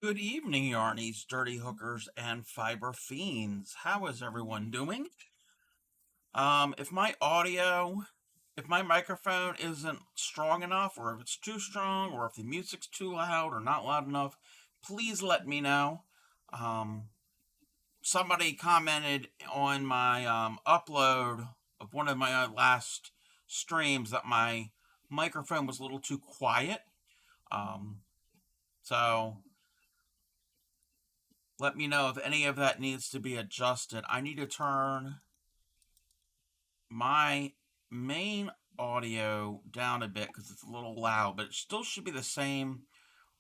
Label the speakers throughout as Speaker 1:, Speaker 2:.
Speaker 1: Good evening, Yarnies, dirty hookers, and fiber fiends. How is everyone doing? If my microphone isn't strong enough, or if it's too strong, or if the music's too loud or not loud enough, please let me know. Um, Somebody commented on my upload of one of my last streams that my microphone was a little too quiet. Um, so let me know if any of that needs to be adjusted. I need to turn my main audio down a bit because it's a little loud, but it still should be the same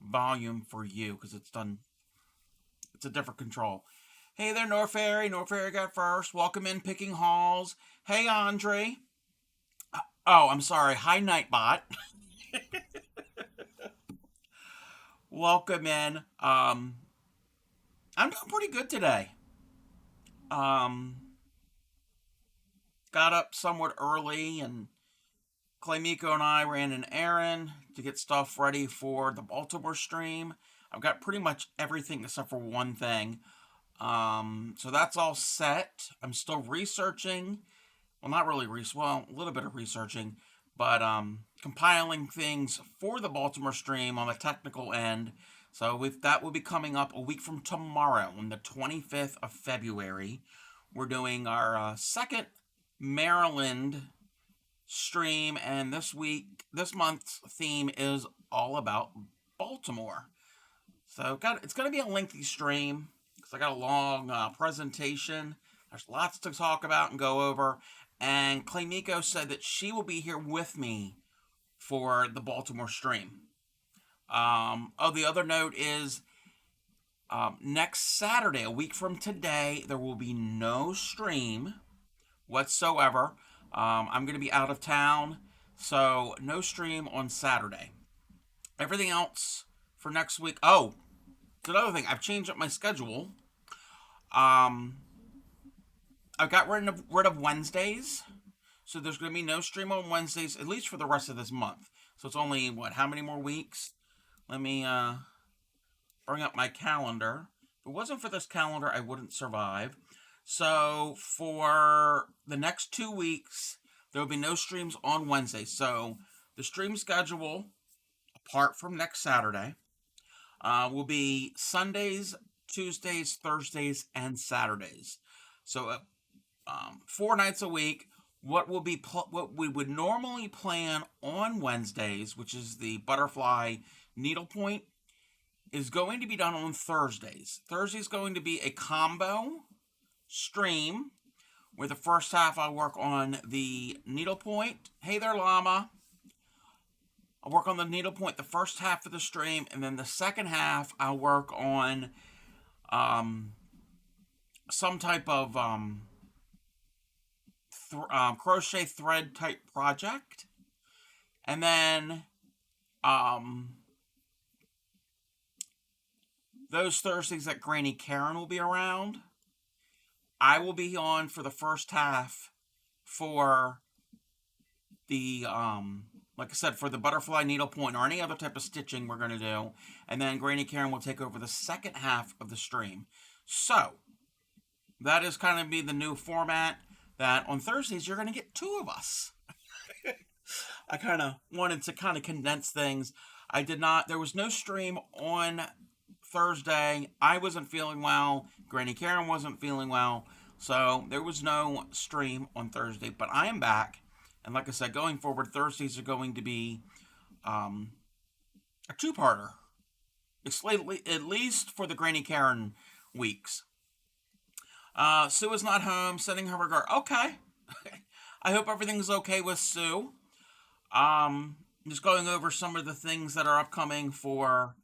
Speaker 1: volume for you because it's a different control. Hey there, Norfairy. Norfairy got first. Welcome in, Picking Halls. Hey, Andre. Oh, I'm sorry. Hi, Nightbot. Welcome in. I'm doing pretty good today. Um, got up somewhat early, and Claymiko and I ran an errand to get stuff ready for the Baltimore stream. I've got pretty much everything except for one thing. So that's all set. I'm still researching. Well, not really well, a little bit of researching, but compiling things for the Baltimore stream on the technical end. So that will be coming up a week from tomorrow, on the 25th of February. We're doing our second Maryland stream, and this month's theme is all about Baltimore. So it's going to be a lengthy stream because I got a long presentation. There's lots to talk about and go over. And Claymiko said that she will be here with me for the Baltimore stream. The other note is next Saturday, a week from today, there will be no stream whatsoever. I'm going to be out of town, so no stream on Saturday. Everything else for next week. Oh, it's another thing. I've changed up my schedule. Um, I've got rid of Wednesdays, so there's going to be no stream on Wednesdays, at least for the rest of this month. So it's only, how many more weeks? Let me bring up my calendar. If it wasn't for this calendar, I wouldn't survive. So for the next 2 weeks, there will be no streams on Wednesday. So the stream schedule, apart from next Saturday, will be Sundays, Tuesdays, Thursdays, and Saturdays. So 4 nights a week. What we would normally plan on Wednesdays, which is the butterfly needlepoint, is going to be done on Thursdays. Thursday is going to be a combo stream where the first half I'll work on the needlepoint. Hey there, Llama. I'll work on the needlepoint the first half of the stream, and then the second half I'll work on some type of crochet thread type project. And then those Thursdays that Granny Karen will be around, I will be on for the first half for the like I said, for the butterfly needlepoint or any other type of stitching we're going to do, and then Granny Karen will take over the second half of the stream. So that is kind of be the new format, that on Thursdays you're going to get two of us. I kind of wanted to kind of condense things. There was no stream on Thursday. I wasn't feeling well. Granny Karen wasn't feeling well. So there was no stream on Thursday. But I am back. And like I said, going forward, Thursdays are going to be a two-parter. At least for the Granny Karen weeks. Sue is not home. Sending her regard. Okay. I hope everything's okay with Sue. Just going over some of the things that are upcoming for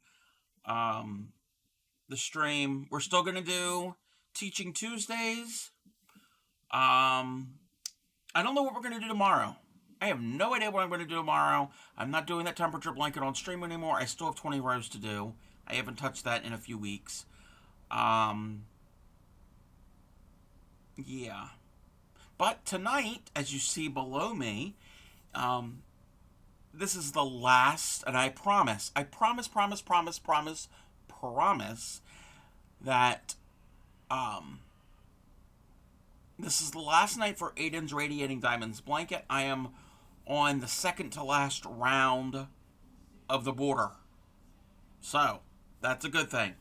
Speaker 1: the stream. We're still going to do Teaching Tuesdays. I don't know what we're going to do tomorrow. I have no idea what I'm going to do tomorrow. I'm not doing that temperature blanket on stream anymore. I still have 20 rows to do. I haven't touched that in a few weeks. Yeah. But tonight, as you see below me, this is the last, and I promise, promise that um, this is the last night for Aiden's Radiating Diamonds blanket. I am on the second to last round of the border. So, that's a good thing.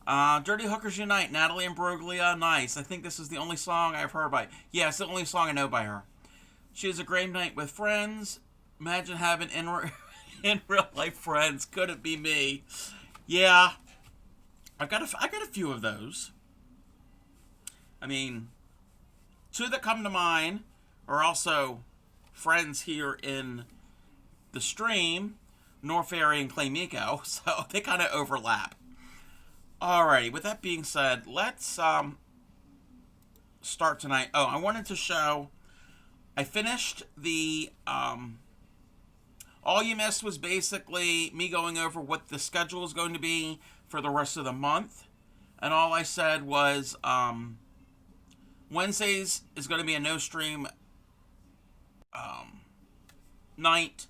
Speaker 1: Dirty Hookers Unite, Natalie and Broglia, nice. I think this is the only song I've heard by. Yeah, it's the only song I know by her. She has a great night with friends. Imagine having in real life friends. Could it be me? Yeah, I got a few of those. I mean, two that come to mind are also friends here in the stream, Norfairy and Claymiko, so they kind of overlap. Alrighty, with that being said, let's start tonight. Oh, I wanted to show. I finished the. All you missed was basically me going over what the schedule is going to be for the rest of the month. And all I said was Wednesdays is going to be a no stream night.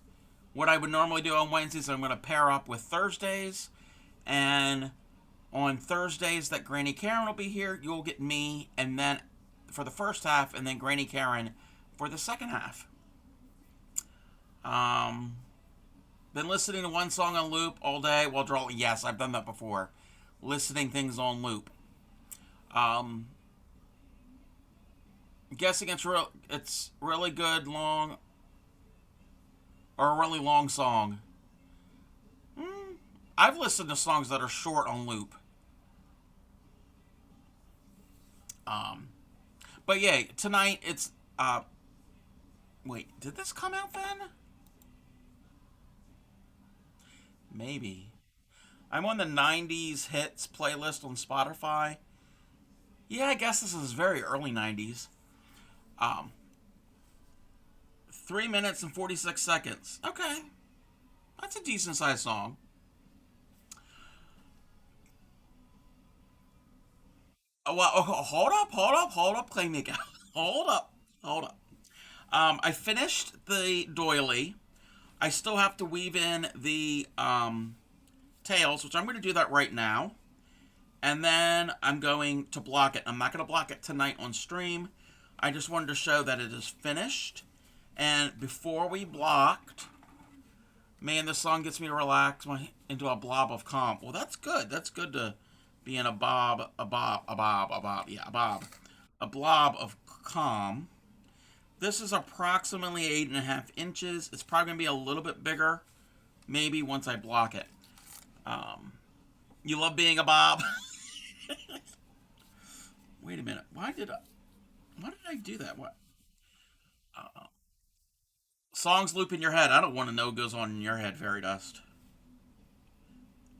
Speaker 1: What I would normally do on Wednesdays, I'm going to pair up with Thursdays. And on Thursdays that Granny Karen will be here, you'll get me, and then for the first half, and then Granny Karen for the second half. Been listening to one song on loop all day while drawing. Yes, I've done that before. Listening things on loop. Guessing it's really good, long, or a really long song. I've listened to songs that are short on loop. But yeah, tonight it's wait, did this come out then? Maybe. I'm on the 90s hits playlist on Spotify. Yeah, I guess this is very early 90s. 3 minutes and 46 seconds. Okay. That's a decent sized song. Oh, well, oh, hold up, Claymika. Hold up. I finished the doily. I still have to weave in the tails, which I'm going to do that right now. And then I'm going to block it. I'm not going to block it tonight on stream. I just wanted to show that it is finished. And before we blocked, man, this song gets me to relax into a blob of calm. Well, that's good. That's good to be in a bob, yeah, a bob. A blob of calm. This is approximately 8.5 inches. It's probably going to be a little bit bigger, maybe once I block it. You love being a bob? Wait a minute. Why did I do that? What? Songs loop in your head. I don't want to know what goes on in your head, Fairy Dust.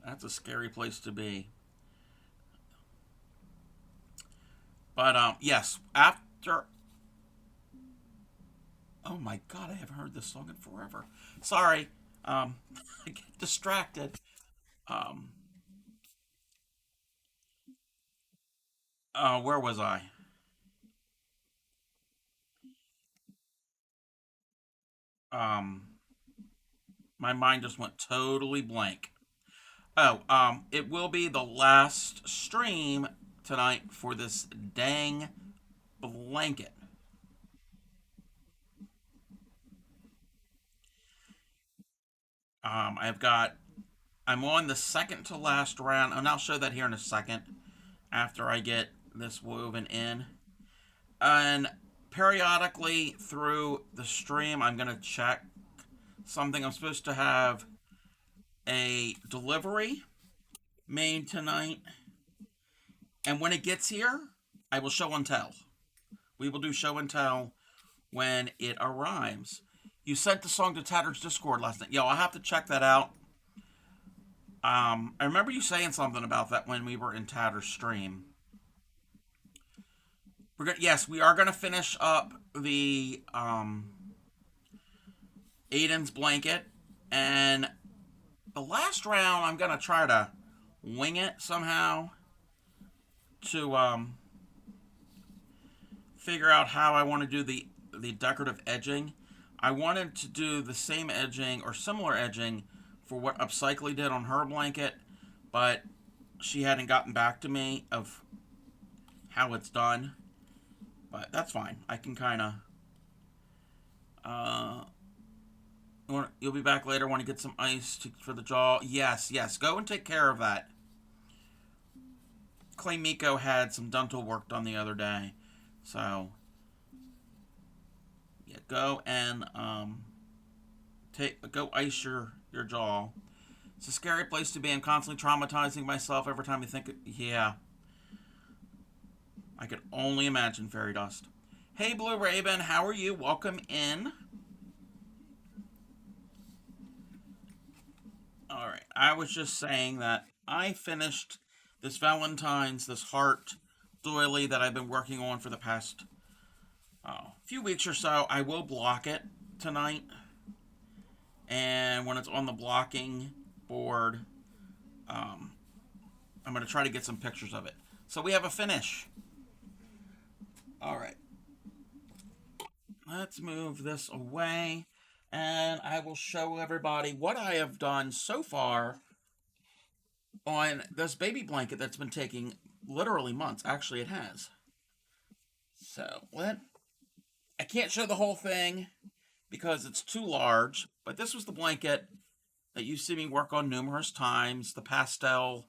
Speaker 1: That's a scary place to be. But yes, after. Oh my God, I haven't heard this song in forever. Sorry, I get distracted. Um, where was I? Um, my mind just went totally blank. Oh, it will be the last stream tonight for this dang blanket. I've got. I'm on the second to last round, and I'll show that here in a second after I get this woven in. And periodically through the stream, I'm going to check something. I'm supposed to have a delivery made tonight. And when it gets here, I will show and tell. We will do show and tell when it arrives. You sent the song to Tatter's Discord last night. Yo, I'll have to check that out. I remember you saying something about that when we were in Tatter's stream. Yes, we are gonna finish up the Aiden's blanket, and the last round I'm gonna try to wing it somehow to figure out how I want to do the decorative edging. I wanted to do the same edging or similar edging for what Upcycly did on her blanket, but she hadn't gotten back to me of how it's done, but that's fine. I can kind of. Uh, you'll be back later. Want to get some ice for the jaw? Yes, yes. Go and take care of that. Clay Miko had some dental work done the other day, so yeah, go and go ice your jaw. It's a scary place to be. I'm constantly traumatizing myself every time I think it. Yeah, I could only imagine fairy dust. Hey, Blue Raven, how are you? Welcome in. All right, I was just saying that I finished this heart doily that I've been working on for the past few weeks or so. I will block it tonight, and when it's on the blocking board, um, I'm going to try to get some pictures of it. So we have a finish. All right. Let's move this away, and I will show everybody what I have done so far on this baby blanket that's been taking literally months. Actually, it has. So, I can't show the whole thing because it's too large, but this was the blanket that you see me work on numerous times. The pastel,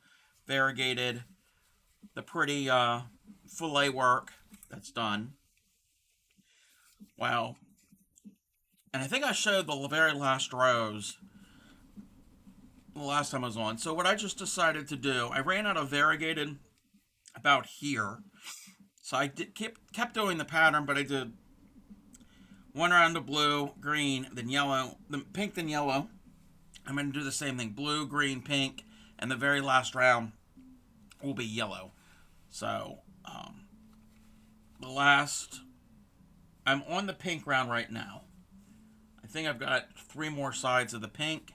Speaker 1: variegated, the pretty fillet work that's done. Wow. And I think I showed the very last rows the last time I was on. So what I just decided to do, I ran out of variegated about here. So I kept doing the pattern, but I did one round of blue, green, then yellow, then pink, then yellow. I'm going to do the same thing, blue, green, pink, and the very last round will be yellow. So the last, I'm on the pink round right now. I think I've got 3 more sides of the pink,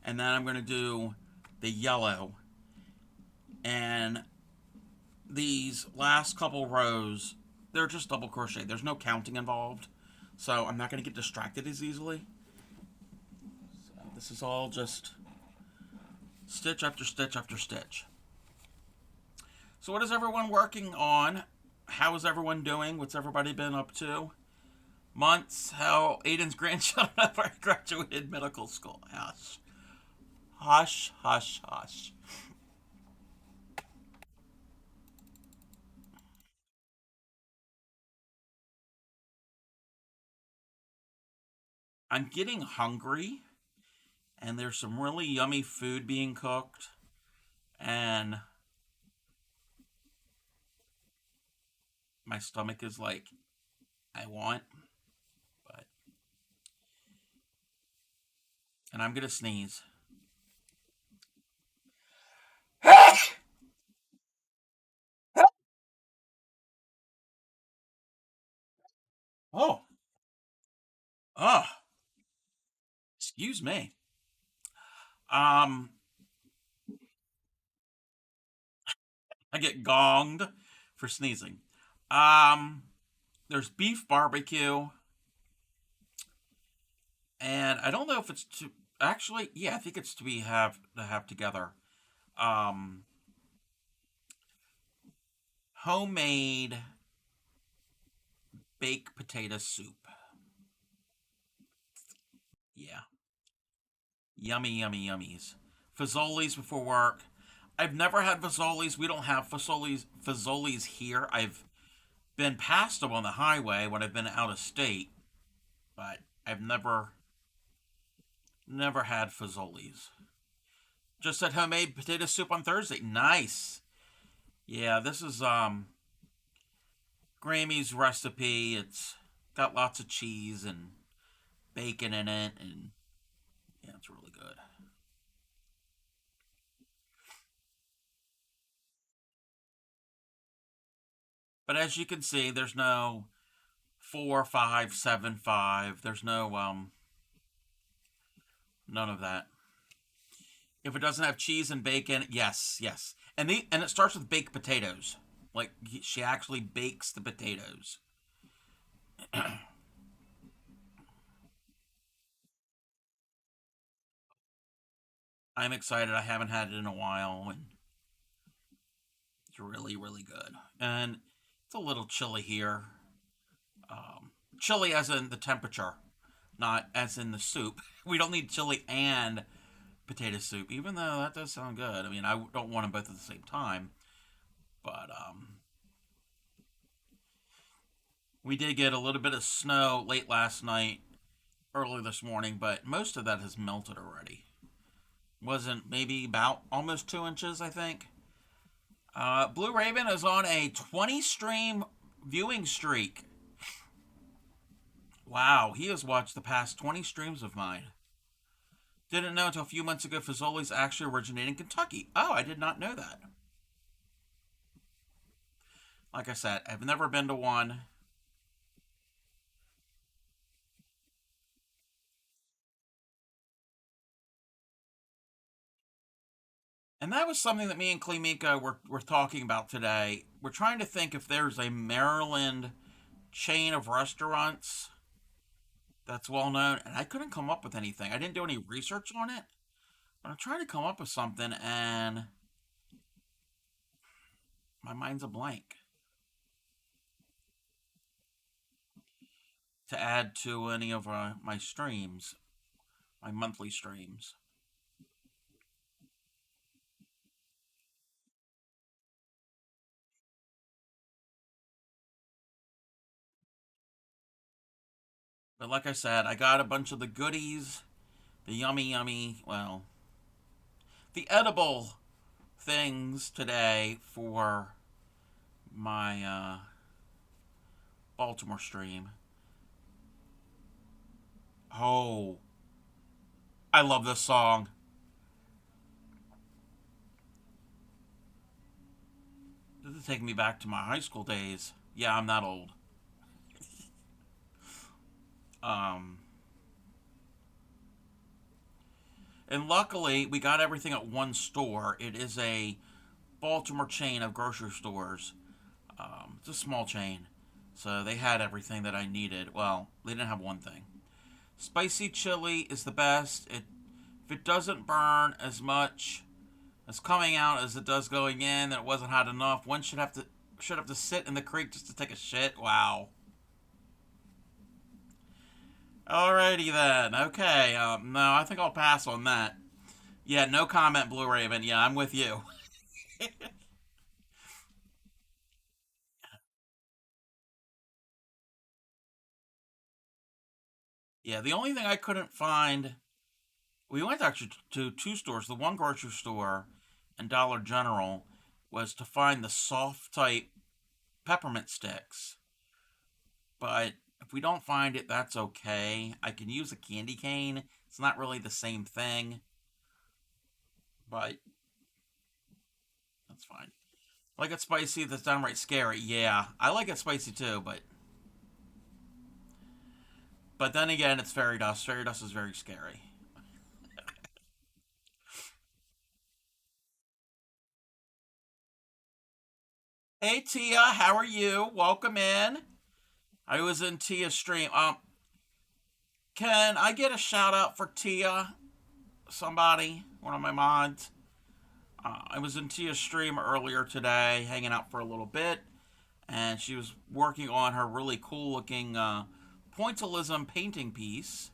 Speaker 1: and then I'm going to do the yellow. And these last couple rows, they're just double crochet. There's no counting involved, so I'm not going to get distracted as easily. So this is all just stitch after stitch after stitch. So what is everyone working on? How is everyone doing? What's everybody been up to? Months? How Aiden's grandchildren have graduated medical school. Hush. Hush, hush, hush. I'm getting hungry, and there's some really yummy food being cooked, and my stomach is like, I want, but. And I'm gonna sneeze. Oh, oh, excuse me. Um, I get gonged for sneezing. Um, there's beef barbecue, and I don't know if it's to actually. Yeah, I think it's to have together. Um, homemade baked potato soup. Yeah, yummy, yummy, yummies. Fazoli's before work. I've never had Fazoli's. We don't have Fazoli's here. I've been past them on the highway when I've been out of state, but I've never had Fazoli's. Just had homemade potato soup on Thursday. Nice. Yeah, this is Grammy's recipe. It's got lots of cheese and bacon in it, and yeah, it's really good. But as you can see, there's no 4, 5, 7, 5. There's no none of that. If it doesn't have cheese and bacon, yes, yes. And it starts with baked potatoes. Like she actually bakes the potatoes. I'm excited. I haven't had it in a while, and It's really, really good. And it's a little chilly here. Chilly as in the temperature, not as in the soup. We don't need chili and potato soup, even though that does sound good. I mean, I don't want them both at the same time. But we did get a little bit of snow late last night, early this morning, but most of that has melted already. Wasn't maybe about almost 2 inches, I think. Blue Raven is on a 20 stream viewing streak. Wow, he has watched the past 20 streams of mine. Didn't know until a few months ago Fazoli's actually originated in Kentucky. Oh, I did not know that. Like I said, I've never been to one. And that was something that me and Klimika were talking about today. We're trying to think if there's a Maryland chain of restaurants that's well known, and I couldn't come up with anything. I didn't do any research on it, but I'm trying to come up with something, and my mind's a blank to add to any of my streams, my monthly streams. But like I said, I got a bunch of the goodies, the yummy, yummy, well, the edible things today for my Baltimore stream. Oh, I love this song. This is taking me back to my high school days. Yeah, I'm that old. Um, and luckily, we got everything at one store. It is a Baltimore chain of grocery stores. It's a small chain. So they had everything that I needed. Well, they didn't have one thing. Spicy chili is the best. If it doesn't burn as much as coming out as it does going in, then it wasn't hot enough. One should have to sit in the creek just to take a shit. Wow. Alrighty then. Okay. No, I think I'll pass on that. Yeah, no comment, Blue Raven. Yeah, I'm with you. Yeah, the only thing I couldn't find, we went actually to two stores. The one grocery store and Dollar General was to find the soft type peppermint sticks. But if we don't find it, that's okay. I can use a candy cane. It's not really the same thing, but that's fine. Like it spicy, that's downright scary. Yeah, I like it spicy too, but then again, it's fairy dust. Fairy dust is very scary. Hey Tia, how are you? Welcome in. I was in Tia's stream. Can I get a shout out for Tia? Somebody, one of my mods. I was in Tia's stream earlier today, hanging out for a little bit, and she was working on her really cool looking pointillism painting piece.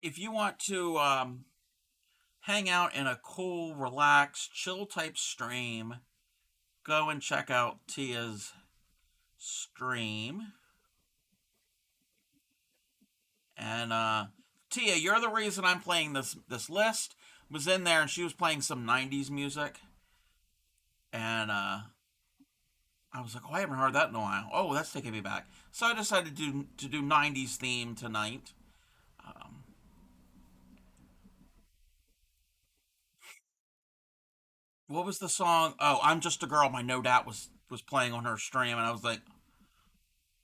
Speaker 1: If you want to hang out in a cool, relaxed, chill type stream, go and check out Tia's stream. And Tia, you're the reason I'm playing this list. Was in there and she was playing some '90s music, and I was like, oh, I haven't heard that in a while. Oh, that's taking me back. So I decided to do 90s theme tonight. Um, what was the song? Oh, I'm Just a Girl. My No Doubt was playing on her stream, and I was like,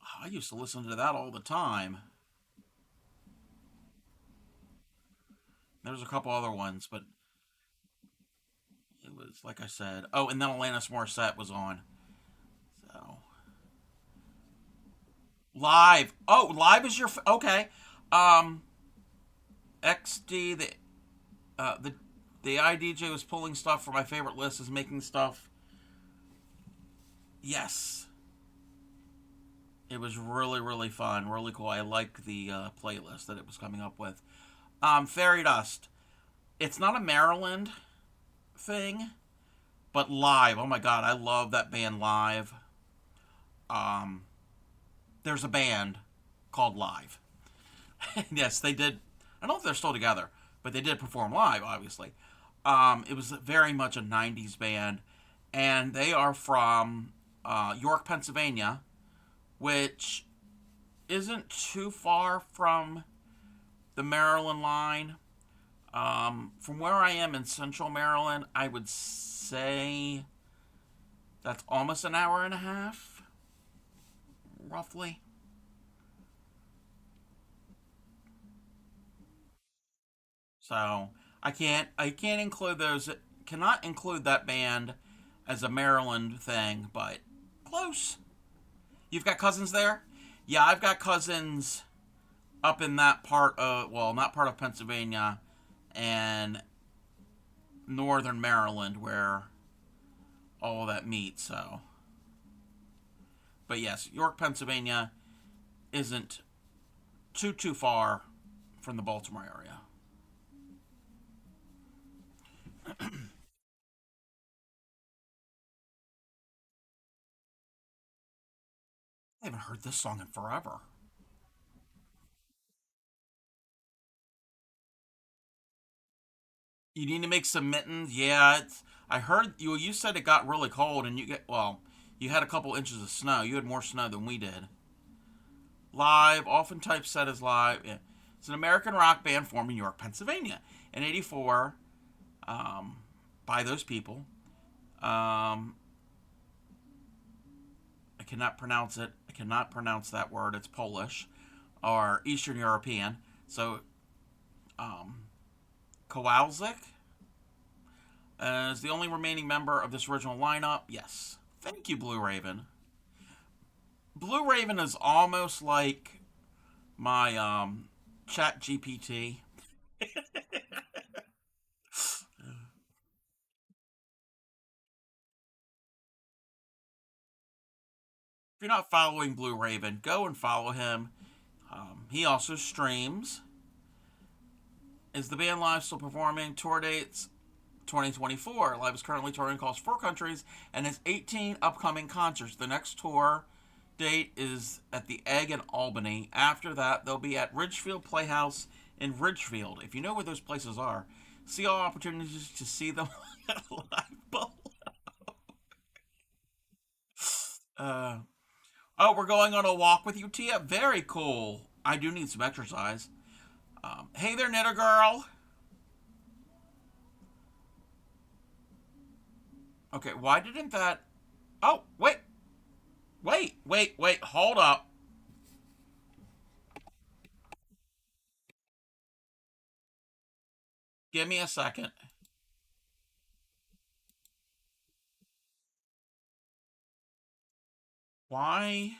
Speaker 1: oh, I used to listen to that all the time. There was a couple other ones, but it was like I said. Oh, and then Alanis Morissette was on. So live. Oh, live is your okay. Um, XD the IDJ was pulling stuff for my favorite list. Is making stuff. Yes, it was really fun, really cool. I like the playlist that it was coming up with. Fairy Dust. It's not a Maryland thing, but live. Oh my god, I love that band live. Um, there's a band called Live. Yes, they did. I don't know if they're still together, but they did perform live, obviously. It was very much a 90s band, and they are from York, Pennsylvania, which isn't too far from the Maryland line. From where I am in central Maryland, I would say that's almost an hour and a half, roughly. So I can't include those. Cannot include that band as a Maryland thing, but close. You've got cousins there? Yeah, I've got cousins up in that part of, well, not part of Pennsylvania and northern Maryland where all of that meets. So, but yes, York, Pennsylvania isn't too far from the Baltimore area. I haven't heard this song in forever. You need to make some mittens. Yeah, I heard you said it got really cold, and you had a couple inches of snow. You had more snow than we did. Live, often typeset as live. Yeah. It's an American rock band formed in York, Pennsylvania, in '84 um, by those people. Um, I cannot pronounce it. I cannot pronounce that word. It's Polish or Eastern European. So um, Kowalczyk is the only remaining member of this original lineup. Yes. Thank you, Blue Raven. Blue Raven is almost like my Chat GPT. If you're not following Blue Raven, go and follow him. He also streams. Is the band live still performing? Tour dates 2024. Live is currently touring across 4 countries and has 18 upcoming concerts. The next tour date is at the Egg in Albany. After that, they'll be at Ridgefield Playhouse in Ridgefield. If you know where those places are, see all opportunities to see them live. Uh, oh, we're going on a walk with you, Tia. Very cool. I do need some exercise. Hey there, Knitter Girl. Okay, why didn't that? Oh, wait. Hold up. Give me a second. Why?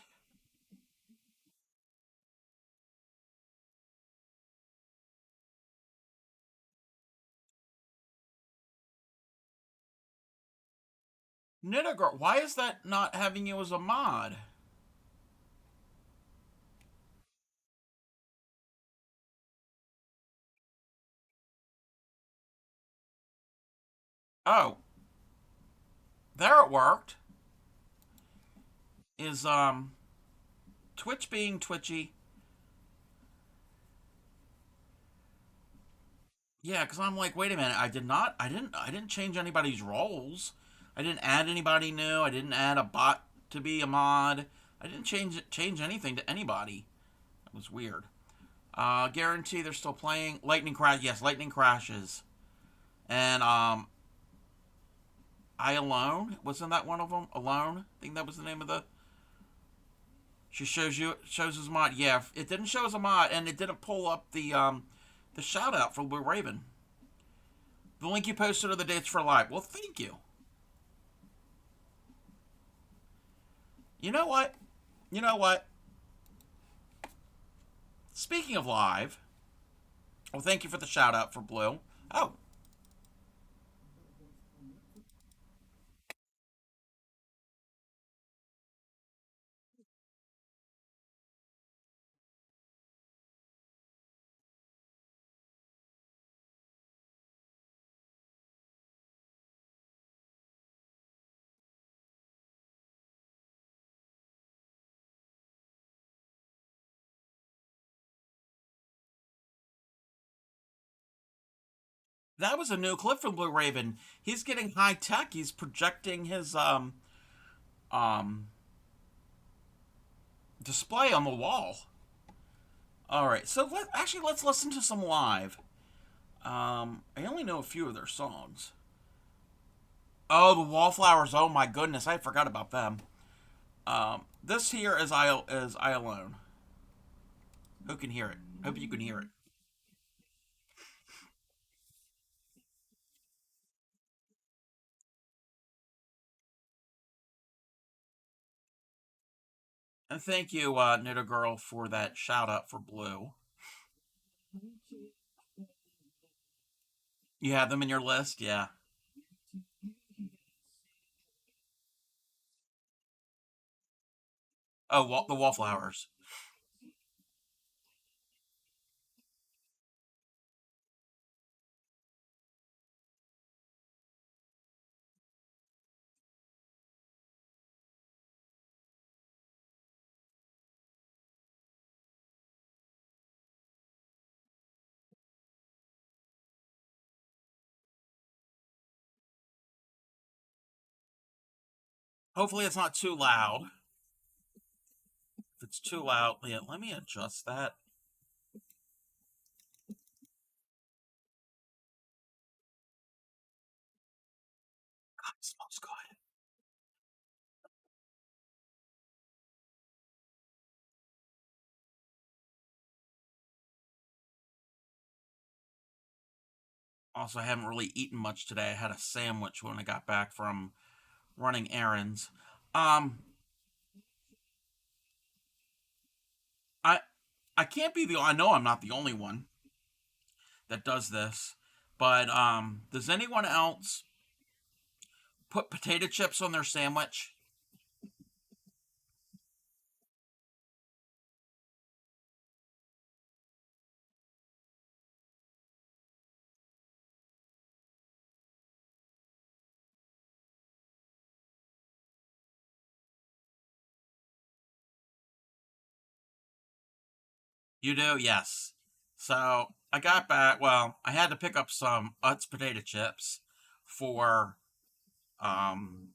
Speaker 1: Knitter Girl, why is that not having you as a mod? Oh, there it worked. Is Twitch being twitchy? Yeah, because I'm like, wait a minute. I didn't change anybody's roles. I didn't add anybody new. I didn't add a bot. to be a mod. I didn't change anything to anybody. It was weird. Guarantee they're still playing. Lightning crash. Yes, lightning crashes. And I alone wasn't that one of them? Alone. I think that was the name of the. She shows as a mod. Yeah, it didn't show as a mod, and it didn't pull up the shout out for Blue Raven. The link you posted are the dates for live. Well, thank you. You know what? You know what? Speaking of live, well, thank you for the shout out for Blue. Oh, that was a new clip from Blue Raven. He's getting high tech. He's projecting his um display on the wall. All right, so let's listen to some live. I only know a few of their songs. Oh, the Wallflowers. Oh my goodness, I forgot about them. This here is I Alone. Who can hear it? Hope you can hear it. And thank you, Knitter Girl, for that shout out for Blue. You have them in your list, yeah. Oh, the Wallflowers. Hopefully, it's not too loud. If it's too loud, yeah, let me adjust that. God, it smells good. Also, I haven't really eaten much today. I had a sandwich when I got back from running errands. Um, I I can't be the. I know I'm not the only one that does this, but does anyone else put potato chips on their sandwich? You do, yes. So I got back. Well, I had to pick up some Utz potato chips for um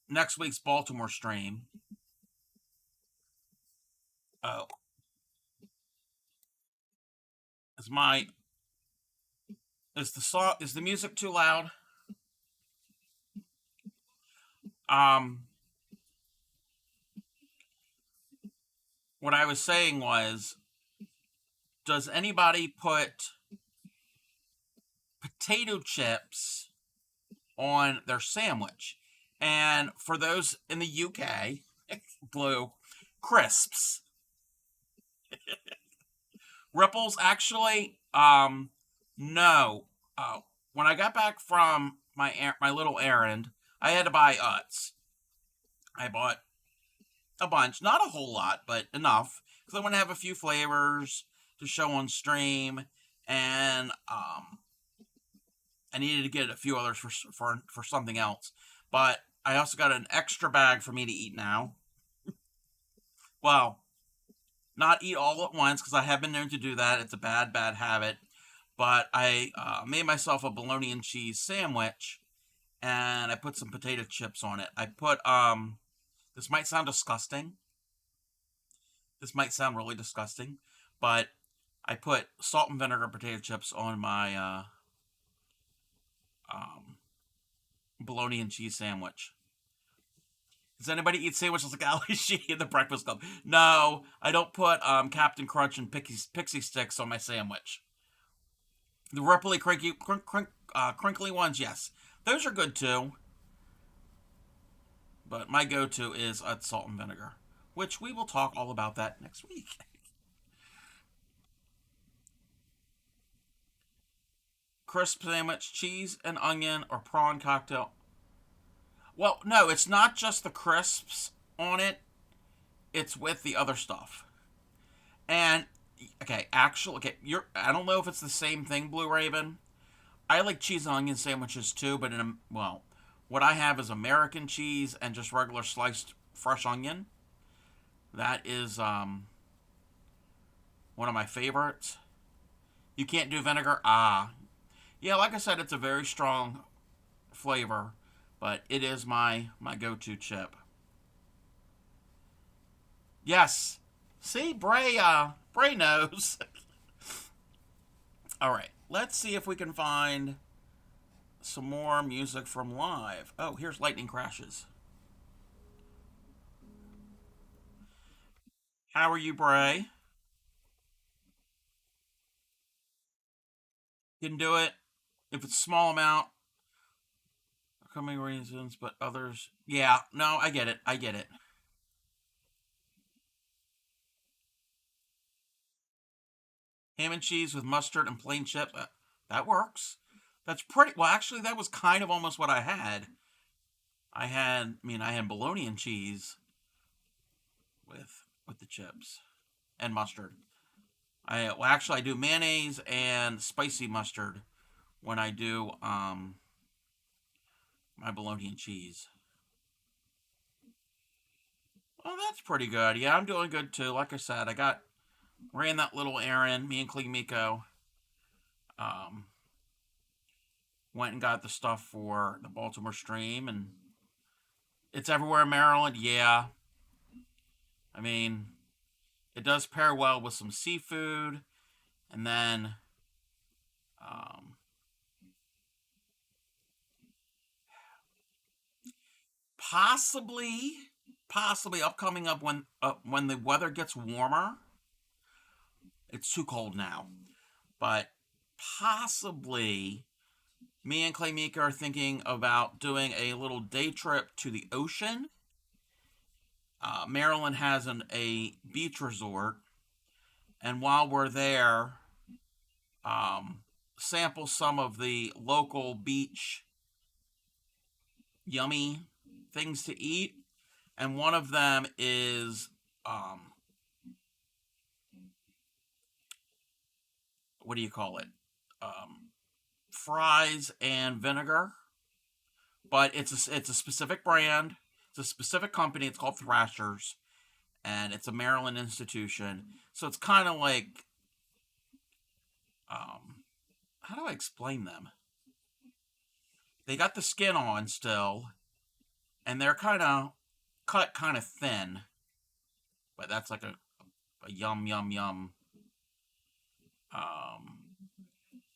Speaker 1: next week's Baltimore stream. Oh, is my is the music too loud? Um, what I was saying was, does anybody put potato chips on their sandwich? And for those in the UK, Blue, crisps, ripples. Actually, no. When I got back from my little errand, I had to buy Utz. I bought a bunch, not a whole lot, but enough because I want to have a few flavors to show on stream, and I needed to get a few others for something else. But I also got an extra bag for me to eat now. Well, not eat all at once because I have been known to do that. It's a bad habit. But I made myself a bologna and cheese sandwich, and I put some potato chips on it. I put this might sound disgusting. This might sound really disgusting, but I put salt and vinegar potato chips on my um, bologna and cheese sandwich. Does anybody eat sandwiches like Ali She in the Breakfast Club? No, I don't put Captain Crunch and Pixie Sticks on my sandwich. The ripply, crinkly ones, yes. Those are good too. But my go-to is salt and vinegar, which we will talk all about that next week. Crisp sandwich, cheese and onion, or prawn cocktail. Well, no, it's not just the crisps on it. It's with the other stuff. And okay, you're. I don't know if it's the same thing, Blue Raven. I like cheese and onion sandwiches too, but what I have is American cheese and just regular sliced fresh onion. That is one of my favorites. You can't do vinegar? Ah. Yeah, like I said, it's a very strong flavor, but it is my go-to chip. Yes. See, Bray knows. All right, let's see if we can find some more music from live. Oh, here's Lightning Crashes. How are you, Bray? You can do it if it's a small amount. Coming reasons, but others. Yeah, no, I get it. I get it. Ham and cheese with mustard and plain chips. That works. That's pretty well. Actually, that was kind of almost what I had. I had bologna and cheese with the chips and mustard. I do mayonnaise and spicy mustard when I do my bologna and cheese. Well, that's pretty good. Yeah, I'm doing good too. Like I said, ran that little errand. Me and Klimiko um, went and got the stuff for the Baltimore stream, and it's everywhere in Maryland. Yeah, I mean, it does pair well with some seafood, and then um, possibly, possibly upcoming up when the weather gets warmer. It's too cold now, but possibly me and Clay Mika are thinking about doing a little day trip to the ocean. Maryland has a beach resort, and while we're there, um, sample some of the local beach yummy things to eat. And one of them is what do you call it? Um, Fries and vinegar, but it's a specific brand. It's a specific company. It's called Thrashers, and it's a Maryland institution. So it's kind of like how do I explain them? They got the skin on still, and they're kind of cut kind of thin, but that's like a yum yum yum. Um,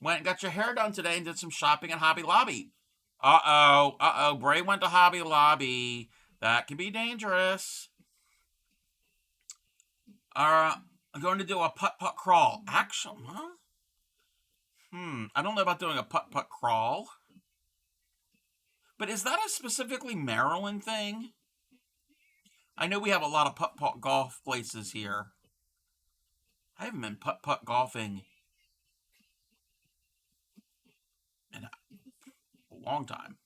Speaker 1: Went and got your hair done today and did some shopping at Hobby Lobby. Bray went to Hobby Lobby. That can be dangerous. I'm going to do a putt putt crawl. Actually, huh? I don't know about doing a putt putt crawl. But is that a specifically Maryland thing? I know we have a lot of putt putt golf places here. I haven't been putt putt golfing in a long time.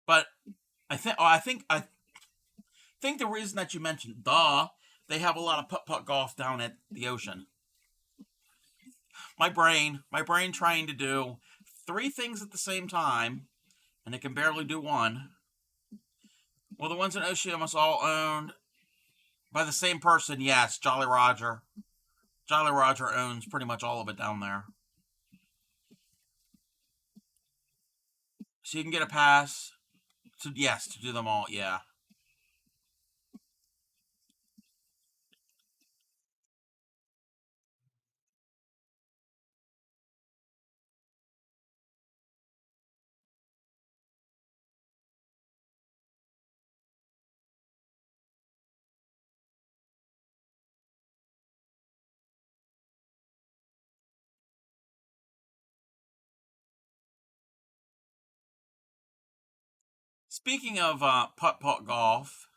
Speaker 1: But I think the reason that you mentioned, they have a lot of putt putt golf down at the ocean. My brain trying to do three things at the same time, and it can barely do one. Well, the ones in Ocean almost all owned By the same person, yes, Jolly Roger. Jolly Roger owns pretty much all of it down there. So you can get a pass to, yes, to do them all, yeah. Speaking of putt putt golf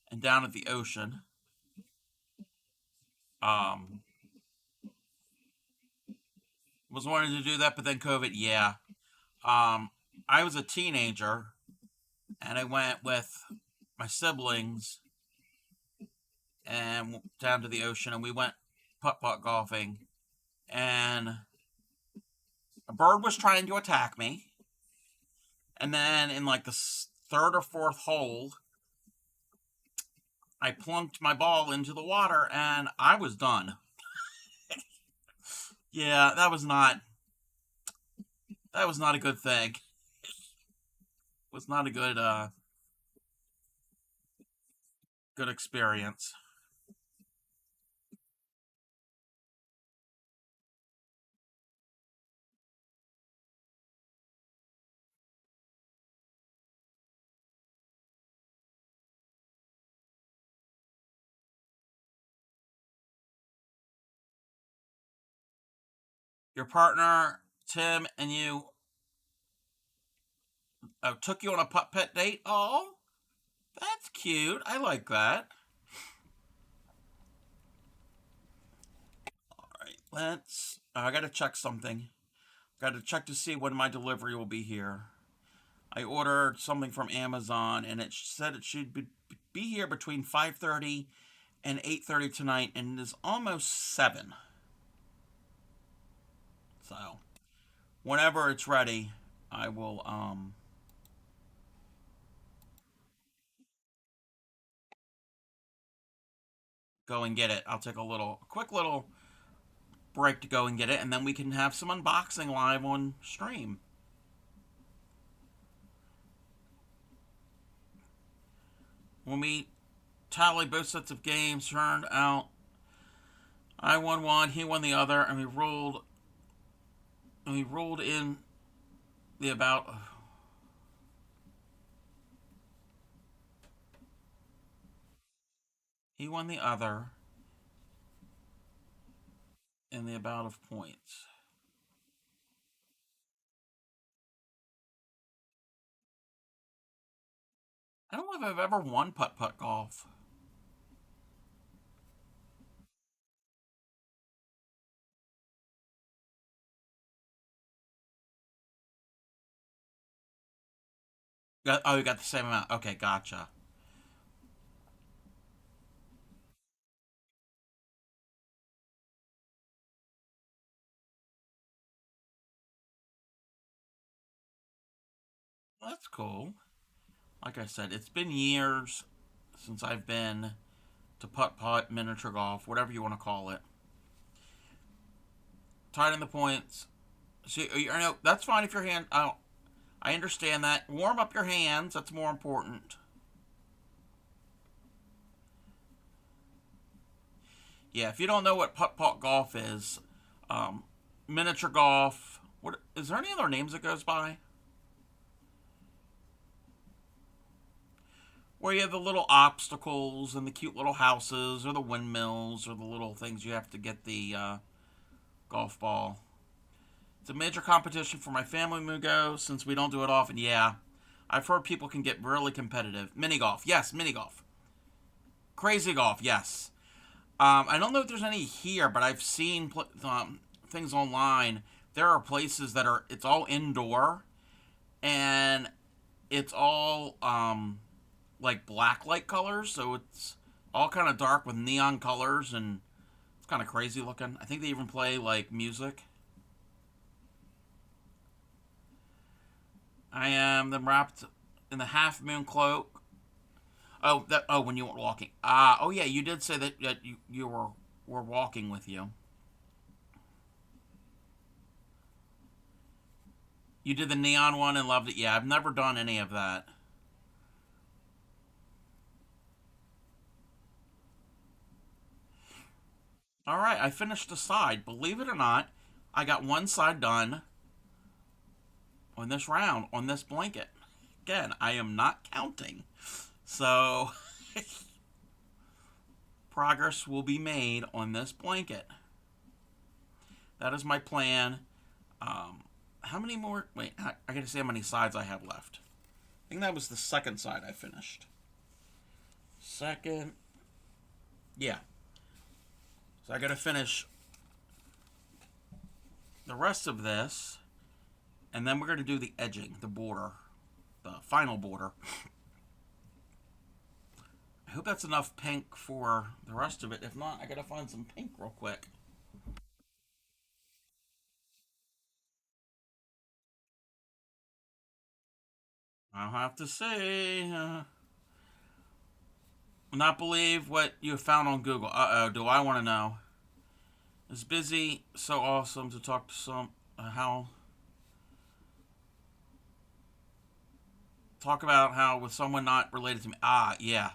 Speaker 1: and down at the ocean, um, was wanting to do that, but then COVID, yeah. Um, I was a teenager and I went with my siblings and down to the ocean and we went putt putt golfing and a bird was trying to attack me. And then in like the third or fourth hole, I plunked my ball into the water and I was done. Yeah, that was not a good thing. It was not a good experience. Your partner Tim and you took you on a putt putt date. Oh, that's cute. I like that. All right, I gotta check something. Got to check to see when my delivery will be here. I ordered something from Amazon, and it said it should be here between 5:30 and 8:30 tonight, and it is almost 7. So whenever it's ready, I will go and get it. I'll take a quick little break to go and get it, and then we can have some unboxing live on stream. When we tally both sets of games, turned out I won one, he won the other, and we rolled in the about. He won the other in the amount of points. I don't know if I've ever won putt putt golf. Oh, you got the same amount. Okay, gotcha. That's cool. Like I said, it's been years since I've been to putt putt, miniature golf, whatever you want to call it. Tied in the points. See, you know, that's fine if your hand. I understand that. Warm up your hands. That's more important. Yeah, if you don't know what putt putt golf is, um, miniature golf. What is there any other names it goes by? Where you have the little obstacles and the cute little houses or the windmills or the little things you have to get the golf ball. It's a major competition for my family, Mugo, since we don't do it often. Yeah, I've heard people can get really competitive. Mini golf, yes, mini golf. Crazy golf, yes. I don't know if there's any here, but I've seen things online. There are places that it's all indoor and it's all like black light colors, so it's all kind of dark with neon colors and it's kind of crazy looking. I think they even play like music. I am then wrapped in the half moon cloak. Oh, that. Oh, when you were walking. Ah. Oh, yeah. You did say that you were walking with you. You did the neon one and loved it. Yeah, I've never done any of that. All right, I finished the side. Believe it or not, I got one side done on this round on this blanket. Again, I am not counting. So, progress will be made on this blanket. That is my plan. How many more? Wait, I gotta see how many sides I have left. I think that was the second side I finished. Second. Yeah. So I gotta finish the rest of this, and then we're gonna do the edging, the border, the final border. I hope that's enough pink for the rest of it. If not, I gotta find some pink real quick. I'll have to say. Not believe what you found on Google. Do I want to know? It's busy, so awesome to talk to some. How. Talk about how with someone not related to me. Ah, yeah.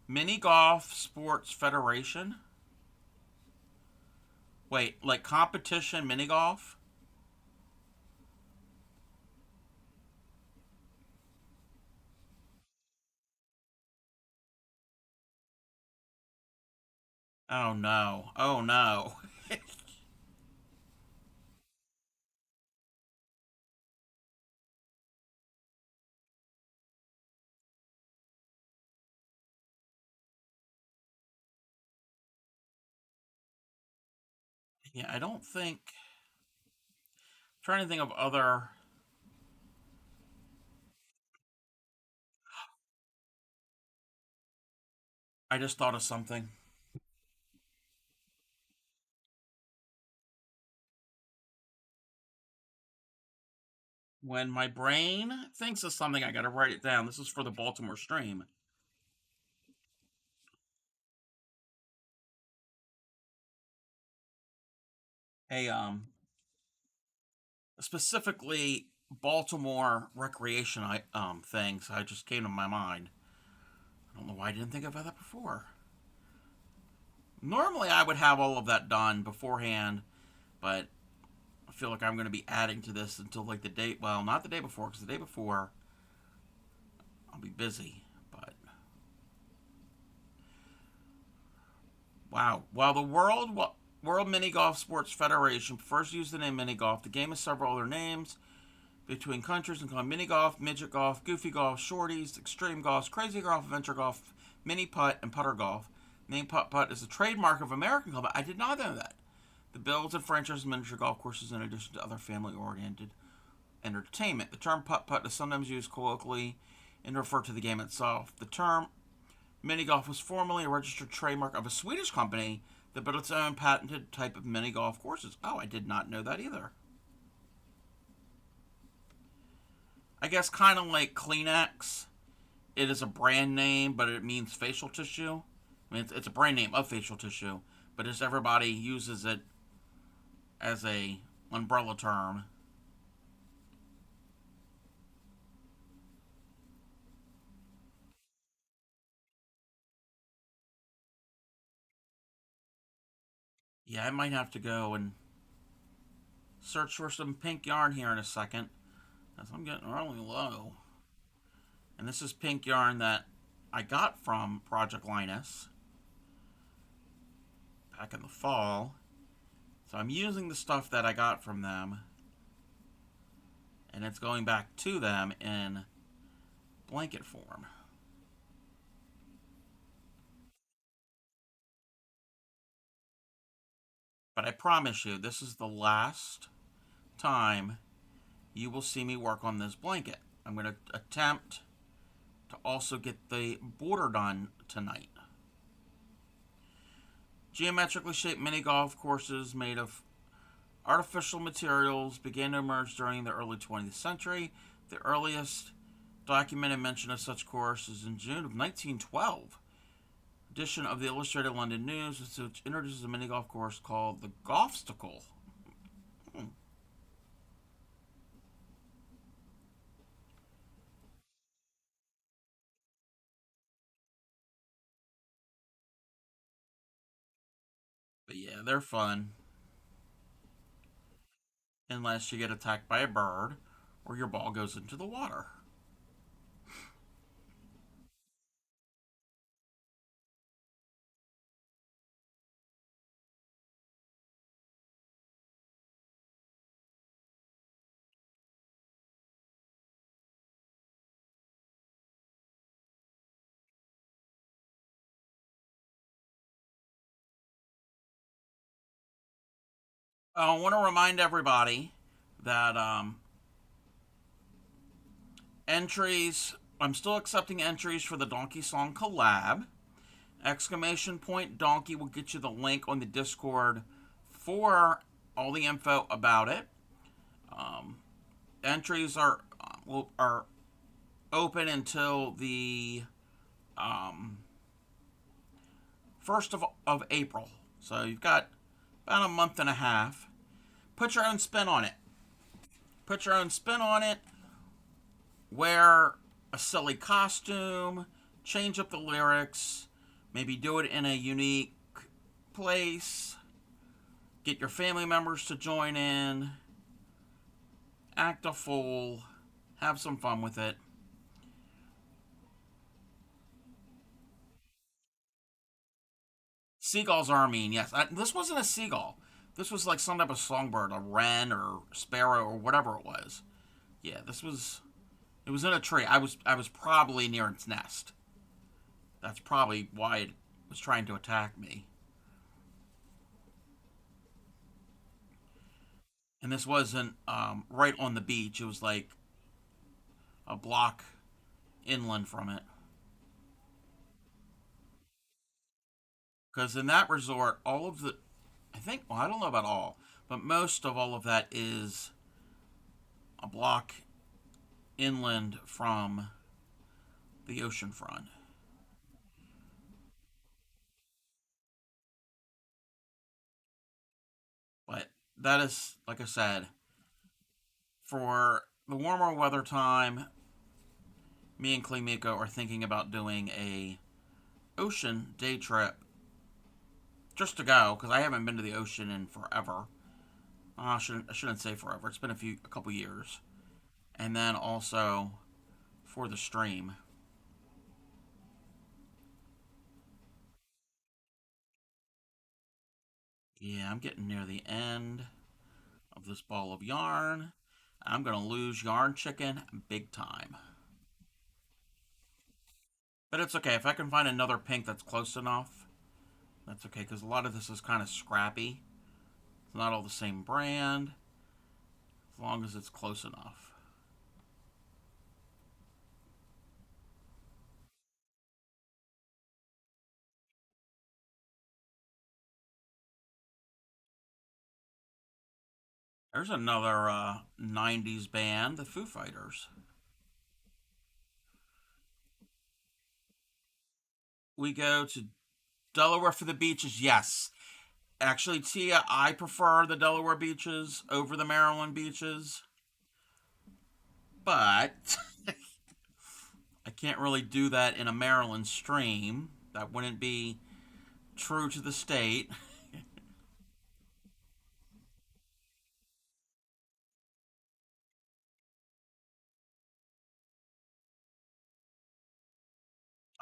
Speaker 1: Mini Golf Sports Federation? Wait, like competition mini golf? Oh no. Oh no. Yeah, I don't think. I'm trying to think of other. I just thought of something. When my brain thinks of something, I gotta write it down. This is for the Baltimore stream. Hey, specifically Baltimore recreation things. I just came to my mind. I don't know why I didn't think about that before. Normally, I would have all of that done beforehand, but I feel like I'm going to be adding to this until like the day. Well, not the day before, because the day before I'll be busy. But wow, while the World Mini Golf Sports Federation first used the name mini golf, the game has several other names between countries, including mini golf, midget golf, goofy golf, shorties, extreme golf, crazy golf, adventure golf, mini putt, and putter golf. Name putt putt is a trademark of American Club. I did not know that. The builds and franchise miniature golf courses in addition to other family-oriented entertainment. The term putt putt is sometimes used colloquially and refer to the game itself. The term mini golf was formerly a registered trademark of a Swedish company that built its own patented type of mini golf courses. Oh, I did not know that either. I guess kind of like Kleenex. It is a brand name, but it means facial tissue. I mean, it's a brand name of facial tissue, but just everybody uses it as a umbrella term. Yeah, I might have to go and search for some pink yarn here in a second, as I'm getting really low. And this is pink yarn that I got from Project Linus back in the fall. So I'm using the stuff that I got from them, and it's going back to them in blanket form. But I promise you, this is the last time you will see me work on this blanket. I'm going to attempt to also get the border done tonight. Geometrically shaped mini golf courses made of artificial materials began to emerge during the early 20th century. The earliest Documented mention of such course is in June of 1912. Edition of the Illustrated London News, which introduces a mini golf course called the Golfsticle. Hmm. But yeah, they're fun. Unless you get attacked by a bird or your ball goes into the water. I want to remind everybody that entries, I'm still accepting entries for the Donkey Song collab. Exclamation point Donkey will get you the link on the Discord for all the info about it. Um, Entries are open until the um, 1st of April. So you've got about a month and a half. Put your own spin on it. Put your own spin on it. Wear a silly costume. Change up the lyrics. Maybe do it in a unique place. Get your family members to join in. Act a fool. Have some fun with it. Seagulls are mean, yes. This wasn't a seagull. This was like some type of songbird, a wren or sparrow or whatever it was. Yeah, this was. It was in a tree. I was probably near its nest. That's probably why it was trying to attack me. And this wasn't right on the beach. It was like a block inland from it. Because in that resort, all of the, I think, well, I don't know about all, but most of all of that is a block inland from the ocean front. But that is, like I said, for the warmer weather time, me and Klimiko are thinking about doing a ocean day trip just to go because I haven't been to the ocean in forever. I shouldn't say forever. It's been a couple years, and then also for the stream. Yeah, I'm getting near the end of this ball of yarn. I'm gonna lose yarn chicken big time, but it's okay if I can find another pink that's close enough. That's okay because a lot of this is kind of scrappy. It's not all the same brand, as long as it's close enough. There's another 90s band, the Foo Fighters. We go to Delaware for the beaches, yes. Actually, Tia, I prefer the Delaware beaches over the Maryland beaches, but I can't really do that in a Maryland stream. That wouldn't be true to the state.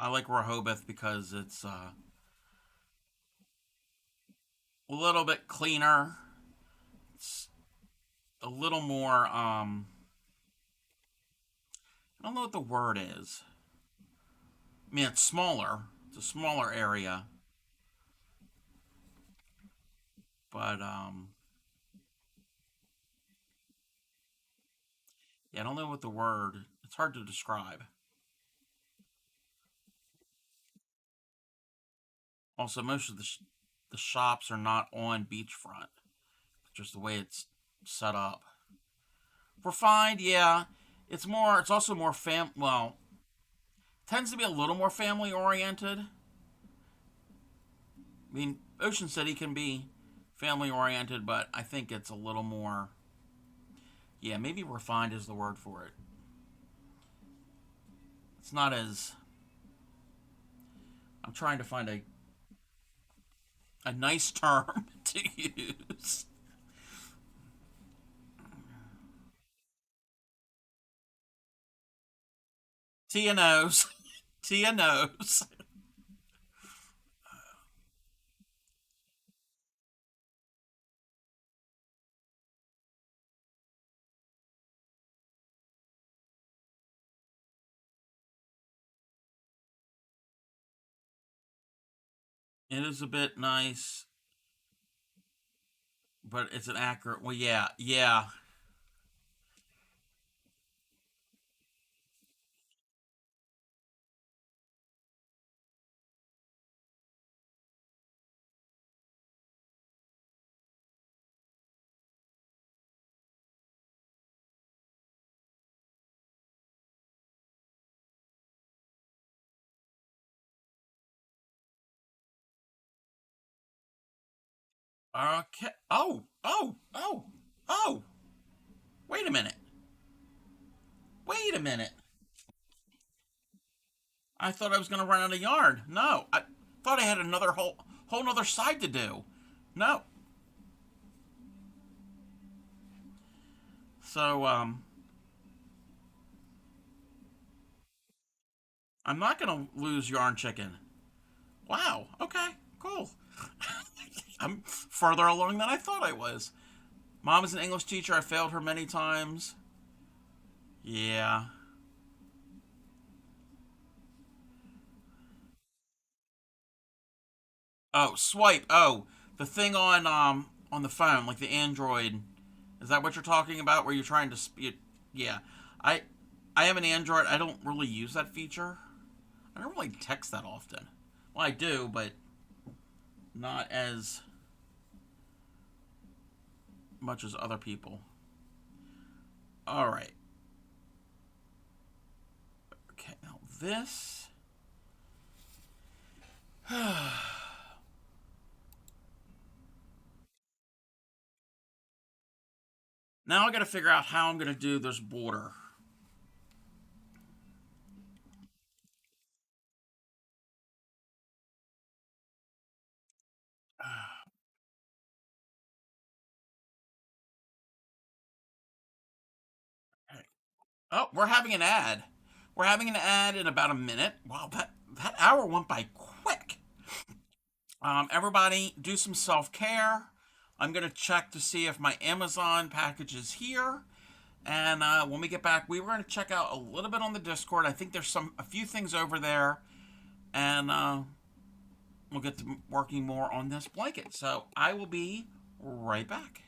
Speaker 1: I like Rehoboth because it's a little bit cleaner. It's a little more, I don't know what the word is. I mean, it's smaller. It's a smaller area, but yeah, I don't know what the word. It's hard to describe. Also, most of the shops are not on beachfront. Just the way it's set up. For Find, yeah, It's also more well, tends to be a little more family oriented. I mean, Ocean City can be family oriented, but I think it's a little more, yeah, maybe refined is the word for it. It's not as, I'm trying to find a nice term to use. Tia knows. Tia knows. It is a bit nice, but it's an accurate. Well, yeah, yeah. Okay. Oh. Wait a minute. Wait a minute. I thought I was going to run out of yarn. No, I thought I had another whole another side to do. No. So I'm not going to lose yarn chicken. Wow. Okay. Cool. I'm further along than I thought I was. Mom is an English teacher. I failed her many times. Yeah. Oh, swipe. Oh, the thing on the phone, like the Android. Is that what you're talking about? Where you're trying to speed? Yeah. I I have an Android. I don't really use that feature. I don't really text that often. Well, I do, but not as much as other people. All right. Okay. Now this. Now I got to figure out how I'm going to do this border. Okay. Oh, we're having an ad. We're having an ad in about a minute. Wow, that hour went by quick. Everybody, do some self care. I'm gonna check to see if my Amazon package is here. And when we get back, we were gonna check out a little bit on the Discord. I think there's a few things over there, and we'll get to working more on this blanket. So I will be right back.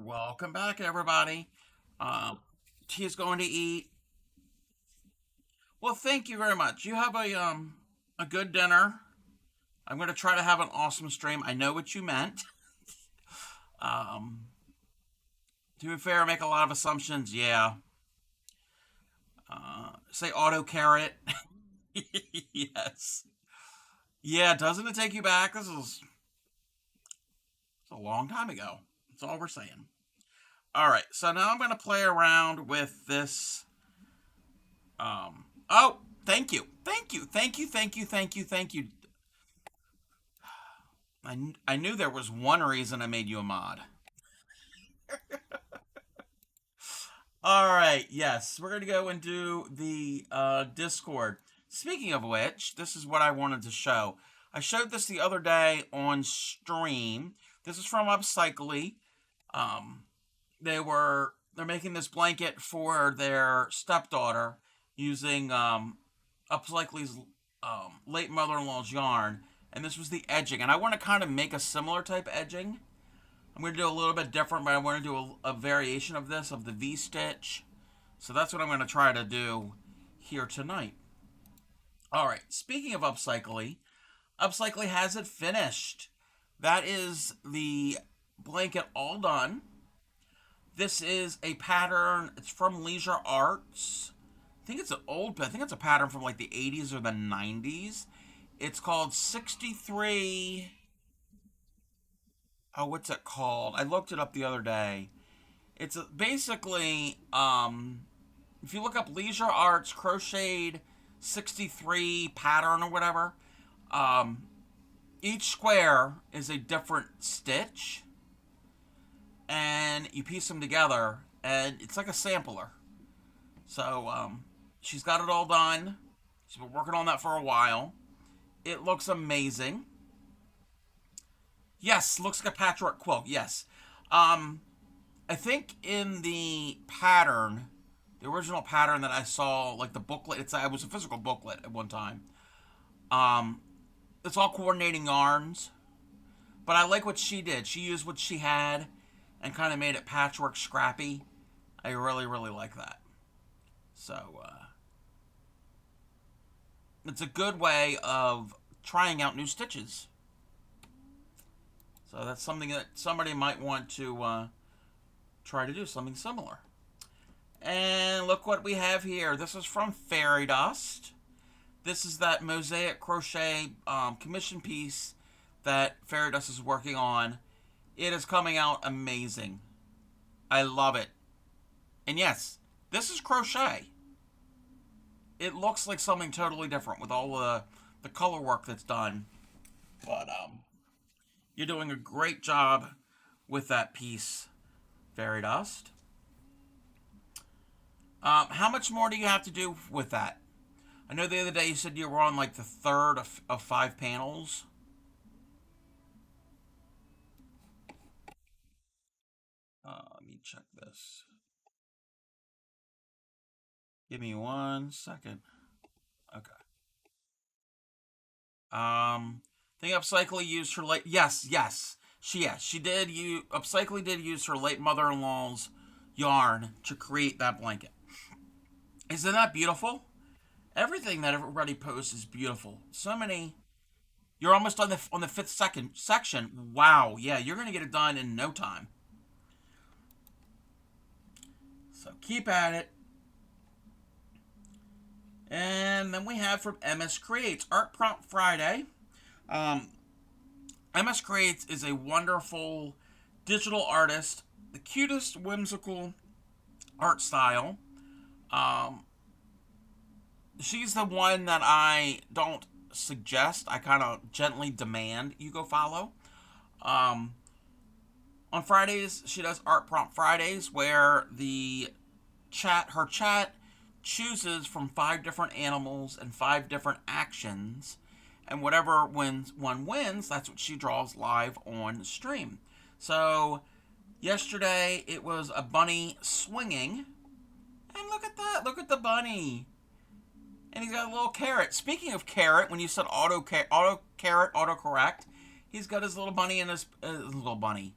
Speaker 1: Welcome back, everybody. Tea is going to eat. Well, thank you very much. You have a good dinner. I'm going to try to have an awesome stream. I know what you meant. Um, to be fair, I make a lot of assumptions. Yeah. Say auto carrot. Yes. Yeah. Doesn't it take you back? This is a long time ago. That's all we're saying. All right. So now I'm going to play around with this. Oh, thank you. Thank you. Thank you. Thank you. Thank you. Thank you. I knew there was one reason I made you a mod. All right, yes, we're going to go and do the Discord. Speaking of which, this is what I wanted to show. I showed this the other day on stream. This is from Upcycly. Um, they're making this blanket for their stepdaughter using Upcycly's late mother-in-law's yarn, and this was the edging. And I want to kind of make a similar type edging. I'm going to do a little bit different, but I want to do a variation of this, of the V-stitch. So that's what I'm going to try to do here tonight. All right, speaking of Upcycly, Upcycly has it finished. That is the blanket all done. This is a pattern. It's from Leisure Arts. I think it's a pattern from like the 80s or the 90s. It's called 63. Oh, what's it called? I looked it up the other day. It's basically, if you look up Leisure Arts crocheted 63 pattern or whatever, um, each square is a different stitch, and you piece them together, and it's like a sampler. So, she's got it all done. She's been working on that for a while. It looks amazing. Yes, looks like a patchwork quilt. Yes. Um, I think in the pattern, the original pattern that I saw, like the booklet, it was a physical booklet at one time. Um, it's all coordinating yarns, but I like what she did. She used what she had and kind of made it patchwork scrappy. I really, really like that. So, it's a good way of trying out new stitches. So that's something that somebody might want to try to do, something similar. And look what we have here. This is from Fairy Dust. This is that mosaic crochet commission piece that Fairy Dust is working on. It is coming out amazing. I love it. And yes, this is crochet. It looks like something totally different with all the color work that's done. But you're doing a great job with that piece, Fairy Dust. How much more do you have to do with that? I know the other day you said you were on like the third of 5 panels. Let me check this. Give me 1 second. Okay. I think Upcycly used her late. Yes. She did. Upcycly did use her late mother-in-law's yarn to create that blanket. Isn't that beautiful? Everything that everybody posts is beautiful. So many. You're almost on the fifth second section. Wow. Yeah, you're gonna get it done in no time. So keep at it. And then we have from MS Creates Art Prompt Friday. Um, MS Creates is a wonderful digital artist, the cutest whimsical art style. Um, she's the one that I don't suggest. I kind of gently demand you go follow. Um, on Fridays, she does Art Prompt Fridays, where her chat chooses from 5 different animals and 5 different actions, and whatever one wins, that's what she draws live on stream. So yesterday it was a bunny swinging, and look at that! Look at the bunny, and he's got a little carrot. Speaking of carrot, when you said autocorrect, he's got his little bunny and his little bunny.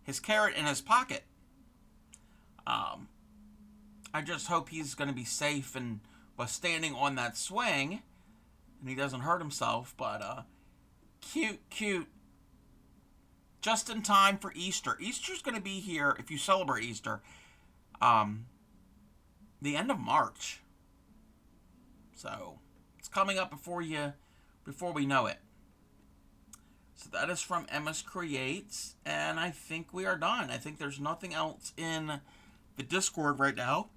Speaker 1: his carrot in his pocket. Um, I just hope he's going to be safe and was standing on that swing and he doesn't hurt himself. But cute, cute. Just in time for Easter. Easter's going to be here if you celebrate Easter. Um, the end of March. So it's coming up before we know it. So that is from Emma's Creates, and I think we are done. I think there's nothing else in the Discord right now.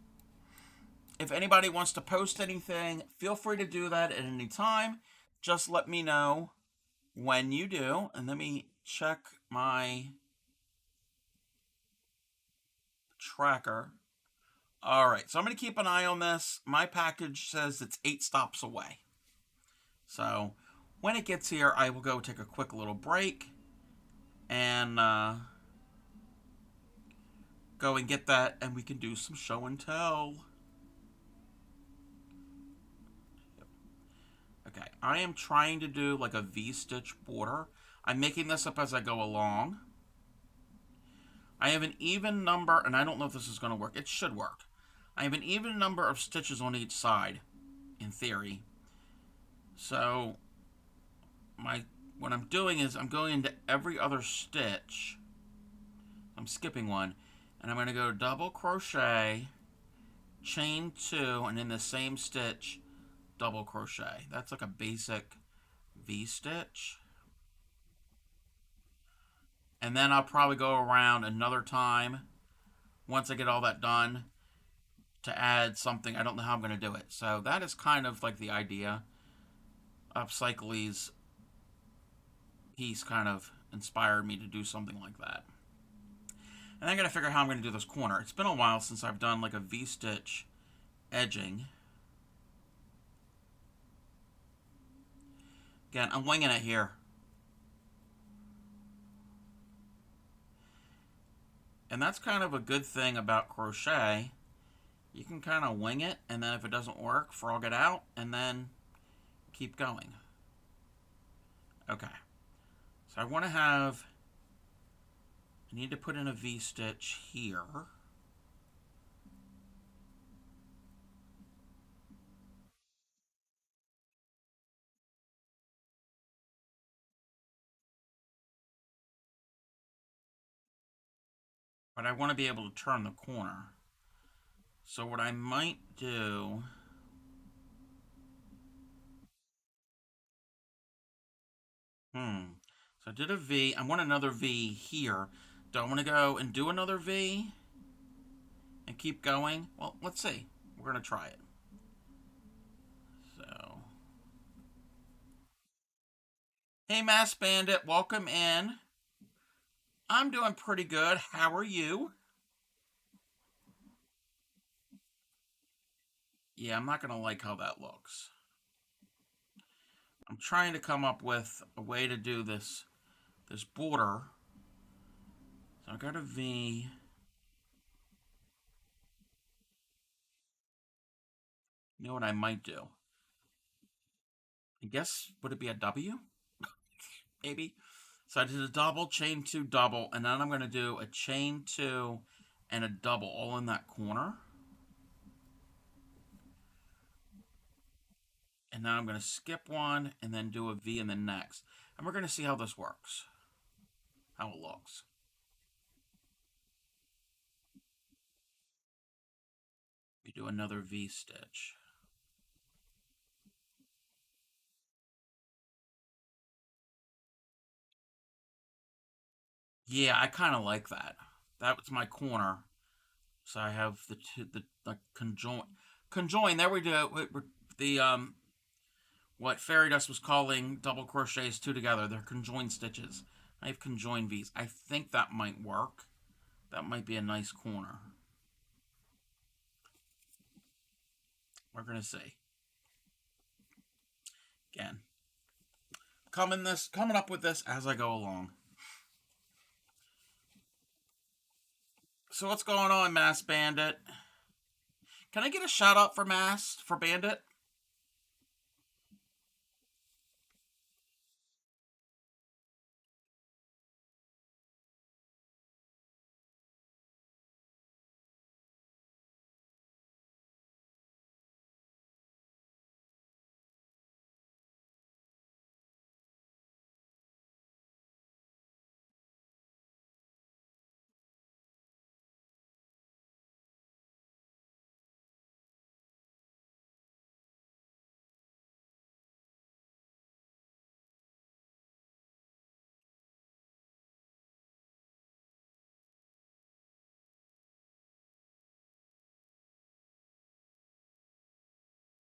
Speaker 1: If anybody wants to post anything, feel free to do that at any time. Just let me know when you do, and let me check my tracker. All right, so I'm going to keep an eye on this. My package says it's 8 stops away. So when it gets here, I will go take a quick little break and go and get that, and we can do some show and tell. Okay, I am trying to do like a V-stitch border. I'm making this up as I go along. I have an even number, and I don't know if this is going to work. It should work. I have an even number of stitches on each side, in theory. So, what I'm doing is I'm going into every other stitch. I'm skipping one. And I'm going to go double crochet, chain 2, and in the same stitch, double crochet. That's like a basic V-stitch. And then I'll probably go around another time once I get all that done to add something. I don't know how I'm going to do it. So that is kind of like the idea of Cycles. He's kind of inspired me to do something like that. And I got to figure out how I'm going to do this corner. It's been a while since I've done like a V-stitch edging. Again, I'm winging it here. And that's kind of a good thing about crochet. You can kind of wing it, and then if it doesn't work, frog it out, and then keep going. Okay. So I want to have... I need to put in a V-stitch here. But I want to be able to turn the corner. So what I might do... So I did a V. I want another V here. Do I want to go and do another V? And keep going? Well, let's see. We're going to try it. So... Hey, Mass Bandit. Welcome in. I'm doing pretty good. How are you? Yeah, I'm not going to like how that looks. I'm trying to come up with a way to do this border. So I got a V. You know what I might do? I guess, would it be a W? Maybe. So I did a double, chain 2, double, and then I'm going to do a chain 2 and a double all in that corner. And now I'm going to skip one and then do a V in the next. And we're going to see how this works. How it looks. We do another V stitch. Yeah, I kind of like that. That was my corner. So I have the conjoin. There we do. The what Fairy Dust was calling double crochets 2 together. They're conjoined stitches. I have conjoined V's. I think that might work. That might be a nice corner. We're gonna see. Again, coming up with this as I go along. So what's going on, Mass Bandit? Can I get a shout out for Bandit?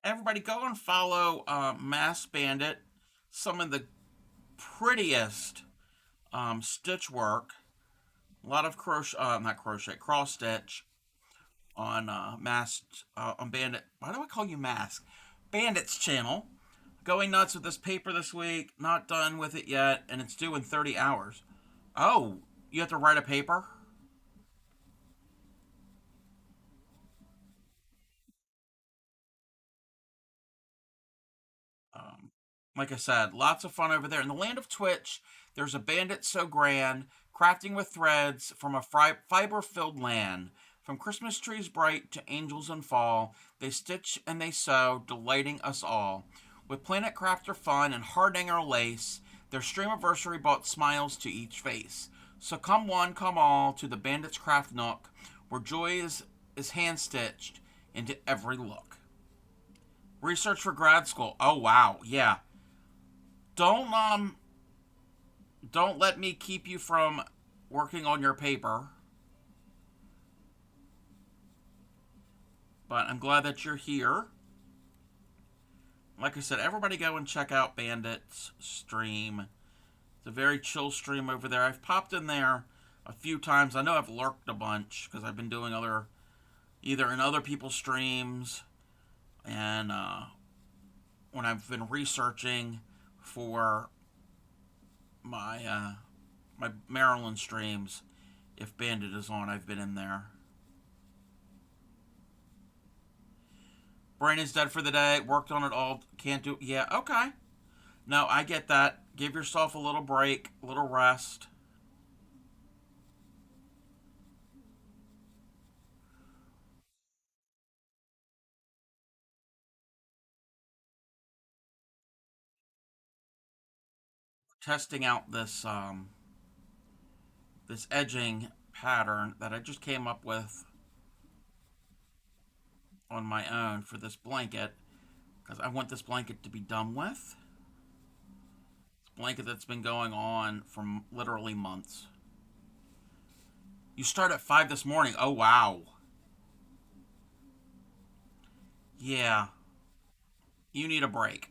Speaker 1: Everybody go and follow Mass Bandit. Some of the prettiest stitch work. A lot of crochet, not crochet, cross stitch on on Bandit. Why do I call you Mask? Bandit's channel. Going nuts with this paper this week. Not done with it yet, and it's due in 30 hours. Oh, you have to write a paper? Um, like I said, lots of fun over there. In the land of Twitch, there's a bandit so grand, crafting with threads from a fiber filled land. From Christmas trees bright to angels in fall, they stitch and they sew, delighting us all. With planet crafter fun and hardanger lace, their streamiversary brought smiles to each face. So come one, come all to the bandit's craft nook, where joy is hand stitched into every look. Research for grad school. Oh wow, yeah. Don't don't let me keep you from working on your paper. But I'm glad that you're here. Like I said, everybody go and check out Bandit's stream. It's a very chill stream over there. I've popped in there a few times. I know I've lurked a bunch because I've been doing either in other people's streams and when I've been researching for my Maryland streams. If Bandit is on, I've been in there. Brain is dead for the day. Worked on it all. Can't do. Yeah, okay. No, I get that. Give yourself a little break, a little rest. Testing out this edging pattern that I just came up with on my own for this blanket because I want this blanket to be done with. It's a blanket that's been going on for literally months. You start at 5 this morning. Oh wow. Yeah, you need a break.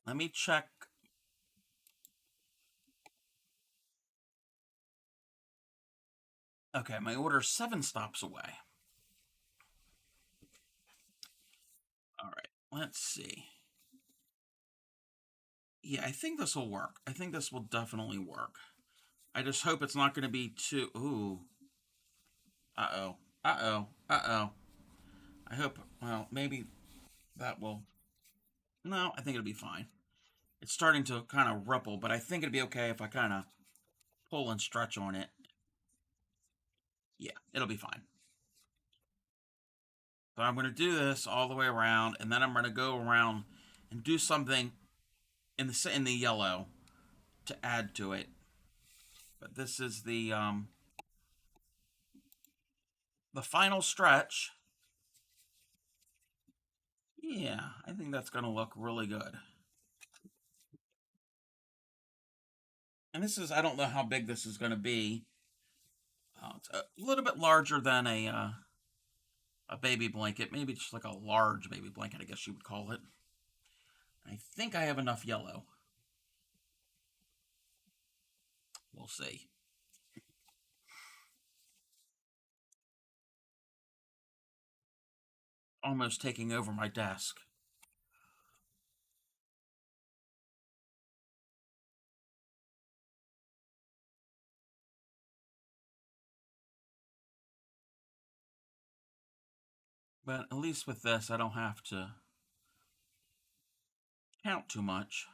Speaker 1: Let me check. Okay, my order's 7 stops away. All right, let's see. Yeah, I think this will work. I think this will definitely work. I just hope it's not going to be too. Ooh. Uh oh. Uh oh. Uh oh. I hope. Well, maybe that will. No, I think it'll be fine. It's starting to kind of ripple, but I think it'll be okay if I kind of pull and stretch on it. Yeah, it'll be fine. So I'm going to do this all the way around, and then I'm going to go around and do something in the yellow to add to it. But this is the final stretch. Yeah, I think that's going to look really good. And this is, I don't know how big this is going to be. It's a little bit larger than a baby blanket, maybe just like a large baby blanket, I guess you would call it. I think I have enough yellow. We'll see. Almost taking over my desk. But at least with this, I don't have to count too much.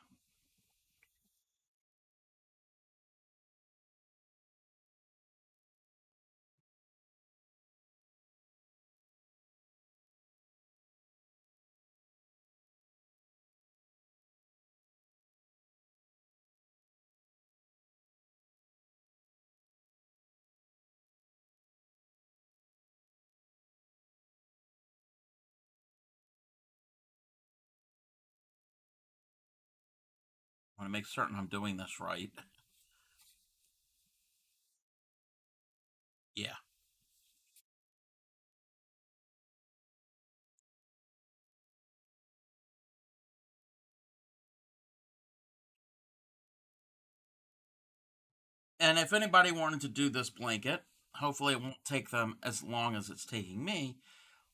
Speaker 1: want to make certain I'm doing this right. Yeah. And if anybody wanted to do this blanket, hopefully it won't take them as long as it's taking me.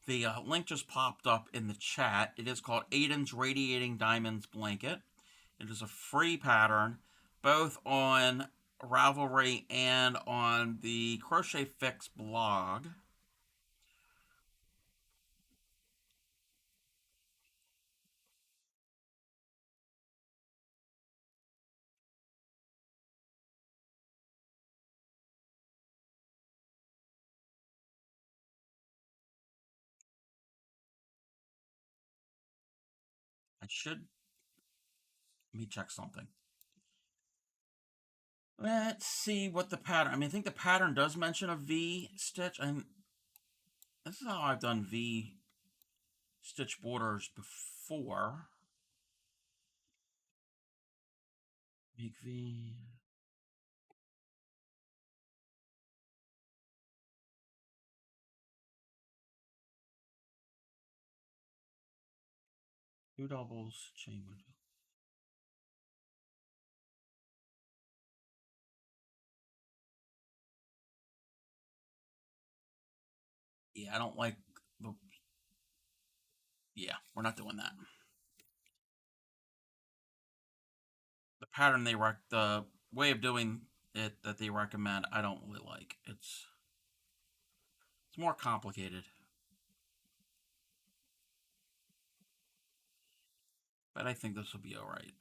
Speaker 1: The link just popped up in the chat. It is called Aiden's Radiating Diamonds Blanket. It is a free pattern, both on Ravelry and on the Crochet Fix blog. I should. Let me check something. Let's see what the pattern. I mean, I think the pattern does mention a V stitch, and this is how I've done V stitch borders before. Make V. Two doubles, chain one. Yeah, I don't like the. Yeah, we're not doing that. The pattern the way of doing it that they recommend, I don't really like. It's more complicated. But I think this will be alright.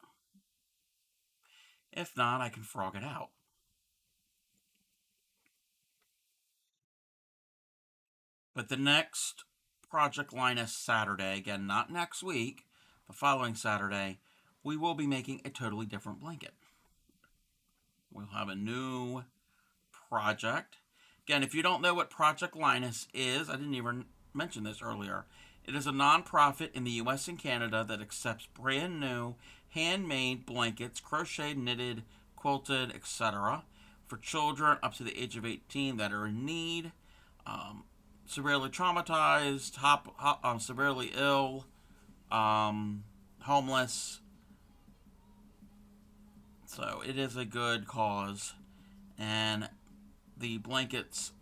Speaker 1: If not, I can frog it out. But the next Project Linus Saturday, again, not next week, the following Saturday, we will be making a totally different blanket. We'll have a new project. Again, if you don't know what Project Linus is, I didn't even mention this earlier. It is a nonprofit in the US and Canada that accepts brand new handmade blankets, crocheted, knitted, quilted, etc., for children up to the age of 18 that are in need, severely traumatized, severely ill, homeless. So it is a good cause, and the blankets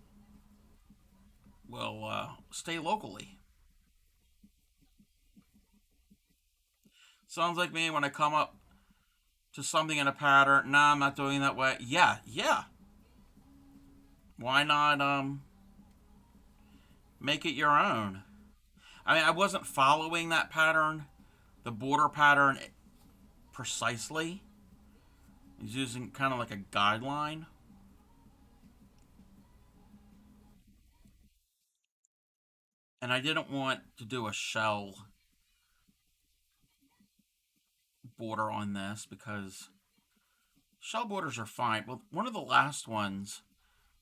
Speaker 1: will stay locally. Sounds like me when I come up to something in a pattern. Nah, I'm not doing that way. Yeah, yeah. Why not make it your own? I mean, I wasn't following that pattern, the border pattern precisely. I was using kind of like a guideline. And I didn't want to do a shell border on this because shell borders are fine. Well, one of the last ones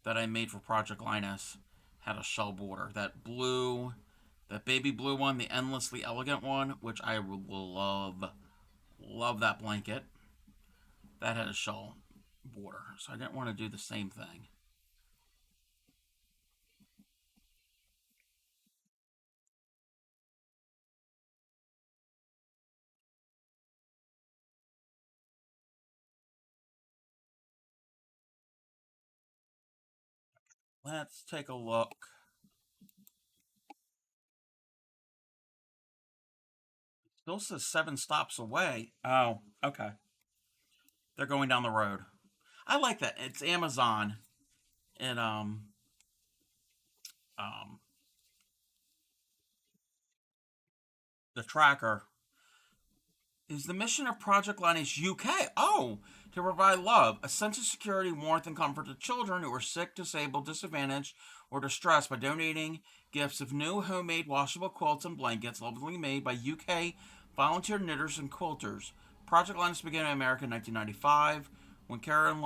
Speaker 1: that I made for Project Linus had a shell border. That baby blue one, the endlessly elegant one, which I will love that blanket. That had a shell border, so I didn't want to do the same thing. Let's take a look. Still says 7 stops away. Oh, okay. They're going down the road. I like that. It's Amazon, and um the tracker is the mission of Project Linus UK. Oh, to provide love, a sense of security, warmth, and comfort to children who are sick, disabled, disadvantaged, or distressed by donating gifts of new homemade washable quilts and blankets lovingly made by UK volunteer knitters and quilters. Project Linus began in America in 1995 when Karen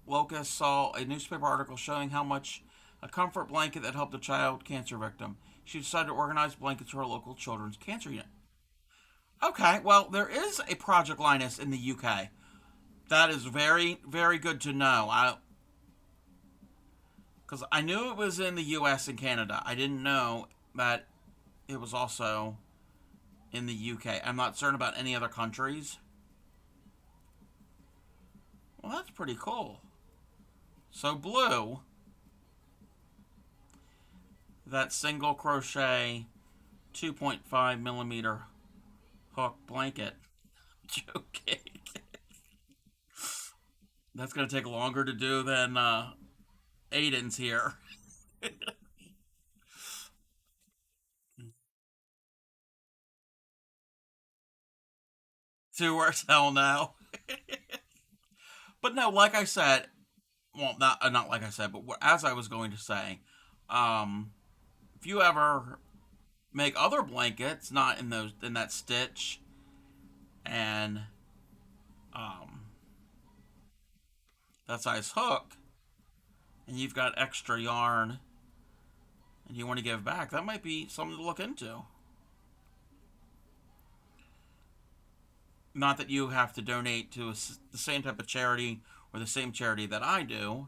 Speaker 1: Locust saw a newspaper article showing how much a comfort blanket that helped a child cancer victim. She decided to organize blankets for her local children's cancer unit. Okay, well, there is a Project Linus in the UK. That is very, very good to know. Because I knew it was in the U.S. and Canada. I didn't know that it was also in the UK. I'm not certain about any other countries. Well, that's pretty cool. So blue, that single crochet 2.5 millimeter hook blanket. Okay. That's going to take longer to do than Aiden's here. Two words, hell no. But no, like I said, well, not like I said, but as I was going to say, um, if you ever make other blankets, not in that stitch and um, that size hook, and you've got extra yarn and you want to give back, that might be something to look into. Not that you have to donate to the same type of charity or the same charity that I do.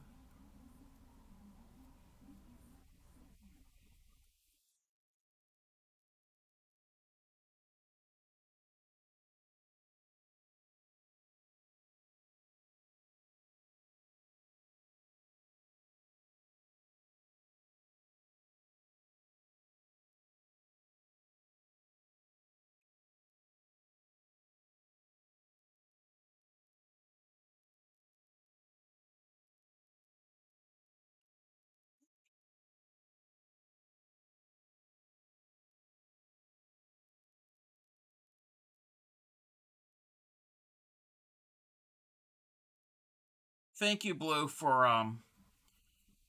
Speaker 1: Thank you, Blue, for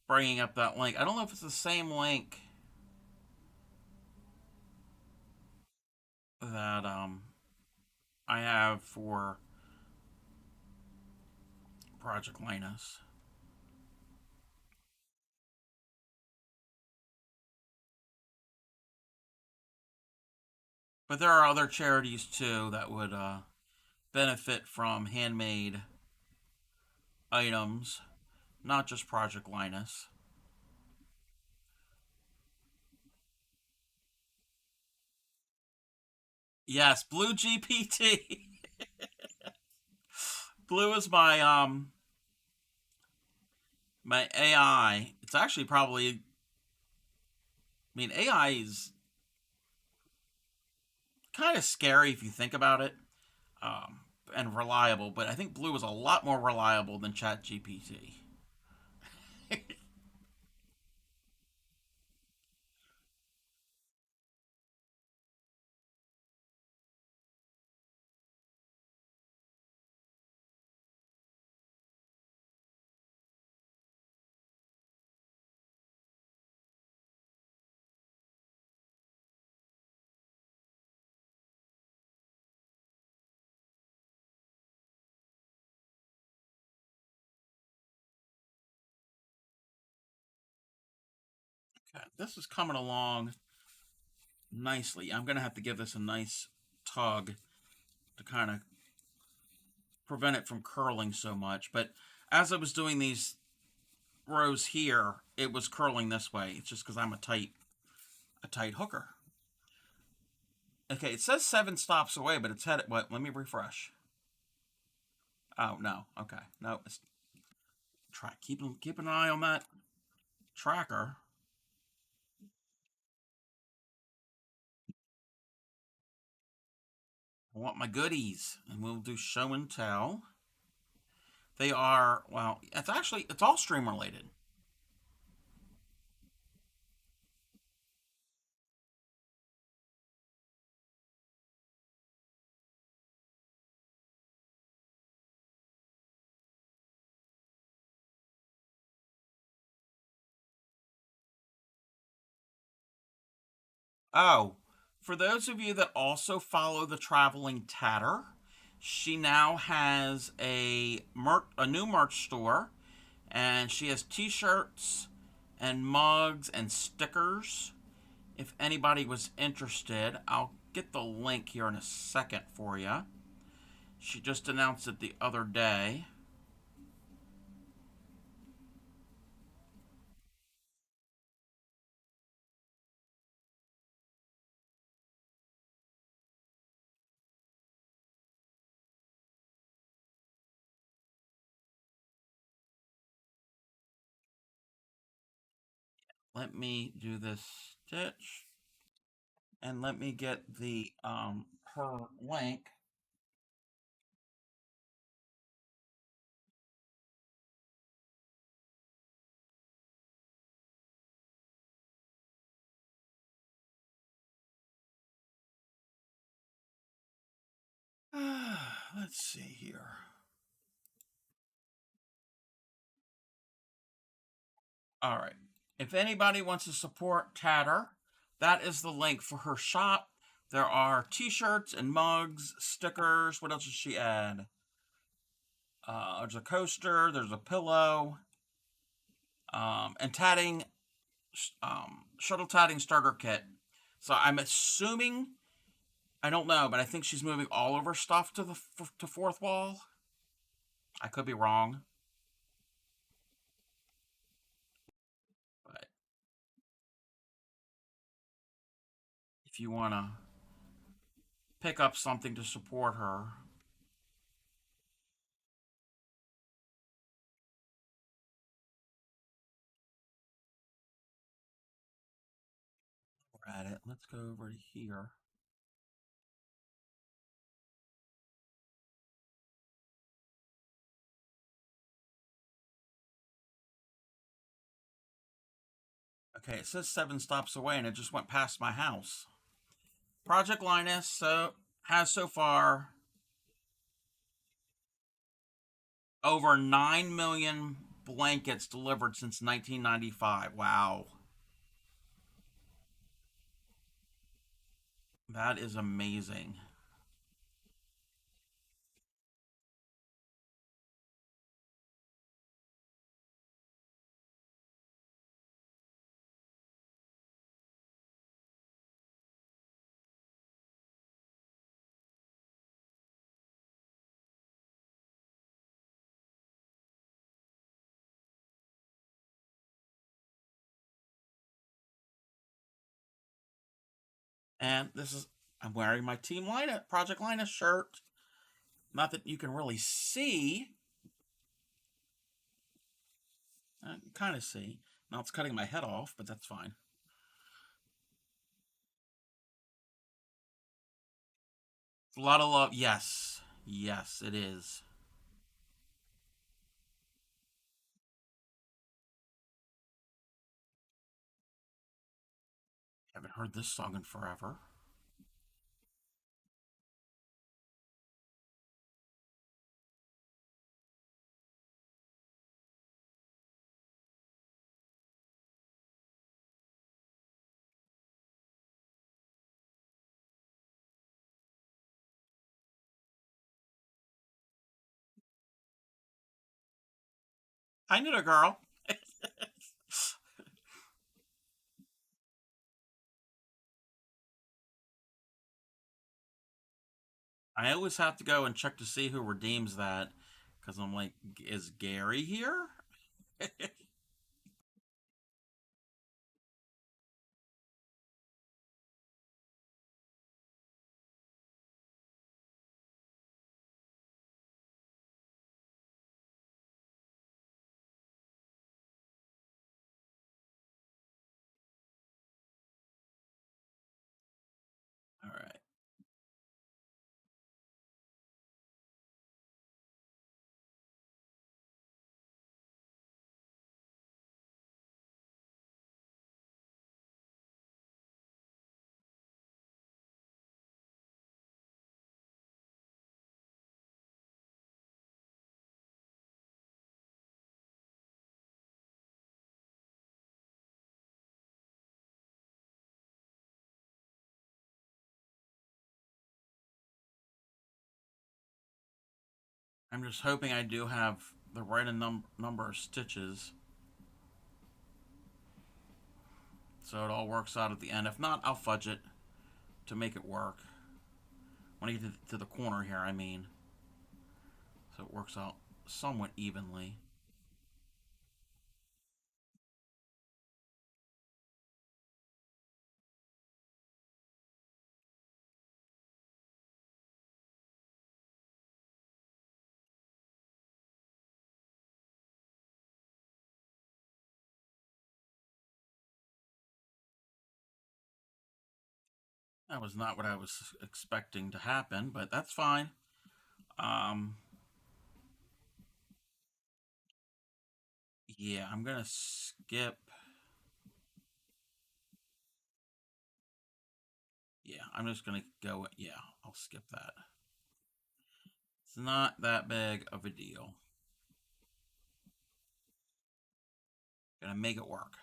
Speaker 1: bringing up that link. I don't know if it's the same link that I have for Project Linus. But there are other charities too that would benefit from handmade items, not just Project Linus. Yes, Blue GPT. Blue is my AI. It's actually probably, I mean, AI is kind of scary if you think about it, um, and reliable. But I think Blue is a lot more reliable than Chat GPT. Okay, this is coming along nicely. I'm gonna have to give this a nice tug to kind of prevent it from curling so much. But as I was doing these rows here, it was curling this way. It's just because I'm a tight hooker. Okay, it says 7 stops away, but it's headed. What? Let me refresh. Oh no. Okay. No. Try keep an eye on that tracker. I want my goodies, and we'll do show and tell. They are well. It's all stream related. Oh, for those of you that also follow the traveling tatter, she now has a new merch store, and she has T-shirts and mugs and stickers. If anybody was interested, I'll get the link here in a second for you. She just announced it the other day. Let me do this stitch and let me get the her link. Let's see here. All right. If anybody wants to support Tatter, that is the link for her shop. There are t-shirts and mugs, stickers. What else does she add? There's a coaster. There's a pillow. And tatting, shuttle tatting starter kit. So I'm assuming, I don't know, but I think she's moving all of her stuff to the to fourth wall. I could be wrong, but if you want to pick up something to support her, we're at it. Let's go over to here. Okay, it says 7 stops away, and it just went past my house. Project Linus has so far over 9 million blankets delivered since 1995. Wow, that is amazing. And this is, I'm wearing my Team Linus, Project Linus shirt. Not that you can really see. Kind of see. Now it's cutting my head off, but that's fine. It's a lot of love. Yes. Yes, it is. Haven't heard this song in forever. I knew a girl. I always have to go and check to see who redeems that because I'm like, is Gary here? All right. I'm just hoping I do have the right number of stitches so it all works out at the end. If not, I'll fudge it to make it work. When I get to the corner here, I mean. So it works out somewhat evenly. That was not what I was expecting to happen, but that's fine. Um, yeah, I'm gonna skip. Yeah, I'm just gonna go. Yeah, I'll skip that. It's not that big of a deal. Gonna make it work.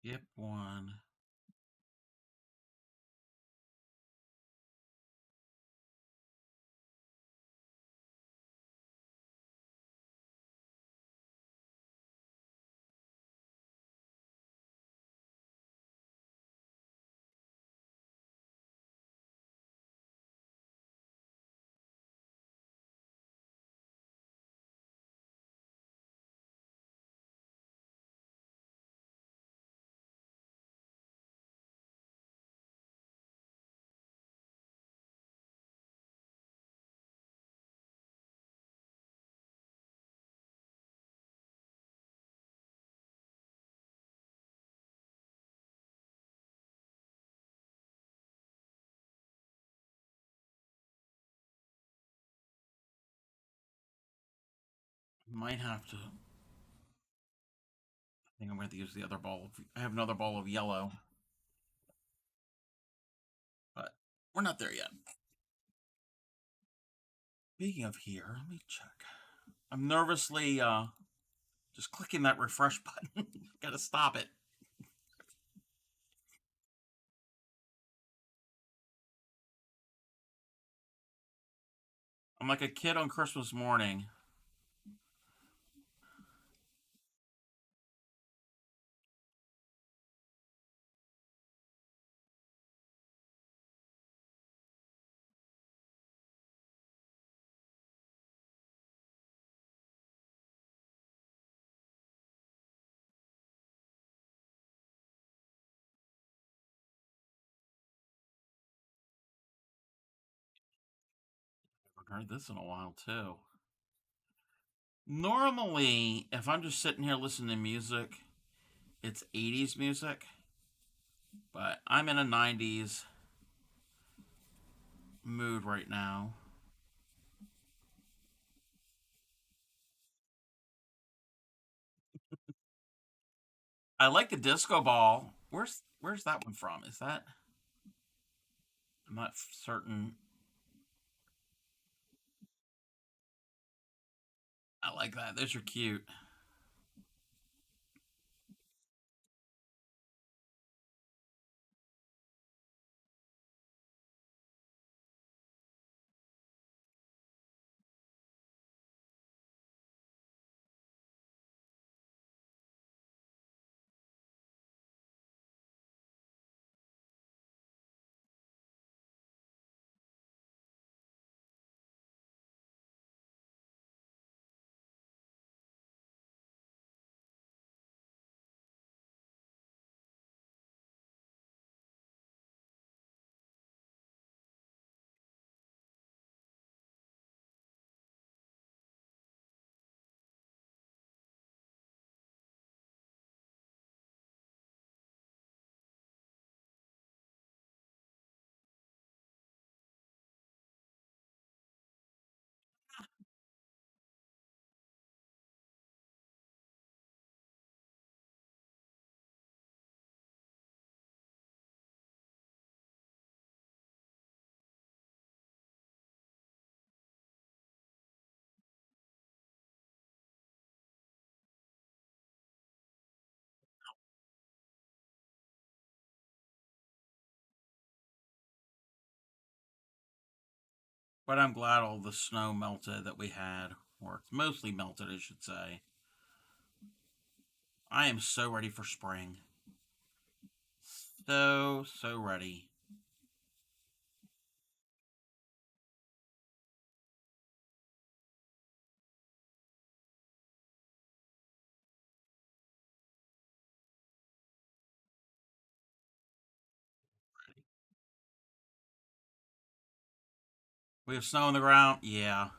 Speaker 1: Skip one. Might have to. I think I'm going to use the other ball. I have another ball of yellow, but we're not there yet. Speaking of here, let me check. I'm nervously just clicking that refresh button. Gotta stop it. I'm like a kid on Christmas morning. I haven't heard this in a while too. Normally, if I'm just sitting here listening to music, it's 80s music, but I'm in a 90s mood right now. I like the disco ball. Where's that one from? Is that I'm not certain. I like that. Those are cute. But I'm glad all the snow melted that we had, or it's mostly melted, I should say. I am so ready for spring. So ready. We have snow on the ground. Yeah.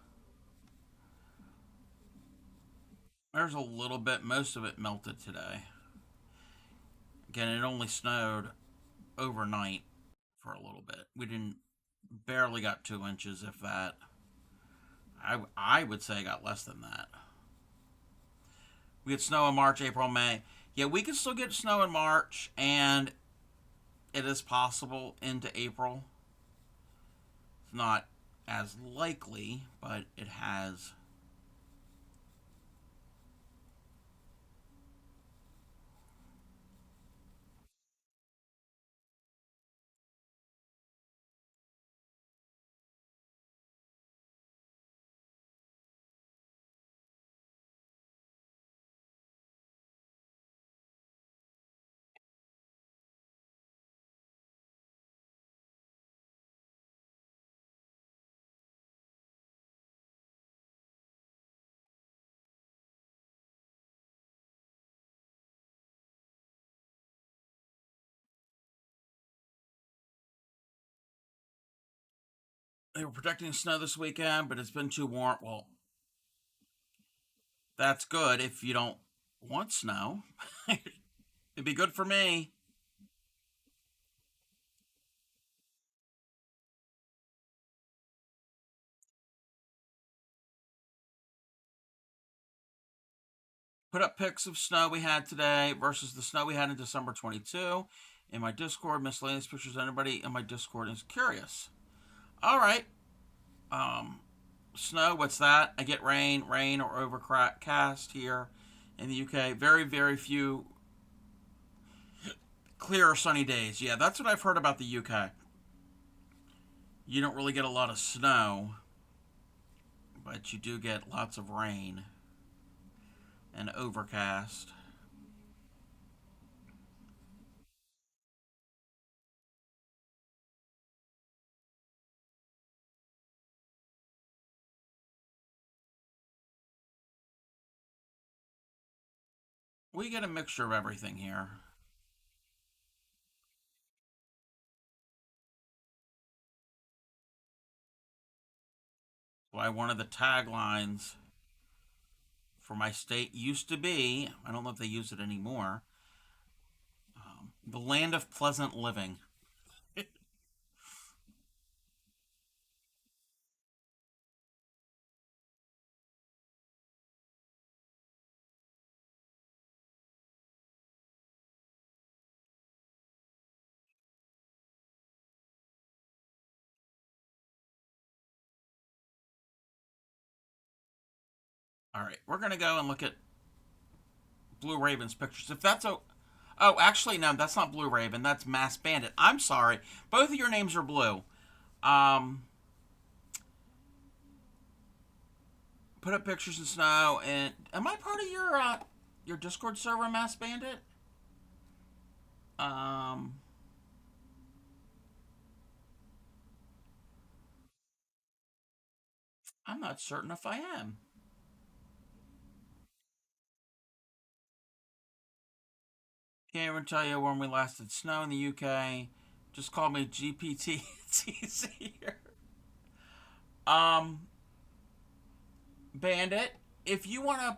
Speaker 1: There's a little bit. Most of it melted today. Again, it only snowed overnight for a little bit. We didn't barely got 2 inches, if that. I would say I got less than that. We get snow in March, April, May. Yeah, we can still get snow in March, and it is possible into April. It's not as likely, but it has. They were predicting snow this weekend, but it's been too warm. Well, that's good if you don't want snow. It'd be good for me. Put up pics of snow we had today versus the snow we had in December 22 in my Discord. Miscellaneous pictures. Anybody in my Discord is curious. All right. Um, Snow. What's that? I get rain or overcast here in the UK. Very, very few clear or sunny days. Yeah, that's what I've heard about the UK. You don't really get a lot of snow, but you do get lots of rain and overcast. We get a mixture of everything here. Why one of the taglines for my state used to be, I don't know if they use it anymore, the land of pleasant living. All right, we're going to go and look at Blue Raven's pictures. If that's a. Oh, actually, no, that's not Blue Raven. That's Mass Bandit. I'm sorry. Both of your names are blue. Um, put up pictures in snow. And am I part of your Discord server, Mass Bandit? Um, I'm not certain if I am. Can't even tell you when we last had snow in the UK. Just call me GPT. It's easier. Um, Bandit, if you want to,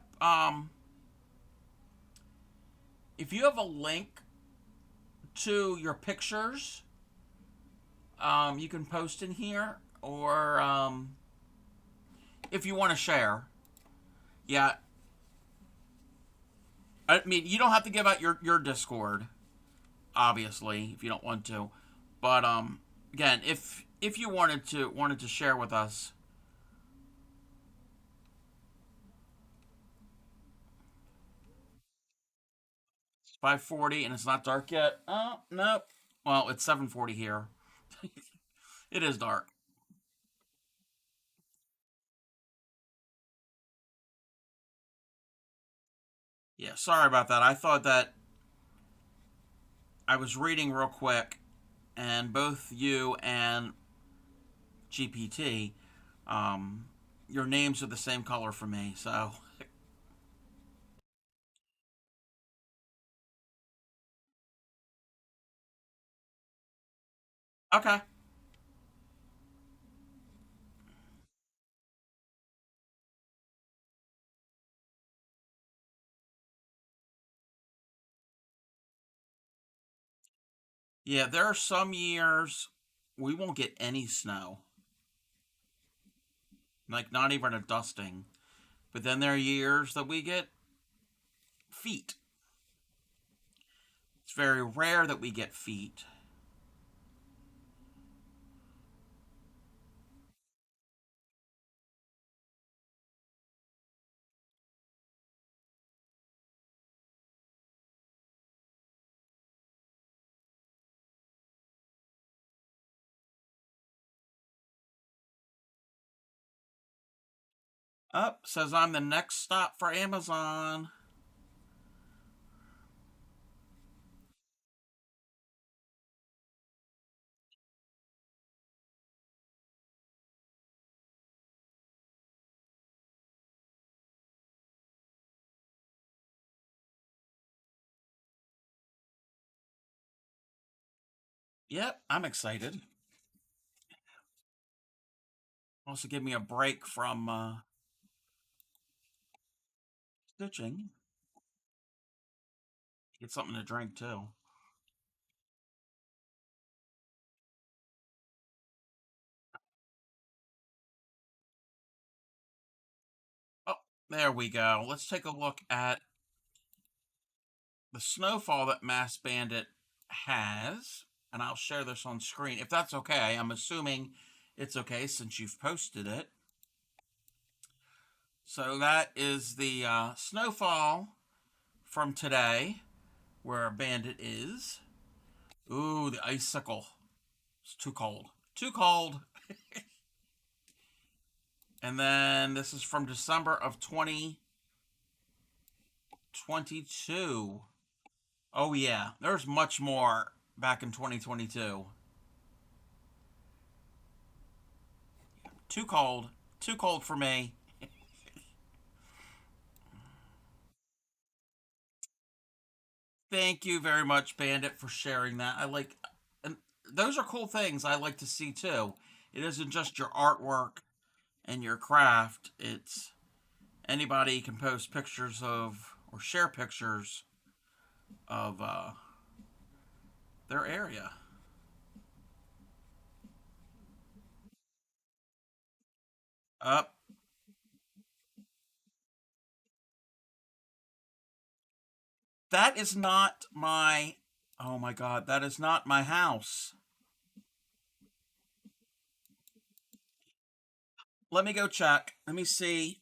Speaker 1: if you have a link to your pictures, you can post in here, or if you want to share. Yeah, I mean, you don't have to give out your Discord, obviously, if you don't want to. But again, if you wanted to share with us, it's 5:40 and it's not dark yet. Oh no, well it's 7:40 here. It is dark. Yeah, sorry about that. I thought that I was reading real quick, and both you and GPT, um, your names are the same color for me. So, okay. Yeah, there are some years we won't get any snow, like not even a dusting. But then there are years that we get feet. It's very rare that we get feet. Up says I'm the next stop for Amazon. Yep, I'm excited. Also, give me a break from stitching. Get something to drink too. Oh, there we go. Let's take a look at the snowfall that Mass Bandit has, and I'll share this on screen if that's okay. I'm assuming it's okay since you've posted it. So that is the snowfall from today, where Bandit is. Ooh, the icicle. It's too cold. Too cold. And then this is from December of 2022. Oh, yeah. There's much more back in 2022. Too cold. Too cold for me. Thank you very much, Bandit, for sharing that. And those are cool things I like to see too. It isn't just your artwork and your craft, it's anybody can post pictures of or share pictures of their area. Up. That is not my. Oh my god, that is not my house. Let me go check. Let me see.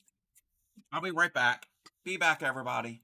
Speaker 1: I'll be right back. Be back, everybody.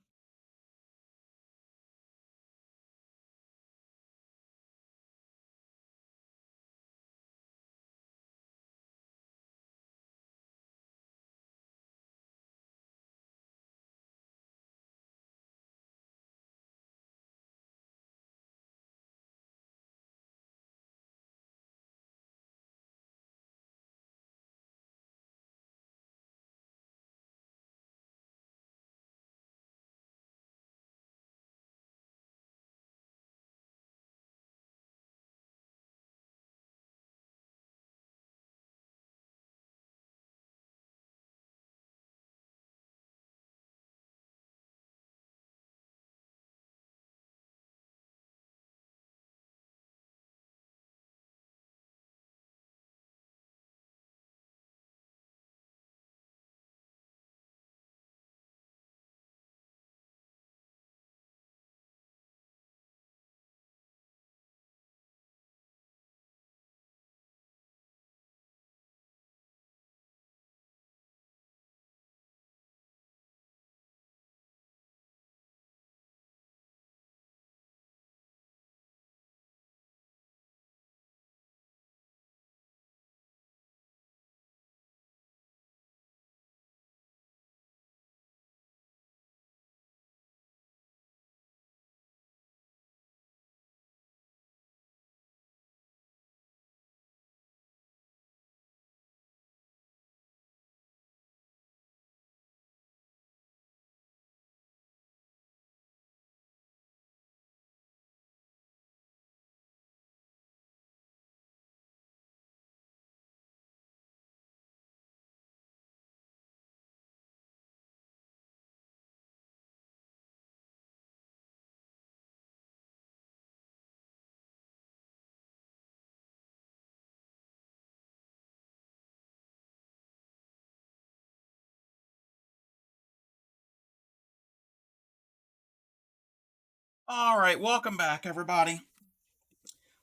Speaker 1: All right, welcome back, everybody.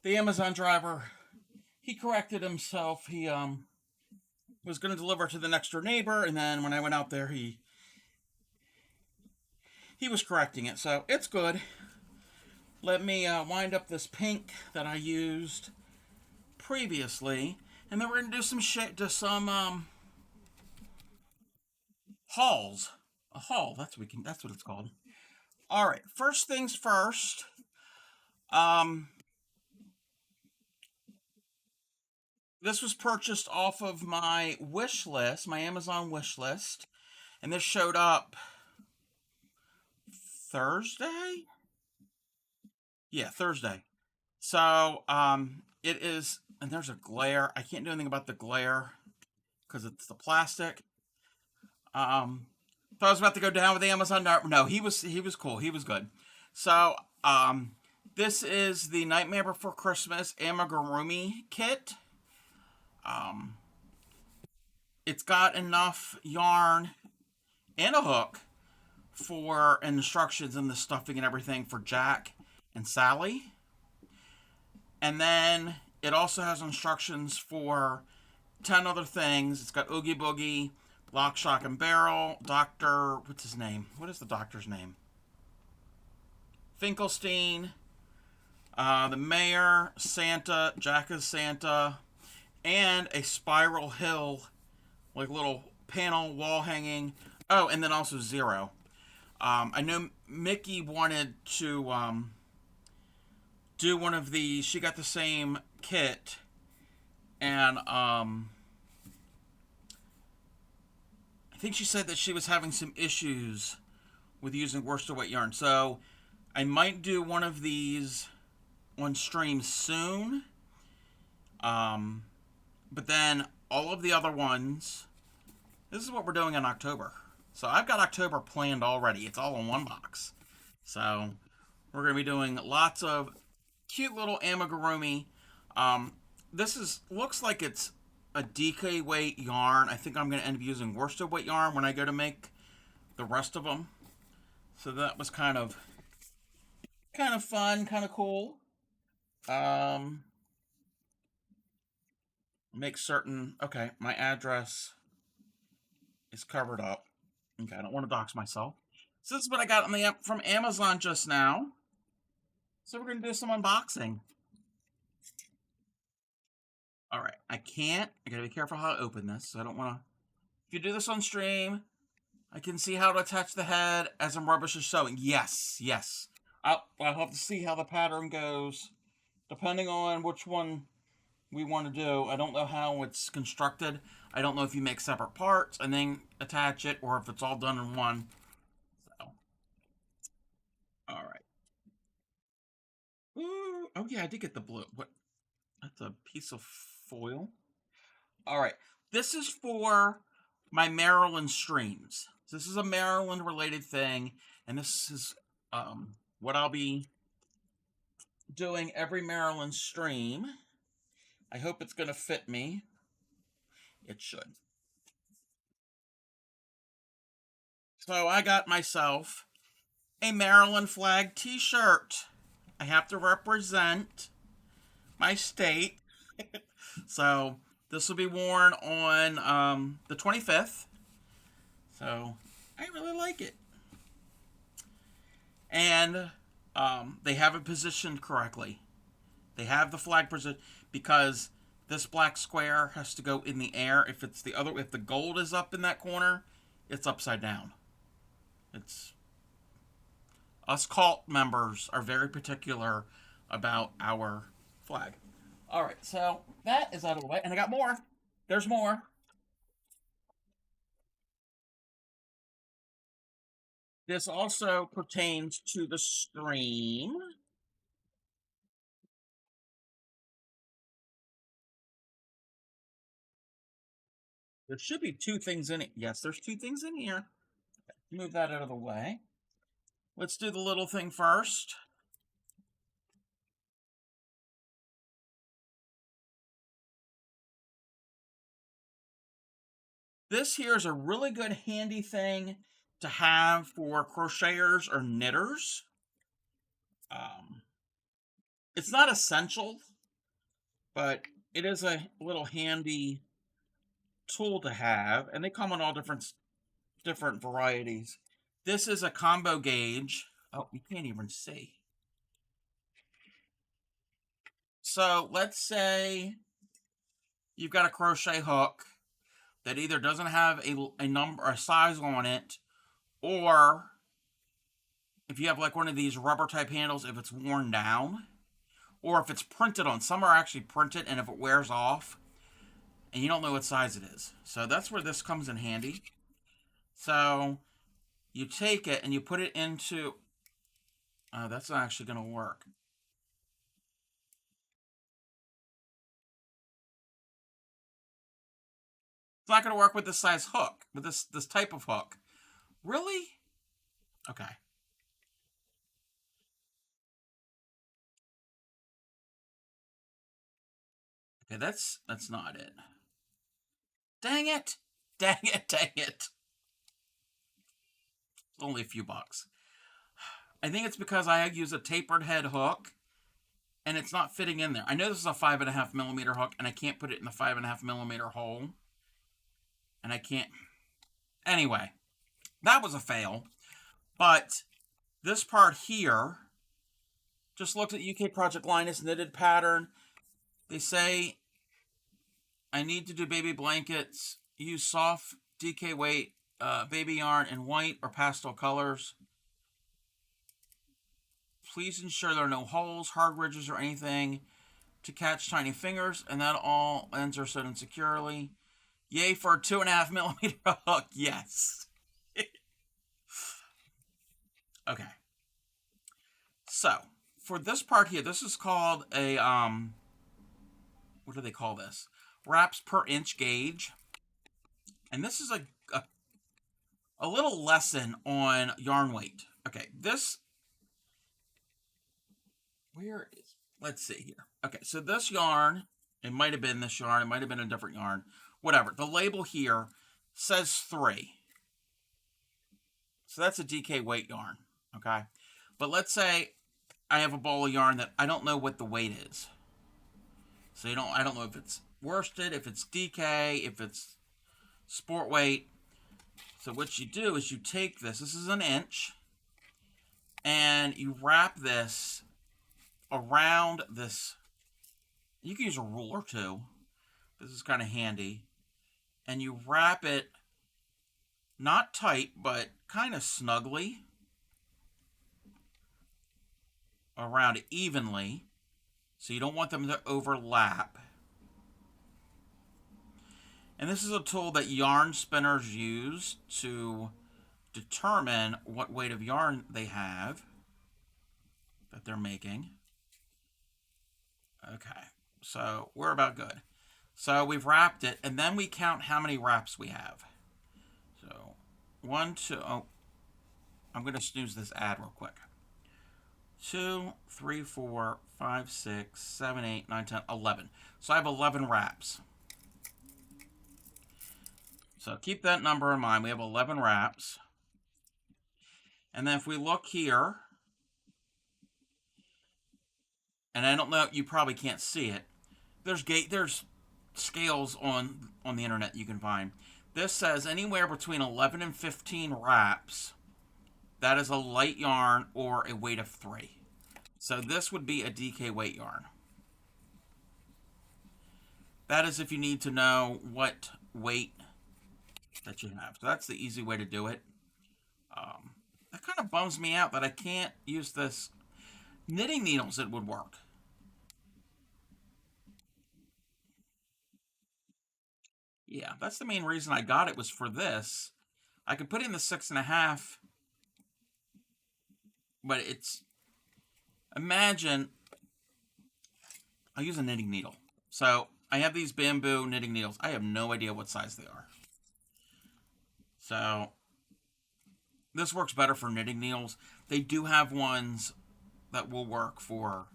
Speaker 1: The Amazon driver, he corrected himself. He was going to deliver to the next door neighbor, and then when I went out there, he was correcting it, so it's good. Let me wind up this pink that I used previously, and then we're gonna do some hauls. A haul. That's what it's called. All right. First things first. Um, this was purchased off of my wish list, my Amazon wish list, and this showed up Thursday. Yeah, Thursday. So it is, and there's a glare. I can't do anything about the glare because it's the plastic. Thought I was about to go down with Amazon. No, he was cool. He was good. So this is the Nightmare Before Christmas amigurumi kit. It's got enough yarn and a hook for instructions and the stuffing and everything for Jack and Sally. And then it also has instructions for 10 other things. It's got Oogie Boogie, Lock, Shock, and Barrel, Dr. What's his name? What is the doctor's name? Finkelstein, the mayor, Santa, Jack is Santa, and a Spiral Hill, like little panel wall hanging. Oh, and then also Zero. I know Mickey wanted to do one of these. She got the same kit, and I think she said that she was having some issues with using worsted weight yarn. So I might do one of these on stream soon. But then all of the other ones, this is what we're doing in October. So I've got October planned already. It's all in one box. So we're going to be doing lots of cute little amigurumi. This looks like it's a DK weight yarn. I think I'm going to end up using worsted weight yarn when I go to make the rest of them. So that was kind of fun, kind of cool. Make certain. Okay, my address is covered up. Okay, I don't want to dox myself. So this is what I got from Amazon just now. So we're gonna do some unboxing. All right, I gotta be careful how I open this. So I don't want to. If you do this on stream, I can see how to attach the head as I'm rubbish is sewing. Yes, yes. I'll have to see how the pattern goes, depending on which one we want to do. I don't know how it's constructed. I don't know if you make separate parts and then attach it, or if it's all done in one. So, all right. Ooh, oh yeah, I did get the blue. What? That's a piece of foil. All right. This is for my Maryland streams. This is a Maryland related thing, and this is what I'll be doing every Maryland stream. I hope it's going to fit me. It should. So I got myself a Maryland flag t-shirt. I have to represent my state. So this will be worn on the 25th. So I really like it. And they have it positioned correctly. They have the flag positioned because this black square has to go in the air. If the gold is up in that corner, it's upside down. It's us cult members are very particular about our flag. All right, so that is out of the way, and I got more. There's more. This also pertains to the stream. There should be two things in it. Yes, there's two things in here. Move that out of the way. Let's do the little thing first. This here is a really good handy thing to have for crocheters or knitters. Um, it's not essential, but it is a little handy tool to have, and they come in all different varieties. This is a combo gauge. Oh, you can't even see. So let's say you've got a crochet hook that either doesn't have a number or a size on it, or if you have like one of these rubber type handles, if it's worn down, or if it's printed on. Some are actually printed, and if it wears off, and you don't know what size it is. So that's where this comes in handy. So you take it and you put it into. That's not actually going to work. It's not going to work with this size hook, with this type of hook. Really? Okay. Okay, that's not it. Dang it! Dang it! Dang it! It's only a few bucks. I think it's because I use a tapered head hook, and it's not fitting in there. I know this is a 5.5mm hook, and I can't put it in the 5.5mm hole, and I can't. Anyway, that was a fail. But this part here, just looked at UK Project Linus knitted pattern. They say I need to do baby blankets. Use soft DK weight baby yarn in white or pastel colors. Please ensure there are no holes, hard ridges, or anything to catch tiny fingers, and that all ends are sewed in securely. Yay for a 2.5mm hook. Yes. Okay. So for this part here, this is called a what do they call this? Wraps per inch gauge. And this is a little lesson on yarn weight. Okay, this, where is, let's see here. Okay, so this yarn, it might have been this yarn, it might have been a different yarn, whatever. The label here says 3. So that's a DK weight yarn, okay? But let's say I have a ball of yarn that I don't know what the weight is. So I don't know if it's worsted, if it's DK, if it's sport weight. So what you do is you take this is an inch, and you wrap this around this. You can use a ruler too. This is kind of handy. And you wrap it not tight, but kind of snugly around evenly. So you don't want them to overlap. And this is a tool that yarn spinners use to determine what weight of yarn they have that they're making. Okay, so we're about good. So we've wrapped it, and then we count how many wraps we have. So 1, 2, oh, I'm going to snooze this ad real quick. 2, 3, 4, 5, 6, 7, 8, 9, 10, 11. So I have 11 wraps. So keep that number in mind. We have 11 wraps. And then if we look here, and I don't know, you probably can't see it. There's scales on the internet you can find. This says anywhere between 11 and 15 wraps. That is a light yarn or a weight of 3. So this would be a DK weight yarn. That is if you need to know what weight that you have. So that's the easy way to do it. That kind of bums me out that I can't use this. Knitting needles, it would work. Yeah, that's the main reason I got it, was for this. I could put in the 6.5, but it's, imagine, I use a knitting needle. So I have these bamboo knitting needles. I have no idea what size they are. So this works better for knitting needles. They do have ones that will work for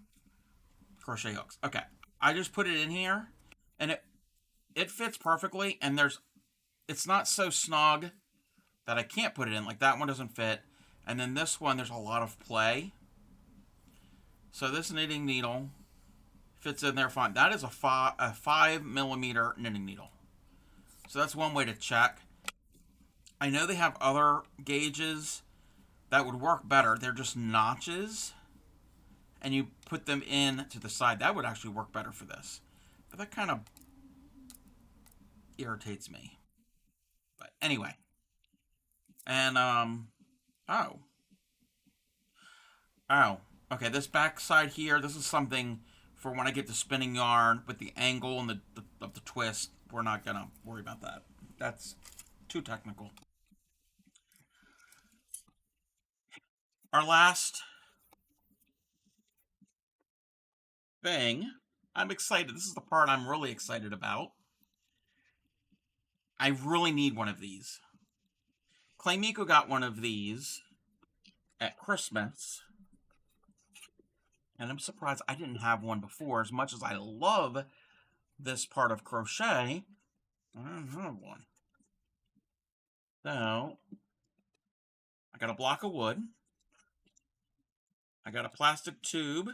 Speaker 1: crochet hooks. Okay, I just put it in here, and it fits perfectly, and it's not so snug that I can't put it in. Like that one doesn't fit, and then this one, there's a lot of play. So this knitting needle fits in there fine. That is a 5mm knitting needle. So that's one way to check. I know they have other gauges that would work better. They're just notches, and you put them in to the side. That would actually work better for this. But that kind of irritates me. But anyway. And, oh. Oh. Okay, this back side here, this is something for when I get the spinning yarn with the angle and the twist. We're not going to worry about that. That's too technical. Our last thing, I'm excited. This is the part I'm really excited about. I really need one of these. Claymiko got one of these at Christmas. And I'm surprised I didn't have one before. As much as I love this part of crochet, I don't have one. So, I got a block of wood. I got a plastic tube.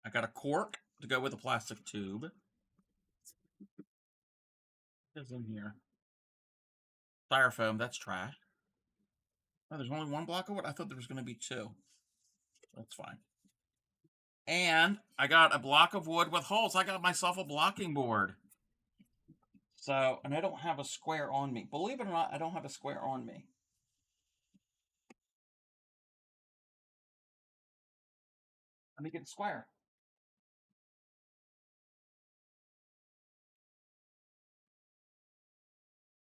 Speaker 1: I got a cork to go with the plastic tube. What's in here? Styrofoam, that's trash. Oh, there's only one block of wood? I thought there was going to be two. That's fine. And I got a block of wood with holes. I got myself a blocking board. So, and I don't have a square on me. Believe it or not, I don't have a square on me. Let me get a square.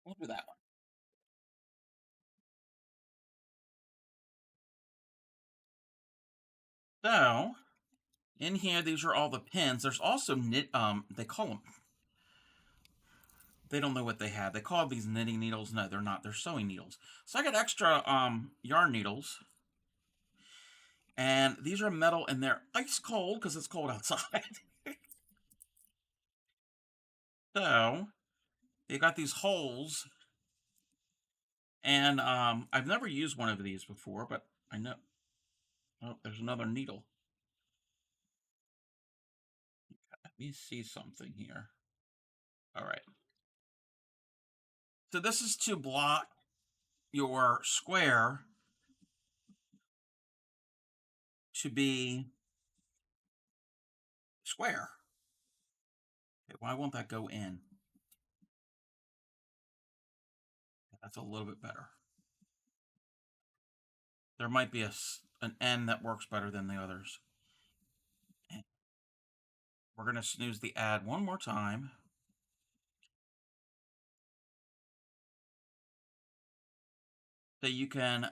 Speaker 1: We'll do that one. So, in here, these are all the pins. There's also they call them, they don't know what they have. They call these knitting needles. No, they're not. They're sewing needles. So I got extra yarn needles. And these are metal and they're ice cold because it's cold outside. So, they got these holes. And I've never used one of these before, but I know. Oh, there's another needle. Let me see something here. All right. So this is to block your square to be square. Okay, why won't that go in? That's a little bit better. There might be an end that works better than the others. And we're going to snooze the ad one more time. So you can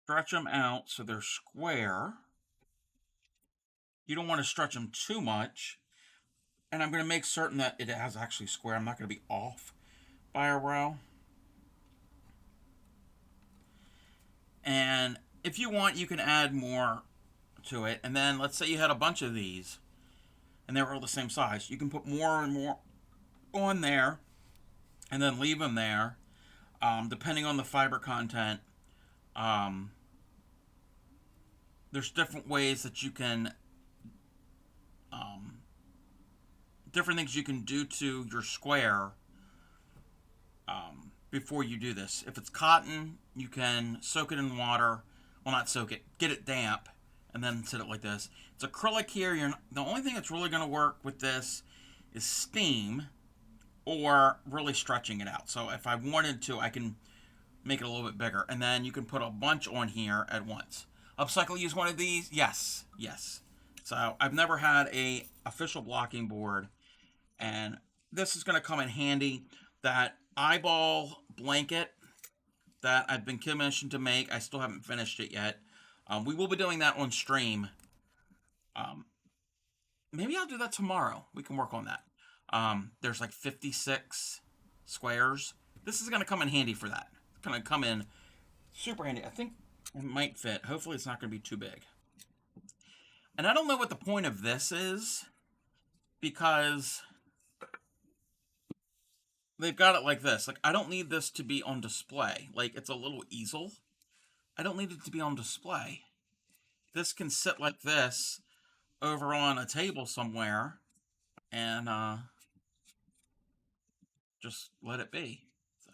Speaker 1: stretch them out so they're square. You don't want to stretch them too much. And I'm going to make certain that it has actually square. I'm not going to be off by a row. And if you want, you can add more to it. And then let's say you had a bunch of these and they were all the same size. You can put more and more on there and then leave them there. Depending on the fiber content, there's different ways that you can, different things you can do to your square before you do this. If it's cotton, you can soak it in water. Well, not soak it, get it damp, and then set it like this. It's acrylic here. The only thing that's really going to work with this is steam or really stretching it out. So if I wanted to, I can make it a little bit bigger. And then you can put a bunch on here at once. Upcycle use one of these? Yes, yes. So I've never had a official blocking board, and this is going to come in handy. That eyeball blanket that I've been commissioned to make, I still haven't finished it yet. We will be doing that on stream. Maybe I'll do that tomorrow. We can work on that. There's like 56 squares. This is going to come in handy for that. It's going to come in super handy. I think it might fit. Hopefully it's not going to be too big. And I don't know what the point of this is, because they've got it like this. Like, I don't need this to be on display. Like, it's a little easel. I don't need it to be on display. This can sit like this over on a table somewhere and just let it be. So,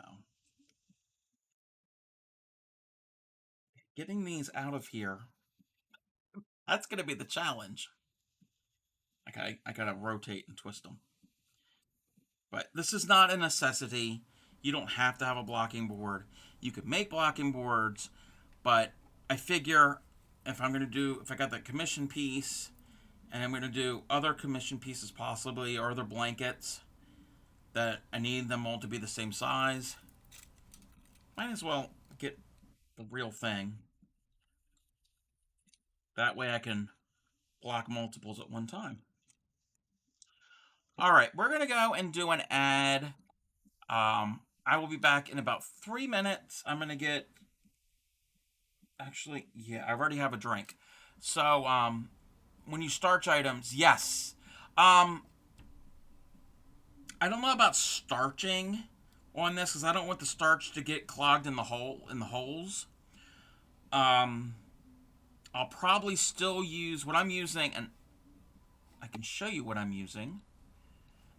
Speaker 1: getting these out of here, that's going to be the challenge. Okay, I got to rotate and twist them. But this is not a necessity. You don't have to have a blocking board. You could make blocking boards, but I figure if I got that commission piece, and I'm going to do other commission pieces possibly, or other blankets, that I need them all to be the same size, might as well get the real thing. That way I can block multiples at one time. All right, we're going to go and do an ad. I will be back in about 3 minutes. I'm going to get... Actually, yeah, I already have a drink. So, when you starch items, yes. I don't know about starching on this because I don't want the starch to get clogged in the holes. Um, I'll probably still use what I'm using, and I can show you what I'm using.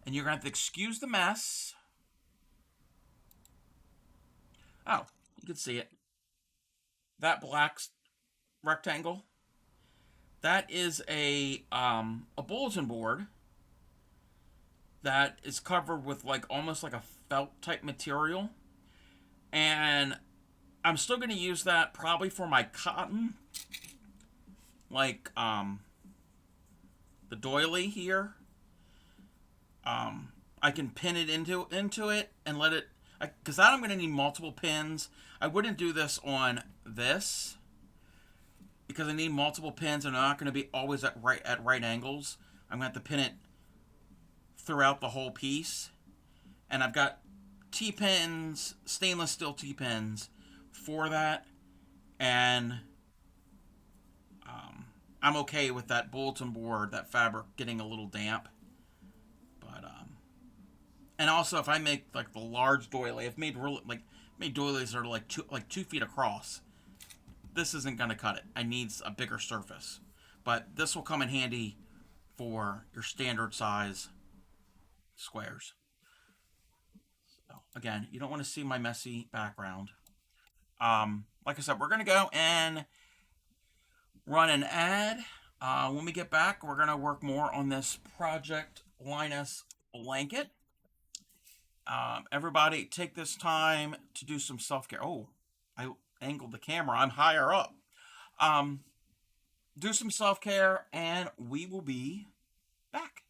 Speaker 1: And you're gonna have to excuse the mess. Oh, you can see it. That black rectangle. That is a bulletin board that is covered with like almost like a felt type material, and I'm still going to use that probably for my cotton, like the doily here. I can pin it into it and let it, because I'm going to need multiple pins. I wouldn't do this on this because I need multiple pins and they're not going to be always at right angles. I'm going to have to pin it throughout the whole piece, and I've got T-pins, stainless steel T-pins for that, and I'm okay with that bulletin board, that fabric getting a little damp. But and also if I make like the large doily, I've made made doilies that are like 2 feet across. This isn't gonna cut it. I need a bigger surface, but this will come in handy for your standard size squares. So again, you don't want to see my messy background. Like I said, we're gonna go and run an ad. When we get back, we're gonna work more on this Project Linus blanket. Everybody, take this time to do some self care. Oh, I angled the camera. I'm higher up. Um, do some self care, and we will be back.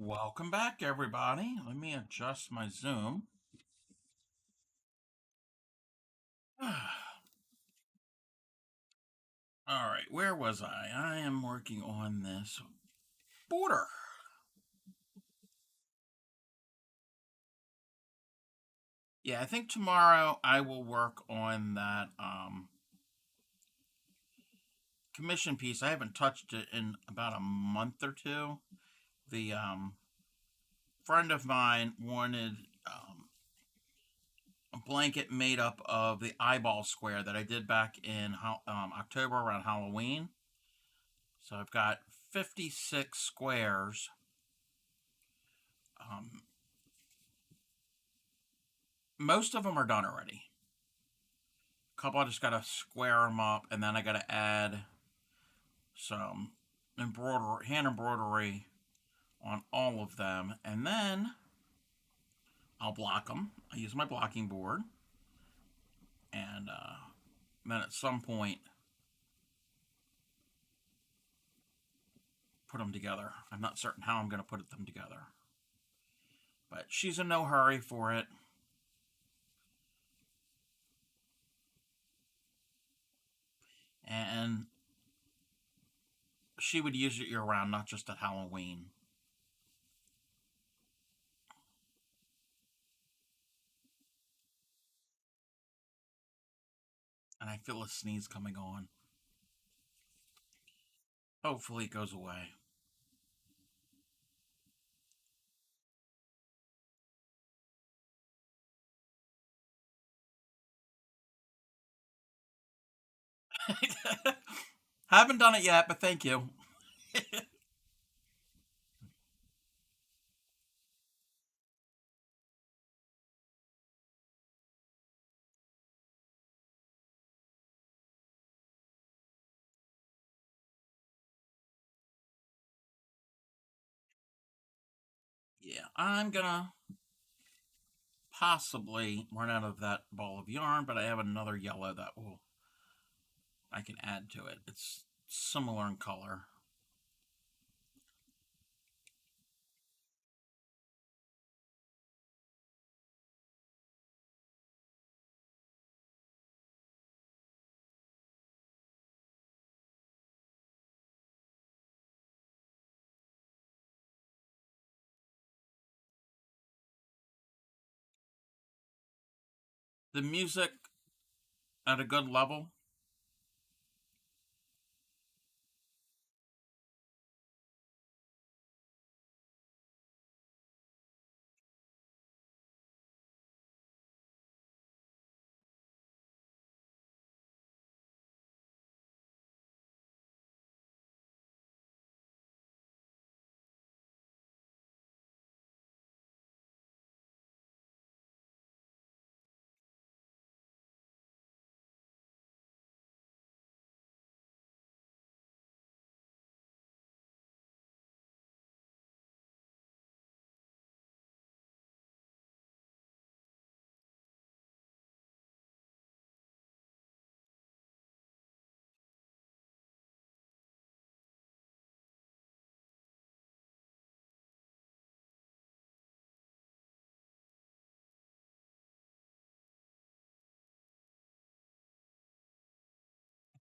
Speaker 1: Welcome back, everybody. Let me adjust my Zoom. All right, where was I? I am working on this border. Yeah, I think tomorrow I will work on that commission piece. I haven't touched it in about a month or two. The friend of mine wanted a blanket made up of the eyeball square that I did back in October around Halloween. So I've got 56 squares. Most of them are done already. A couple I just gotta square them up, and then I gotta add some hand embroidery on all of them, and then I'll block them. I use my blocking board, and then at some point put them together. I'm not certain how I'm gonna put them together, but she's in no hurry for it. And she would use it year round, not just at Halloween. And I feel a sneeze coming on. Hopefully it goes away. Haven't done it yet, but thank you. Yeah, I'm gonna possibly run out of that ball of yarn, but I have another yellow that will I can add to it. It's similar in color. The music at a good level.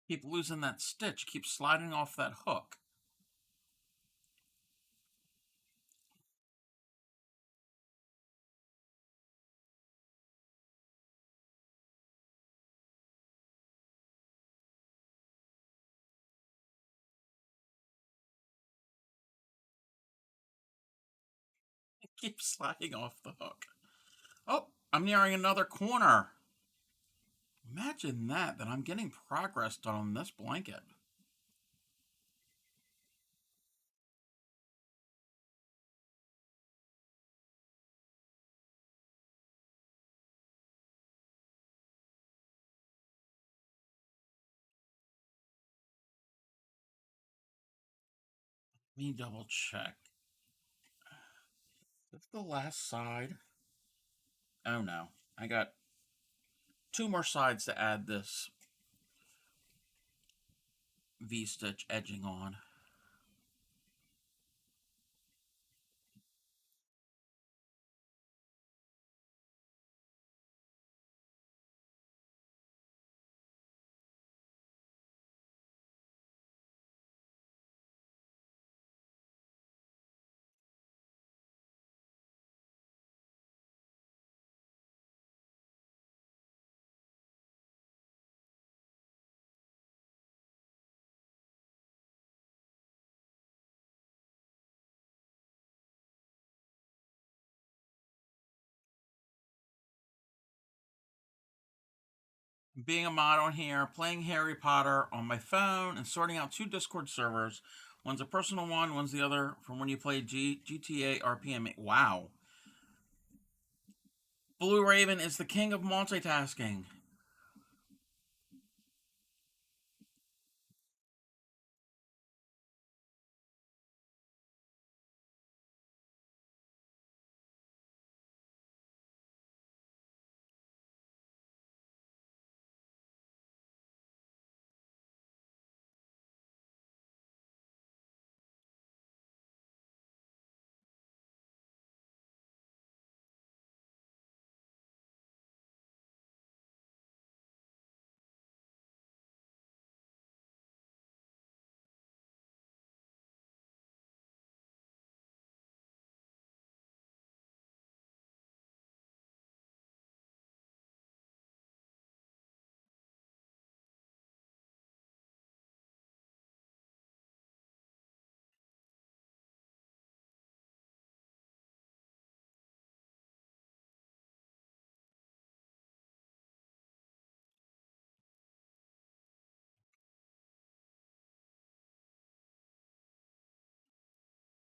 Speaker 1: Keep losing that stitch. Keep sliding off that hook. Keep sliding off the hook. Oh, I'm nearing another corner. Imagine that I'm getting progress done on this blanket. Let me double check. That's the last side. Oh no, I got two more sides to add this V-stitch edging on. being a mod on here, playing Harry Potter on my phone, and sorting out two Discord servers. One's a personal one, one's the other from when you played GTA RPM. Wow. Blue Raven is the king of multitasking.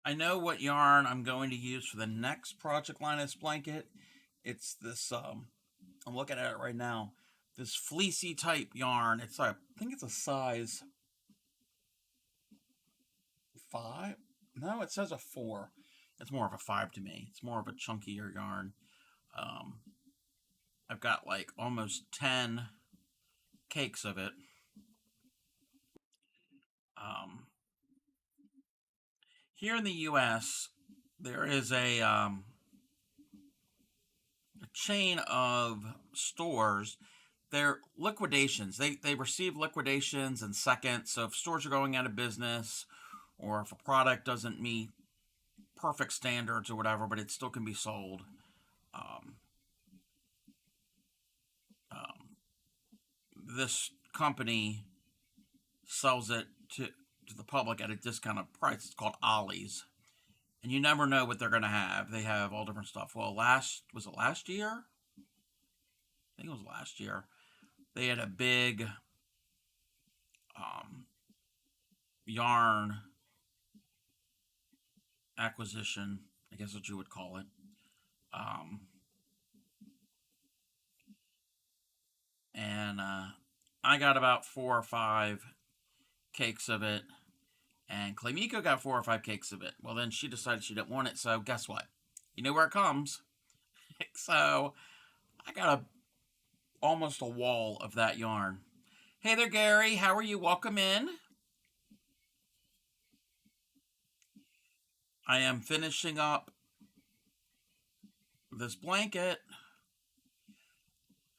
Speaker 1: I know what yarn I'm going to use for the next Project Linus blanket. It's this, I'm looking at it right now. This fleecy type yarn. It's I think it's a size 5. No, it says a 4. It's more of a 5 to me. It's more of a chunkier yarn. Um, I've got like almost 10 cakes of it. Um, Here in the U.S., there is a chain of stores. They're liquidations. They receive liquidations in seconds. So if stores are going out of business, or if a product doesn't meet perfect standards or whatever, but it still can be sold. Um, um, this company sells it to the public at a discounted price. It's called Ollie's, and you never know what they're going to have. They have all different stuff. Well, was it last year? I think it was last year. They had a big um, yarn acquisition, I guess what you would call it. Um, and I got about 4 or 5 cakes of it, and Claymiko got 4 or 5 cakes of it. Well, then she decided she didn't want it, so guess what? You know where it comes. So I got almost a wall of that yarn. Hey there, Gary. How are you? Welcome in. I am finishing up this blanket.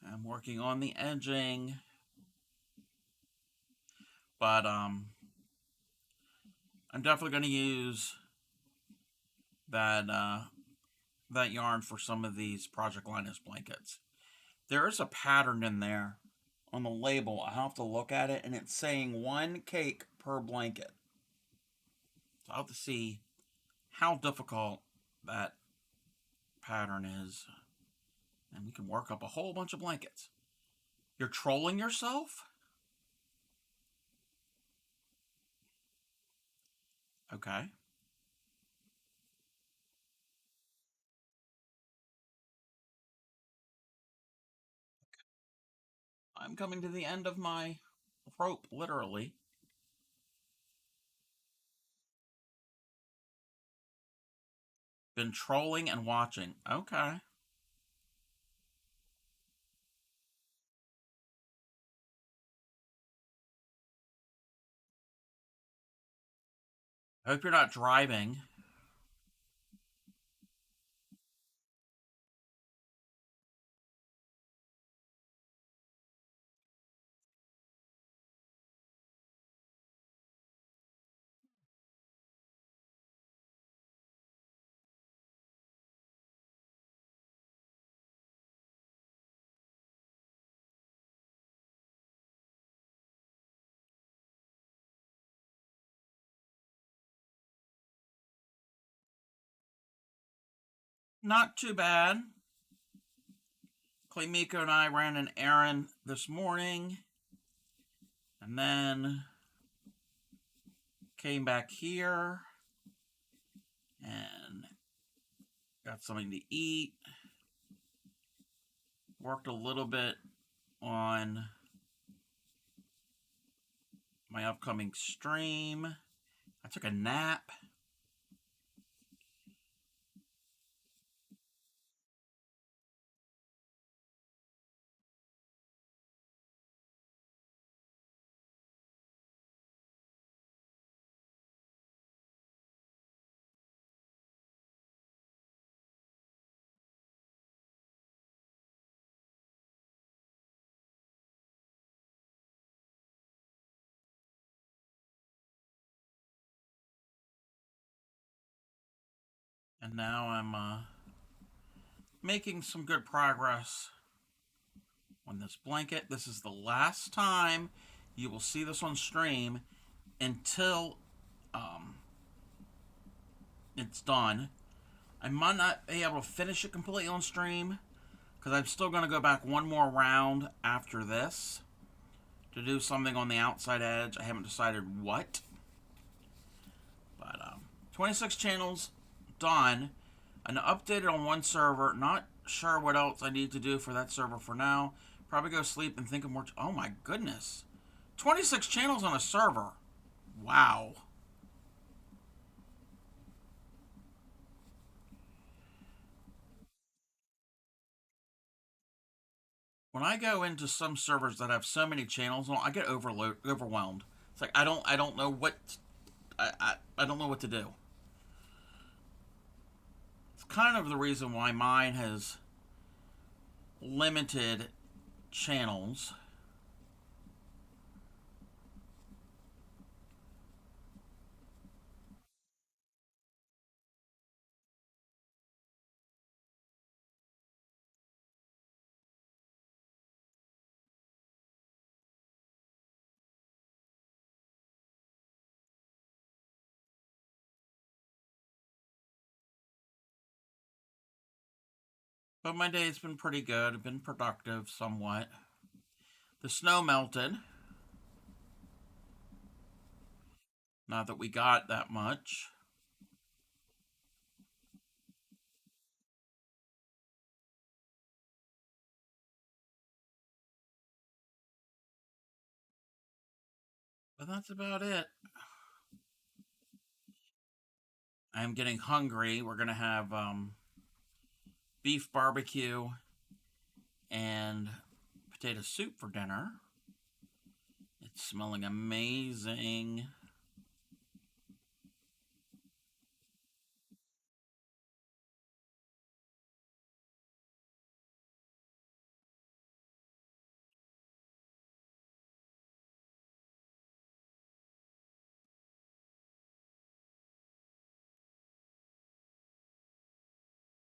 Speaker 1: I'm working on the edging, but I'm definitely going to use that that yarn for some of these Project Linus blankets. There is a pattern in there on the label. I have to look at it, and it's saying 1 cake per blanket. So I'll have to see how difficult that pattern is, and we can work up a whole bunch of blankets. You're trolling yourself? Okay. I'm coming to the end of my rope, literally. Been trolling and watching. Okay. I hope you're not driving. Not too bad. Claymiko and I ran an errand this morning, and then came back here and got something to eat. Worked a little bit on my upcoming stream. I took a nap. And now I'm making some good progress on this blanket. This is the last time you will see this on stream until it's done. I might not be able to finish it completely on stream because I'm still going to go back one more round after this to do something on the outside edge. I haven't decided what. But 26 channels done. And updated on one server. Not sure what else I need to do for that server for now. Probably go sleep and think of more. Oh my goodness. 26 channels on a server. Wow. When I go into some servers that have so many channels, I get overwhelmed. It's like I don't know what I don't know what to do. It's kind of the reason why mine has limited channels. But my day's been pretty good. I've been productive somewhat. The snow melted. Not that we got that much. But that's about it. I'm getting hungry. We're going to have beef barbecue and potato soup for dinner. It's smelling amazing.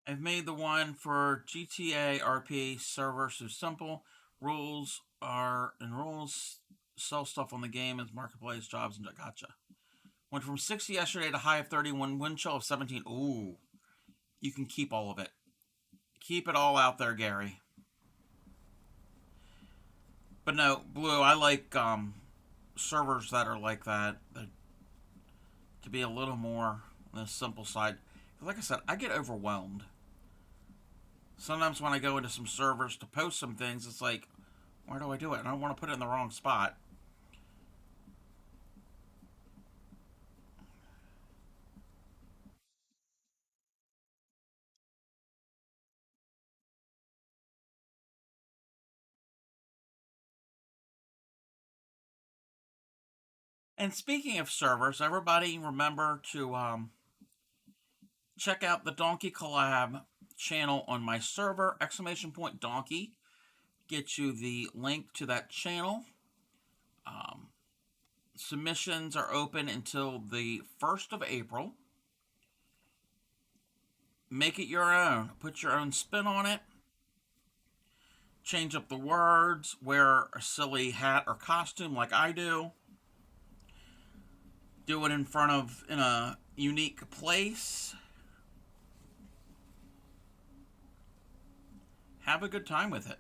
Speaker 1: I've made the one for GTA RP server so simple. Rules sell stuff on the game as marketplace jobs and gotcha. Went from 60 yesterday to high of 31, wind chill of 17. Ooh, you can keep all of it. Keep it all out there, Gary. But no, Blue, I like servers that are like that to be a little more on the simple side. Like I said, I get overwhelmed. Sometimes when I go into some servers to post some things, it's like, why do I do it? I don't want to put it in the wrong spot. And speaking of servers, everybody remember to check out the Donkey Collab channel on my server, !Donkey. Get you the link to that channel. Submissions are open until the 1st of April. Make it your own. Put your own spin on it. Change up the words. Wear a silly hat or costume like I do. Do it in a unique place. have a good time with it.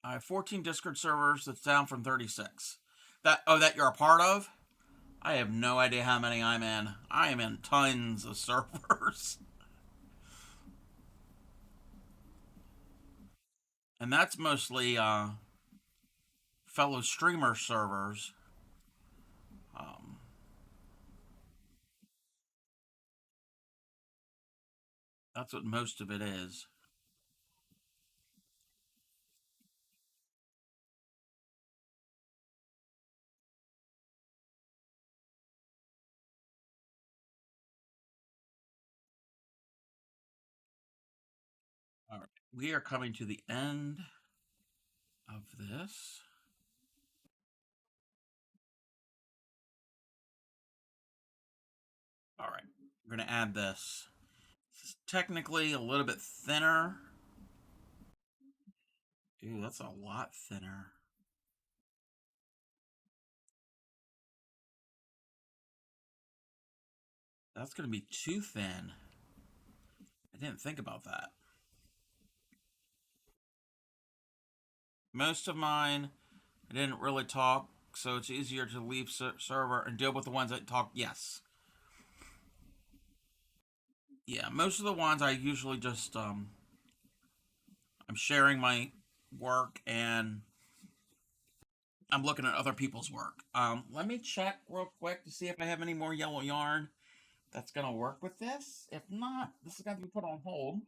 Speaker 1: I have 14 Discord servers. That's down from 36. That you're a part of? I have no idea how many I'm in. I am in tons of servers. And that's mostly fellow streamer servers. Um, that's what most of it is. All right. We are coming to the end of this. All right. We're going to add this. This is technically a little bit thinner. Ooh, that's a lot thinner. That's going to be too thin. I didn't think about that. Most of mine, I didn't really talk, so it's easier to leave server and deal with the ones that talk. Yes. Yeah, most of the ones I usually just I'm sharing my work and I'm looking at other people's work. Let me check real quick to see if I have any more yellow yarn that's gonna work with this. If not, this is gonna be put on hold.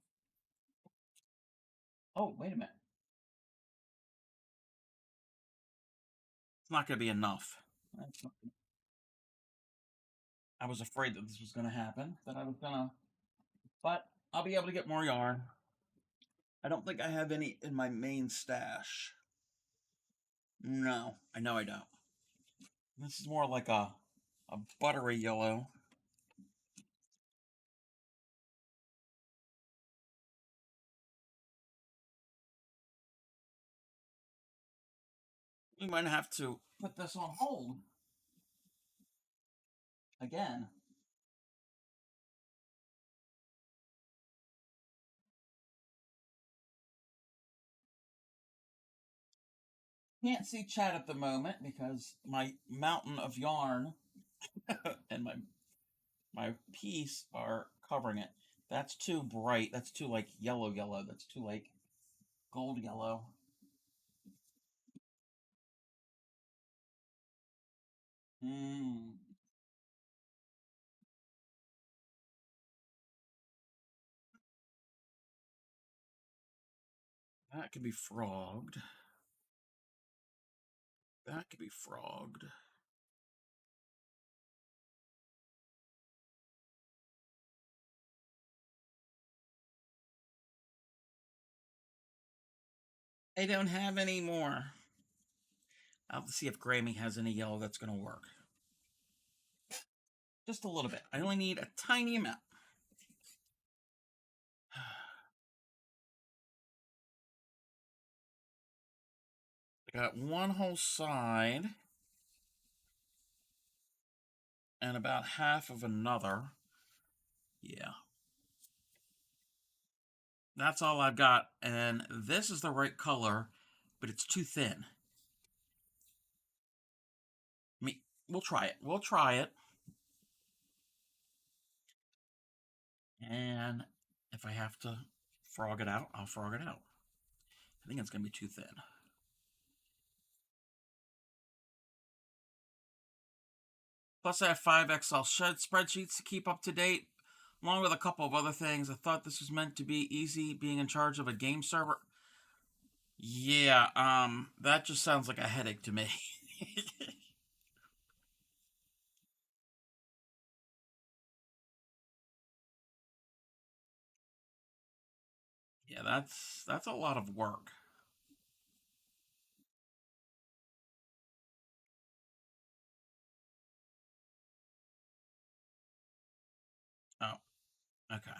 Speaker 1: Oh, wait a minute. It's not gonna be enough. I was afraid that this was gonna happen. But I'll be able to get more yarn. I don't think I have any in my main stash. No, I know I don't. This is more like a buttery yellow. We might have to put this on hold again. Can't see chat at the moment because my mountain of yarn and my piece are covering it. That's too bright. That's too like yellow yellow. That's too like gold yellow. Hmm. That could be frogged. That could be frogged. I don't have any more. I'll have to see if Grammy has any yellow that's going to work. Just a little bit. I only need a tiny amount. I got one whole side and about half of another. Yeah. That's all I've got. And this is the right color, but it's too thin. We'll try it. We'll try it. And if I have to frog it out, I'll frog it out. I think it's going to be too thin. Plus, I have 5 Excel spreadsheets to keep up to date, along with a couple of other things. I thought this was meant to be easy, being in charge of a game server. Yeah, that just sounds like a headache to me. Yeah, that's a lot of work. Oh, okay.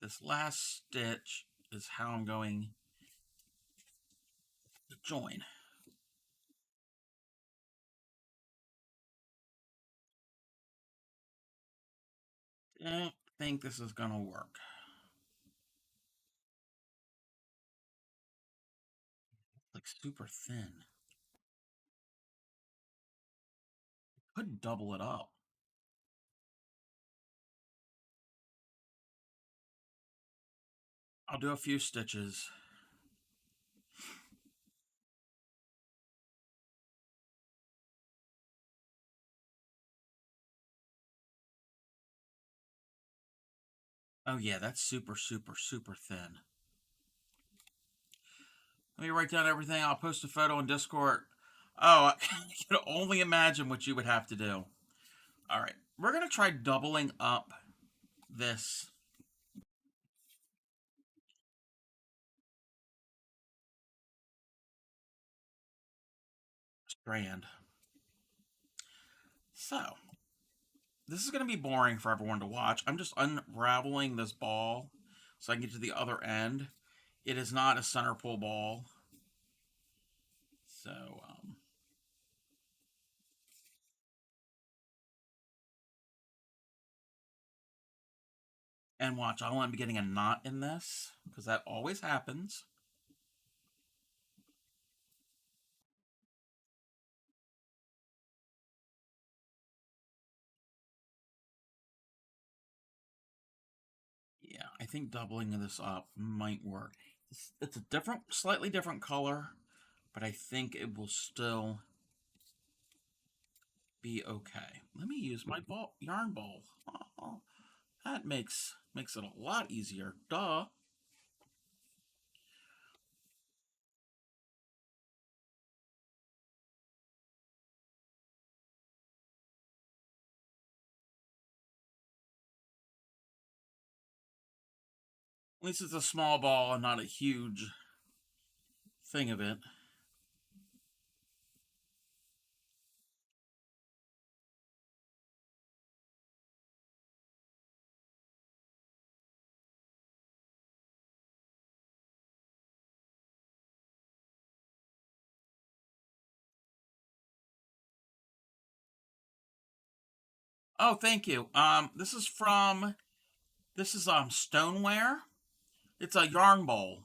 Speaker 1: This last stitch is how I'm going to join. don't think this is gonna work. Like super thin. Couldn't double it up. I'll do a few stitches. Oh yeah, that's super, super, super thin. Let me write down everything. I'll post a photo in Discord. Oh, I can only imagine what you would have to do. All right, we're gonna try doubling up this strand. So, this is gonna be boring for everyone to watch. I'm just unraveling this ball so I can get to the other end. It is not a center pull ball. So, and watch, I'll end up getting a knot in this because that always happens. Yeah, I think doubling this up might work. It's a slightly different color, but I think it will still be okay. Let me use my yarn ball. Oh, that makes it a lot easier. Duh. At least it's a small ball and not a huge thing of it. Oh, thank you. This is stoneware. It's a yarn bowl.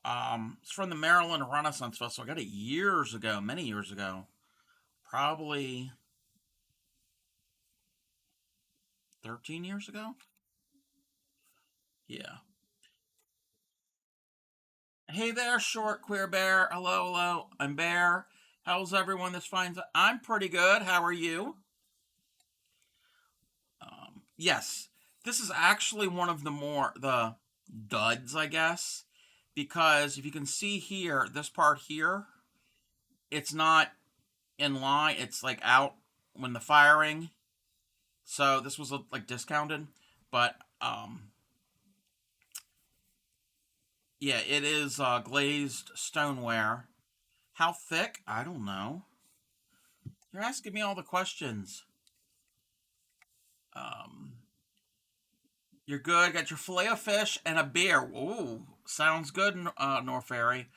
Speaker 1: It's from the Maryland Renaissance Festival. I got it years ago, many years ago. Probably 13 years ago. Yeah. Hey there, short queer bear. Hello, hello. I'm Bear. How's everyone this finds? I'm pretty good. How are you? Yes, this is actually one of the duds, I guess, because if you can see here, this part here, it's not in line. It's like out when the firing. So this was like discounted, but yeah, it is glazed stoneware. How thick? I don't know. You're asking me all the questions. Um, you're good. Got your filet of fish and a beer. Ooh, sounds good, Norfairy.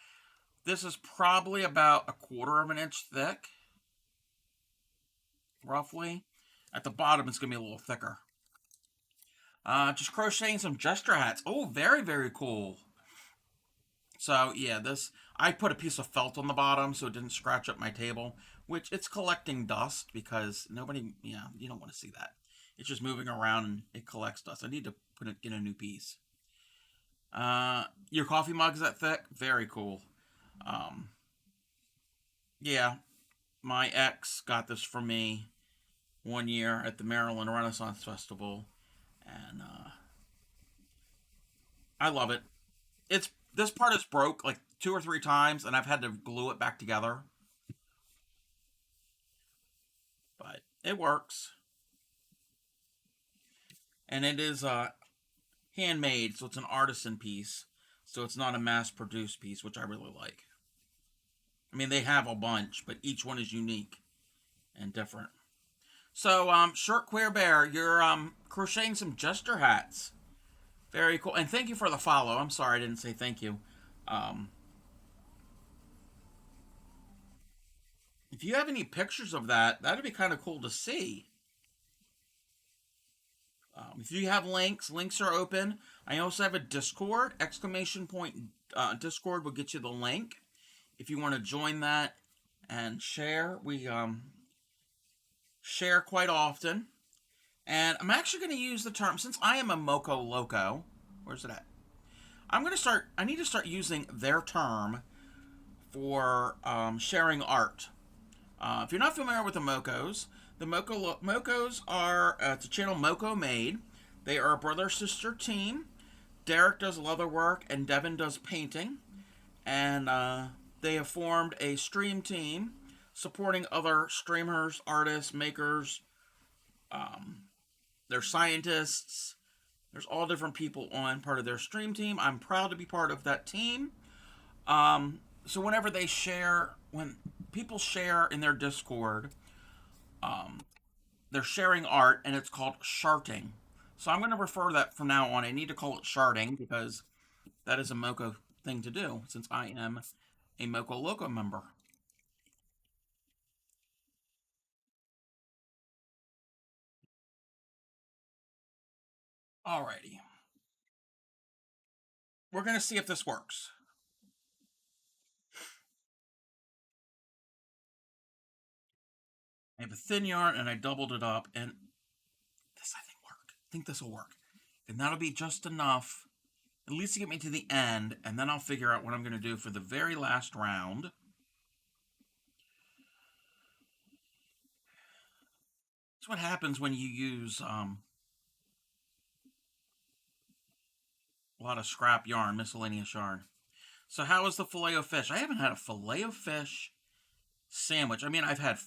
Speaker 1: This is probably about a quarter of an inch thick, roughly. At the bottom, it's gonna be a little thicker. Just crocheting some gesture hats. Oh, very, very cool. So yeah, this I put a piece of felt on the bottom so it didn't scratch up my table, which it's collecting dust because nobody, yeah, you don't want to see that. It's just moving around and it collects dust. I need to get a new piece. Your coffee mug is that thick? Very cool. Um, yeah, my ex got this for me one year at the Maryland Renaissance Festival, and I love it. It's this part is broke like two or three times, and I've had to glue it back together, but it works. And it is handmade, so it's an artisan piece, so it's not a mass-produced piece, which I really like. I mean, they have a bunch, but each one is unique and different. So, Short Queer Bear, you're crocheting some jester hats. Very cool, and thank you for the follow. I'm sorry I didn't say thank you. Um, if you have any pictures of that, that'd be kind of cool to see. If you have links are open. I also have a Discord, exclamation point Discord will get you the link if you want to join that and share. We share quite often. And I'm actually going to use the term, since I am a Moco Loco, where's it at? I need to start using their term for sharing art. If you're not familiar with the Mocos, Mocos are, it's a channel Moco made. They are a brother-sister team. Derek does leather work and Devin does painting. And they have formed a stream team supporting other streamers, artists, makers. They're scientists. There's all different people on part of their stream team. I'm proud to be part of that team. So whenever they share, when people share in their Discord, they're sharing art, and it's called sharting. So I'm going to refer to that from now on. I need to call it sharting because that is a Moco thing to do, since I am a Moco Loco member. Alrighty. We're going to see if this works. I have a thin yarn, and I doubled it up, and this, I think, worked. I think this will work. And that'll be just enough, at least to get me to the end, and then I'll figure out what I'm going to do for the very last round. That's what happens when you use a lot of scrap yarn, miscellaneous yarn. So how is the filet of fish? I haven't had a filet of fish sandwich. I mean, I've had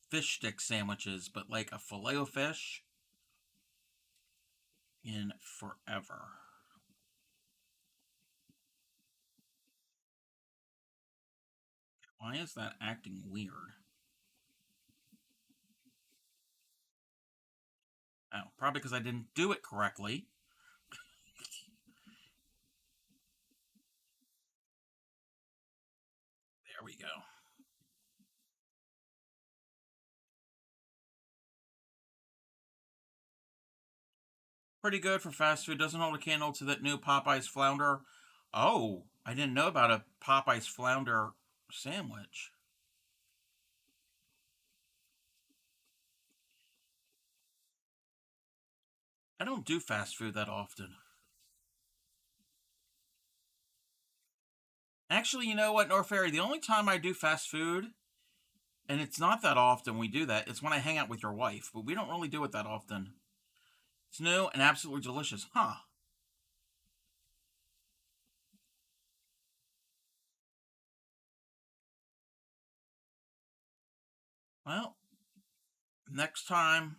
Speaker 1: fish stick sandwiches, but like a filet of fish in forever. Why is that acting weird? Oh, probably because I didn't do it correctly. There we go. Pretty good for fast food. Doesn't hold a candle to that new Popeye's flounder. Oh, I didn't know about a Popeye's flounder sandwich. I don't do fast food that often. Actually, you know what, North Ferry? The only time I do fast food, and it's not that often we do that, it's when I hang out with your wife, but we don't really do it that often. It's new and absolutely delicious. Huh. Well, next time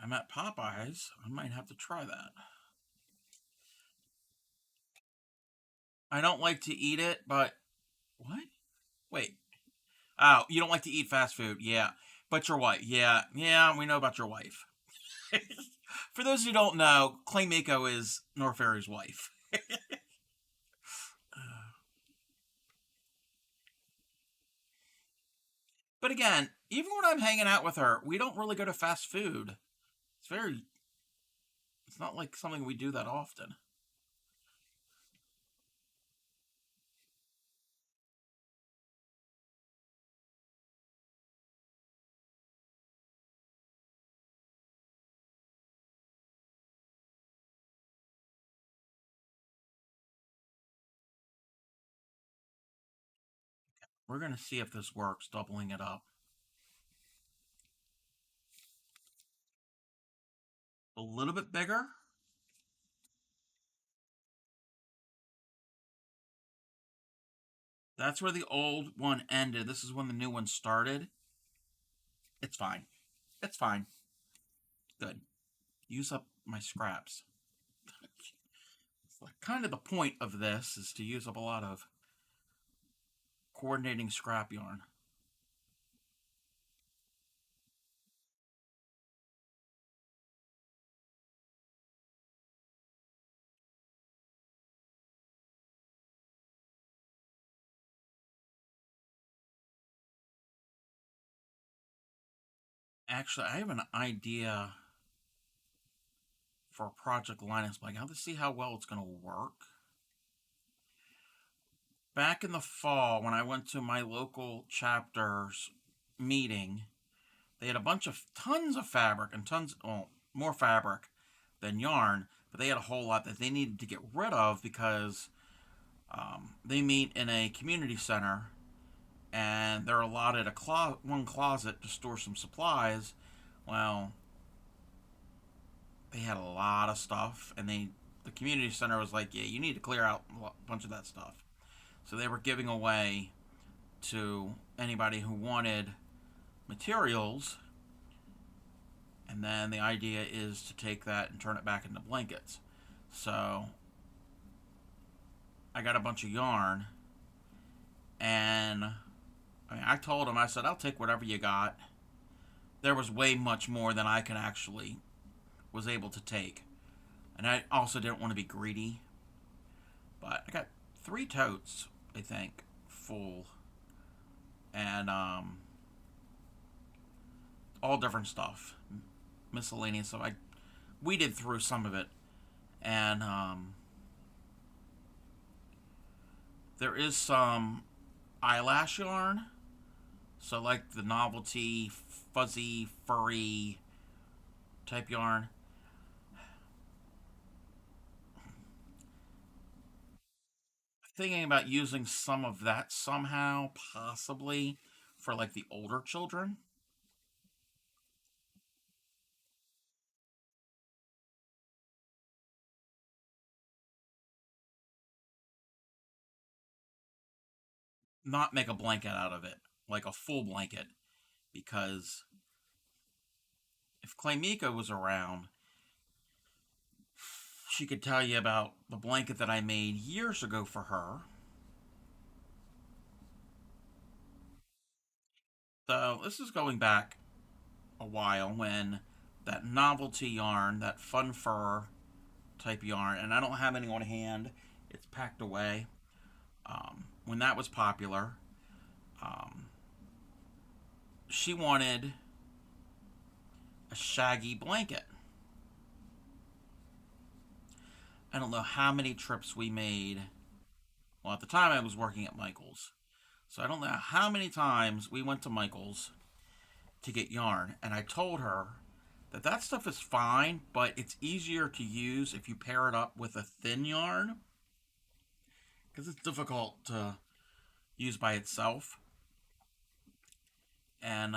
Speaker 1: I'm at Popeyes, I might have to try that. I don't like to eat it, but. What? Wait. Oh, you don't like to eat fast food? Yeah. But your wife? Yeah. Yeah, we know about your wife. For those who don't know, Clay Miko is Norfair's wife. But again, even when I'm hanging out with her, we don't really go to fast food. It's very. It's not like something we do that often. We're going to see if this works, doubling it up. A little bit bigger. That's where the old one ended. This is when the new one started. It's fine. It's fine. Good. Use up my scraps. It's like kind of the point of this is to use up a lot of coordinating scrap yarn. Actually, I have an idea for Project Linus. Like, I have to see how well it's going to work. Back in the fall, when I went to my local chapter's meeting, they had a bunch of tons of fabric and tons, well, more fabric than yarn, but they had a whole lot that they needed to get rid of because they meet in a community center and they're allotted one closet to store some supplies. Well, they had a lot of stuff, and the community center was like, "Yeah, you need to clear out a bunch of that stuff." So they were giving away to anybody who wanted materials, and then the idea is to take that and turn it back into blankets. So I got a bunch of yarn, and I told him, I said, I'll take whatever you got. There was way much more than I could actually was able to take. And I also didn't want to be greedy. But I got 3 totes, I think, full. And all different stuff. Miscellaneous. So I weeded through some of it. And there is some eyelash yarn. So like the novelty, fuzzy, furry type yarn. Thinking about using some of that somehow, possibly for like the older children. Not make a blanket out of it, like a full blanket, because if Claymika was around, she could tell you about the blanket that I made years ago for her. So this is going back a while when that novelty yarn, that fun fur type yarn, and I don't have any on hand, it's packed away. When that was popular, um, she wanted a shaggy blanket. I don't know how many trips we made. Well, at the time I was working at Michael's. So I don't know how many times we went to Michael's to get yarn. And I told her that that stuff is fine, but it's easier to use if you pair it up with a thin yarn because it's difficult to use by itself. And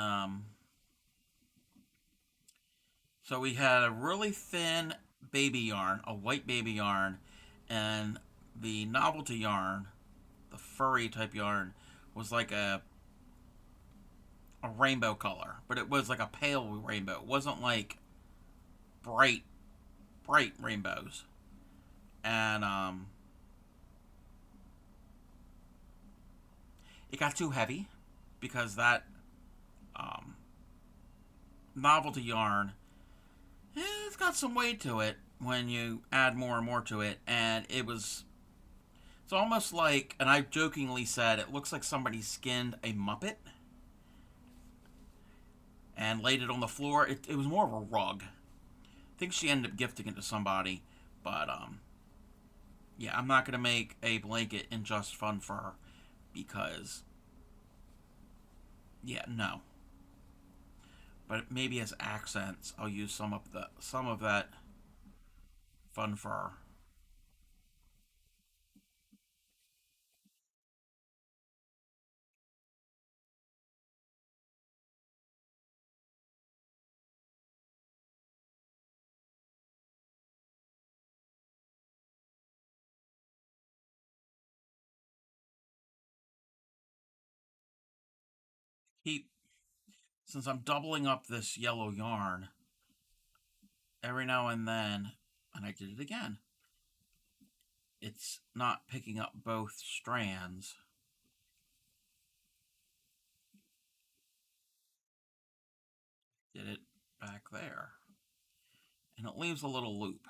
Speaker 1: so we had a really thin baby yarn, a white baby yarn, and the novelty yarn, the furry type yarn, was like a rainbow color, but it was like a pale rainbow. It wasn't like bright, bright rainbows. And it got too heavy because that um, novelty yarn, it's got some weight to it when you add more and more to it. And it's almost like, and I jokingly said, it looks like somebody skinned a Muppet and laid it on the floor. It was more of a rug. I think she ended up gifting it to somebody, but yeah, I'm not gonna make a blanket in just fun fur because yeah, no. But maybe as accents, I'll use some of that fun fur. Keep Since I'm doubling up this yellow yarn every now and then, and I did it again. It's not picking up both strands. Did it back there, and it leaves a little loop.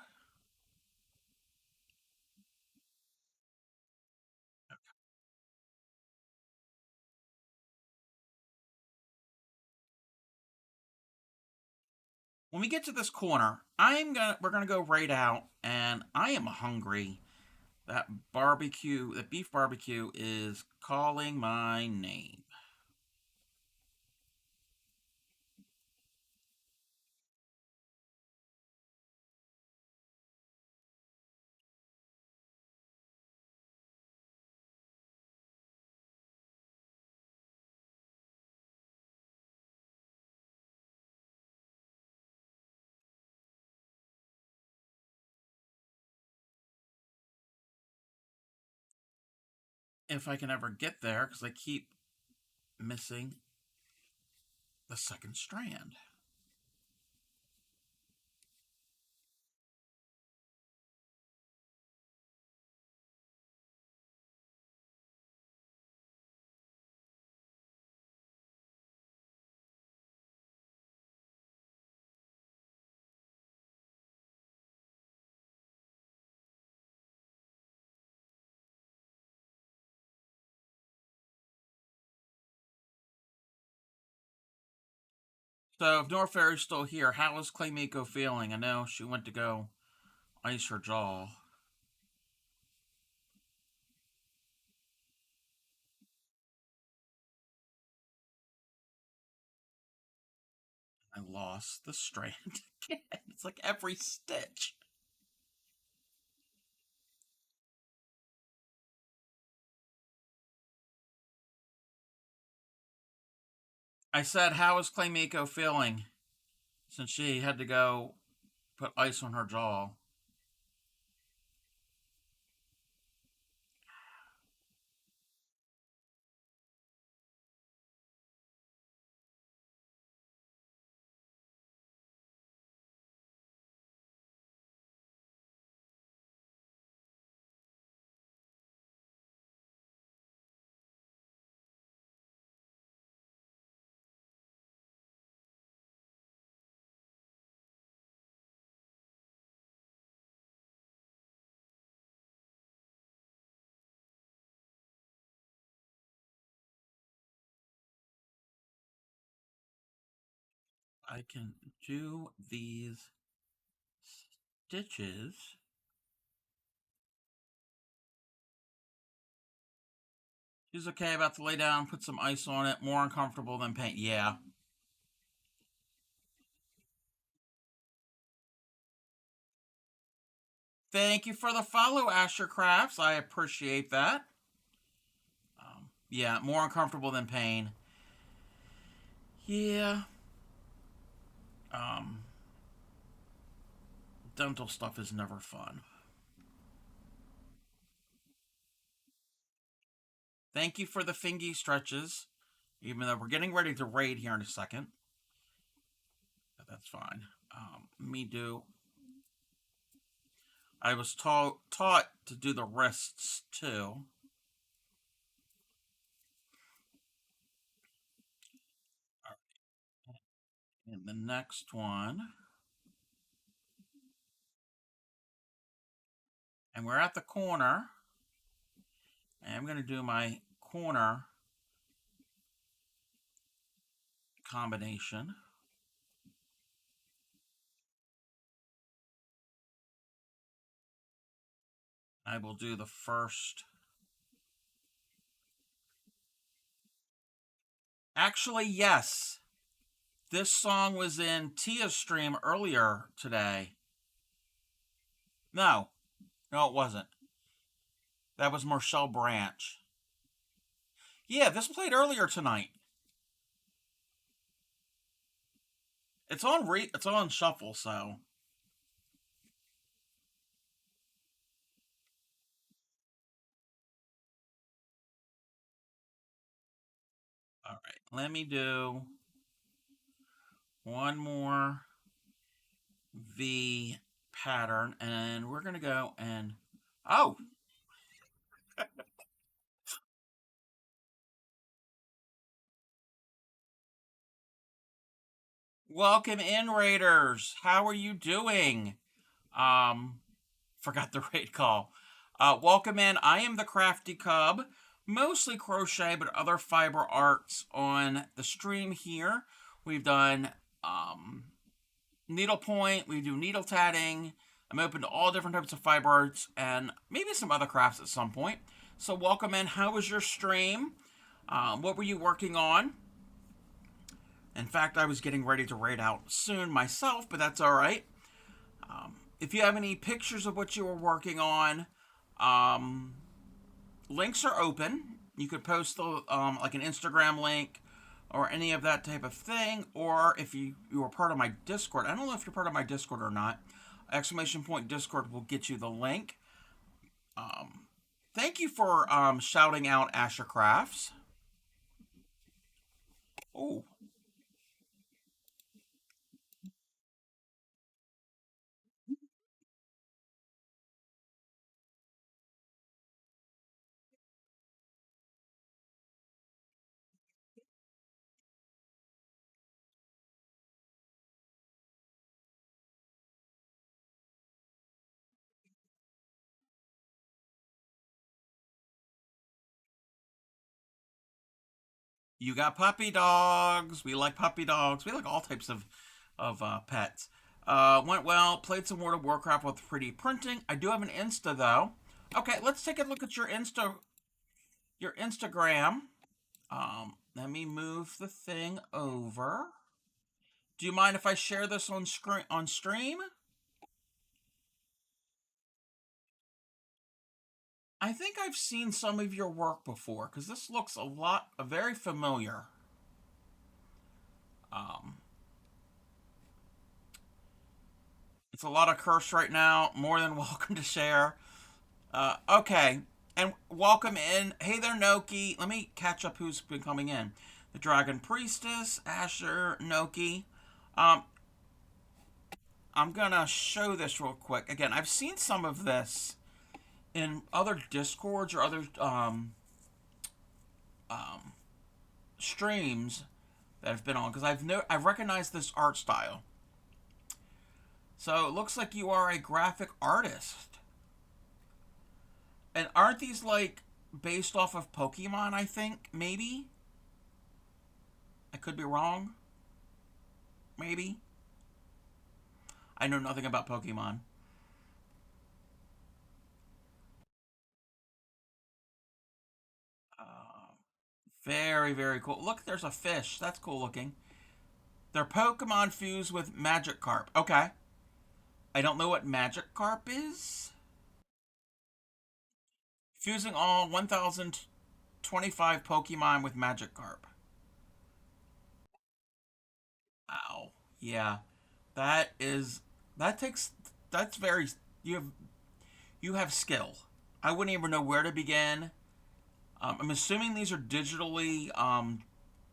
Speaker 1: when we get to this corner, we're gonna go right out, and I am hungry. That beef barbecue is calling my name. If I can ever get there, because I keep missing the second strand. So if Norfair is still here, how is Claymiko feeling? I know she went to go ice her jaw. I lost the strand again. It's like every stitch. I said, how is Claymiko feeling? Since she had to go put ice on her jaw. I can do these stitches. She's okay about to lay down, put some ice on it. More uncomfortable than pain. Yeah. Thank you for the follow, Asher Crafts. I appreciate that. Yeah, more uncomfortable than pain. Yeah. Um, dental stuff is never fun. Thank you for the fingy stretches. Even though we're getting ready to raid here in a second. But that's fine. Me do. I was taught to do the wrists too. And the next one. And we're at the corner. And I'm going to do my corner combination. I will do the first. Actually, yes. This song was in Tia's stream earlier today. No, no, it wasn't. That was Marcel Branch. Yeah, this played earlier tonight. It's on shuffle, so. All right, let me do one more V pattern, and we're gonna go and oh, welcome in, Raiders. How are you doing? Um, Forgot the raid call. Welcome in. I am the Crafty Cub, mostly crochet, but other fiber arts on the stream here. We've done needlepoint, we do needle tatting. I'm open to all different types of fiber arts and maybe some other crafts at some point. So welcome in. How was your stream? What were you working on? In fact, I was getting ready to raid out soon myself, but that's all right. If you have any pictures of what you were working on, um, links are open. You could post like an Instagram link or any of that type of thing. Or if you are part of my Discord, I don't know if you're part of my Discord or not. Exclamation point Discord will get you the link. Thank you for shouting out Asher Crafts. Oh, you got puppy dogs. We like puppy dogs. We like all types of pets. Went well. Played some World of Warcraft with 3D printing. I do have an Insta though. Okay, let's take a look at your Instagram. Let me move the thing over. Do you mind if I share this on stream? I think I've seen some of your work before because this looks very familiar. Um, it's a lot of curse right now. More than welcome to share. Okay, and welcome in. Hey there, Noki. Let me catch up who's been coming in. The Dragon Priestess, Asher, Noki. Um, I'm gonna show this real quick. Again, I've seen some of this in other discords or other um, streams that I've been on because I've recognized this art style. So it looks like you are a graphic artist. And aren't these like based off of Pokemon? I think maybe. I could be wrong. Maybe. I know nothing about Pokemon. Uh, very cool. Look, there's a fish. That's cool looking. They're Pokemon fused with Magikarp. Okay. I don't know what Magikarp is. Fusing all 1025 Pokemon with Magikarp. Ow. Yeah. That is that takes that's very you have you have skill. I wouldn't even know where to begin. I'm assuming these are digitally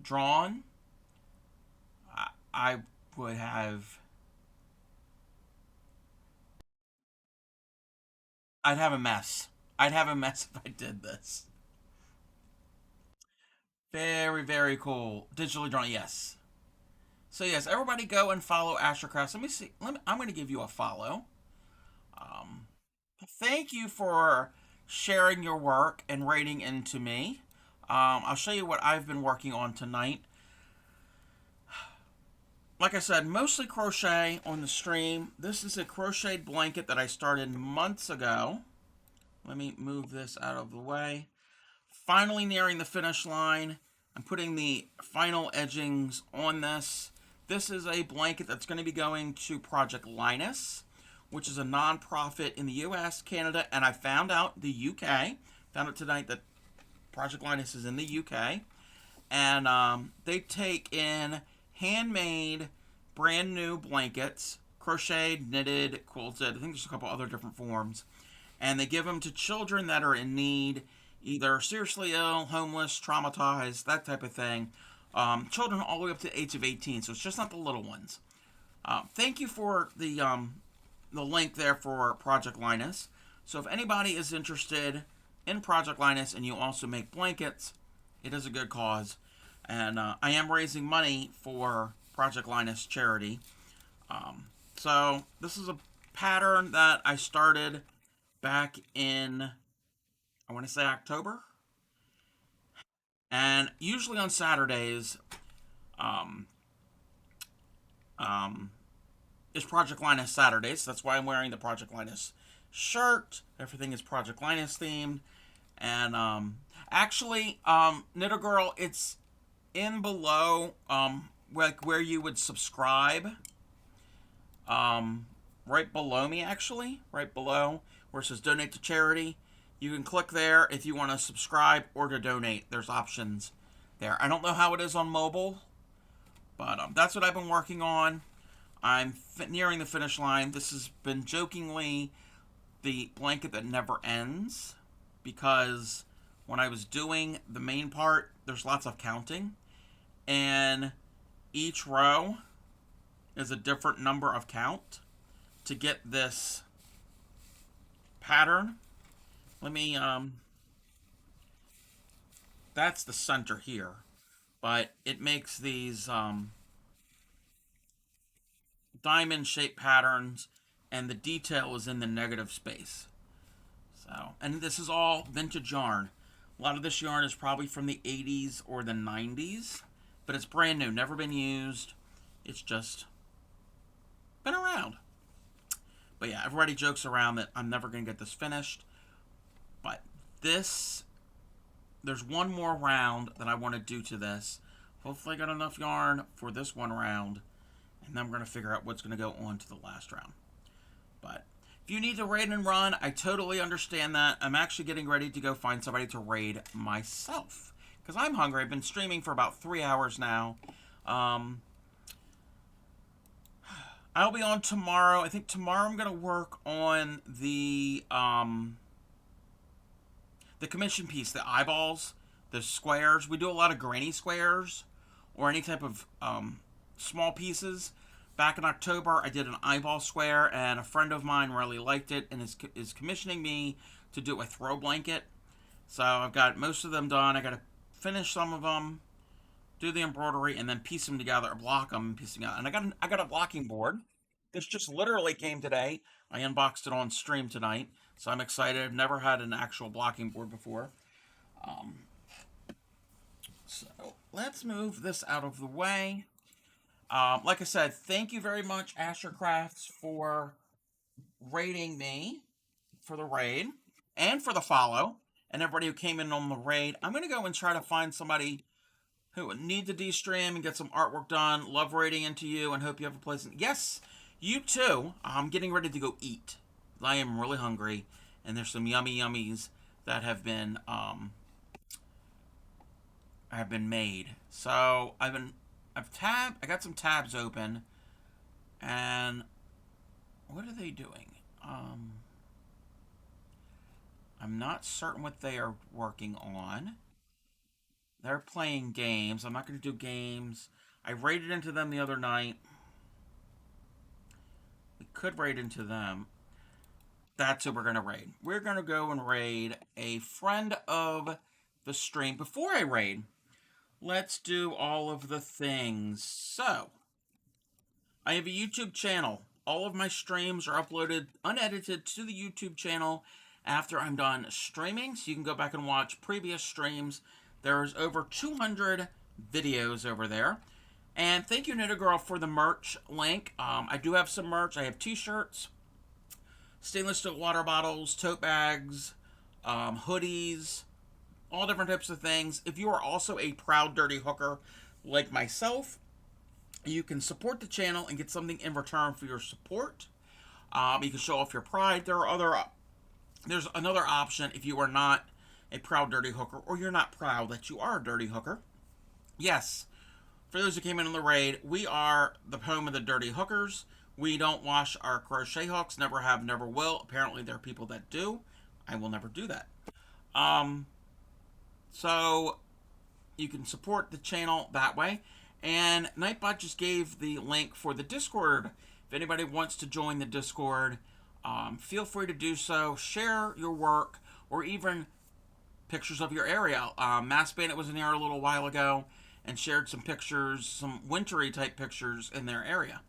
Speaker 1: drawn. I would have I'd have a mess. I'd have a mess if I did this. Very cool. Digitally drawn, yes. So yes, everybody go and follow Ashercraft. Let me see. I'm going to give you a follow. Um, Thank you for sharing your work and rating into me. I'll show you what I've been working on tonight. Like I said, mostly crochet on the stream. This is a crocheted blanket that I started months ago. Let me move this out of the way. Finally nearing the finish line. I'm putting the final edgings on this. This is a blanket that's going to be going to Project Linus, which is a nonprofit in the US, Canada, and I found out the UK. Found out tonight that Project Linus is in the UK. And they take in handmade, brand new blankets, crocheted, knitted, quilted. I think there's a couple other different forms. And they give them to children that are in need, either seriously ill, homeless, traumatized, that type of thing. Children all the way up to the age of 18, so it's just not the little ones. Thank you for the link there for Project Linus. So if anybody is interested in Project Linus and you also make blankets, it is a good cause. And I am raising money for Project Linus charity. So this is a pattern that I started back in, I want to say October. And usually on Saturdays, um, um, is Project Linus Saturdays. That's why I'm wearing the Project Linus shirt. Everything is Project Linus themed. And actually, Knitter Girl, it's in below, like where you would subscribe. Right below me, actually, right below where it says donate to charity. You can click there if you want to subscribe or to donate. There's options there. I don't know how it is on mobile, but that's what I've been working on. I'm nearing the finish line. This has been jokingly the blanket that never ends because when I was doing the main part, there's lots of counting, and each row is a different number of count to get this pattern. Let me, that's the center here, but it makes these diamond shaped patterns, and the detail is in the negative space. So, and this is all vintage yarn. A lot of this yarn is probably from the 80s or the 90s, but it's brand new, never been used. It's just been around. But yeah, everybody jokes around that I'm never going to get this finished. But this, there's one more round that I want to do to this. Hopefully I got enough yarn for this one round, and then we're going to figure out what's going to go on to the last round. But if you need to raid and run, I totally understand that. I'm actually getting ready to go find somebody to raid myself, because I'm hungry. I've been streaming for about 3 hours now. I'll be on tomorrow. I think tomorrow I'm going to work on the commission piece, the eyeballs, the squares. We do a lot of granny squares or any type of small pieces. Back in October, I did an eyeball square, and a friend of mine really liked it and is commissioning me to do a throw blanket. So I've got most of them done. I got to finish some of them, do the embroidery, and then piece them together, block them, and piece them out. And I got a blocking board. This just literally came today. I unboxed it on stream tonight, so I'm excited. I've never had an actual blocking board before. So let's move this out of the way. Like I said, thank you very much, Asher Crafts, for raiding me for the raid and for the follow, and everybody who came in on the raid. I'm going to go and try to find somebody who needs to de-stream and get some artwork done. Love raiding into you and hope you have a pleasant... Yes, you too. I'm getting ready to go eat. I am really hungry, and there's some yummy yummies that have been made. So I got some tabs open, and what are they doing? I'm not certain what they are working on. They're playing games. I'm not going to do games. I raided into them the other night. We could raid into them. That's who we're going to raid. We're going to go and raid a friend of the stream. Before I raid, let's do all of the things. So, I have a YouTube channel. All of my streams are uploaded unedited to the YouTube channel after I'm done streaming, so you can go back and watch previous streams. There's over 200 videos over there. And thank you, Knitter Girl, for the merch link. I do have some merch. I have t-shirts, stainless steel water bottles, tote bags, hoodies, all different types of things. If you are also a proud dirty hooker like myself, you can support the channel and get something in return for your support. You can show off your pride. There's another option if you are not a proud dirty hooker, or you're not proud that you are a dirty hooker. Yes, for those who came in on the raid, we are the home of the dirty hookers. We don't wash our crochet hooks, never have, never will. Apparently there are people that do. I will never do that. So you can support the channel that way. And Nightbot just gave the link for the Discord. If anybody wants to join the Discord, feel free to do so. Share your work, or even pictures of your area. Mass Bandit was in here a little while ago and shared some pictures, some wintry type pictures in their area.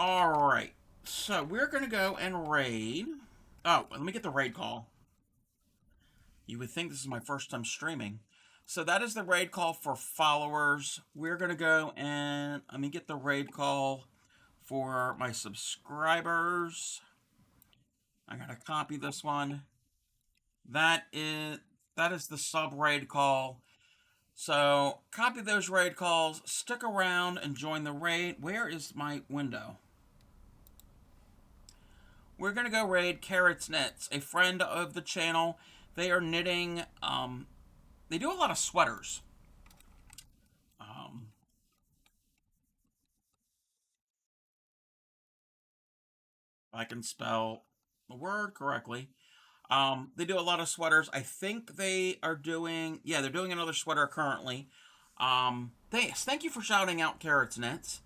Speaker 1: Alright, so we're going to go and raid. Oh, let me get the raid call. You would think this is my first time streaming. So that is the raid call for followers. We're going to go and let me get the raid call for my subscribers. I gotta copy this one. That is that is the sub raid call. So copy those raid calls, stick around and join the raid. Where is my window? We're gonna go raid Carrots Knits, a friend of the channel. They are knitting. They do a lot of sweaters. Um, I can spell the word correctly. They do a lot of sweaters. I think they are doing, yeah, they're doing another sweater currently. Thank you for shouting out Carrots Knits.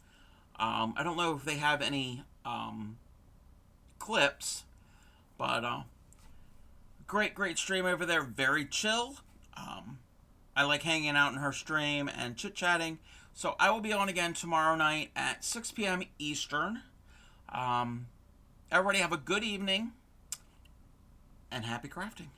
Speaker 1: I don't know if they have any clips, but great stream over there. Very chill. Um, I like hanging out in her stream and chit chatting. So I will be on again tomorrow night at 6 p.m. Eastern. Everybody have a good evening and happy crafting.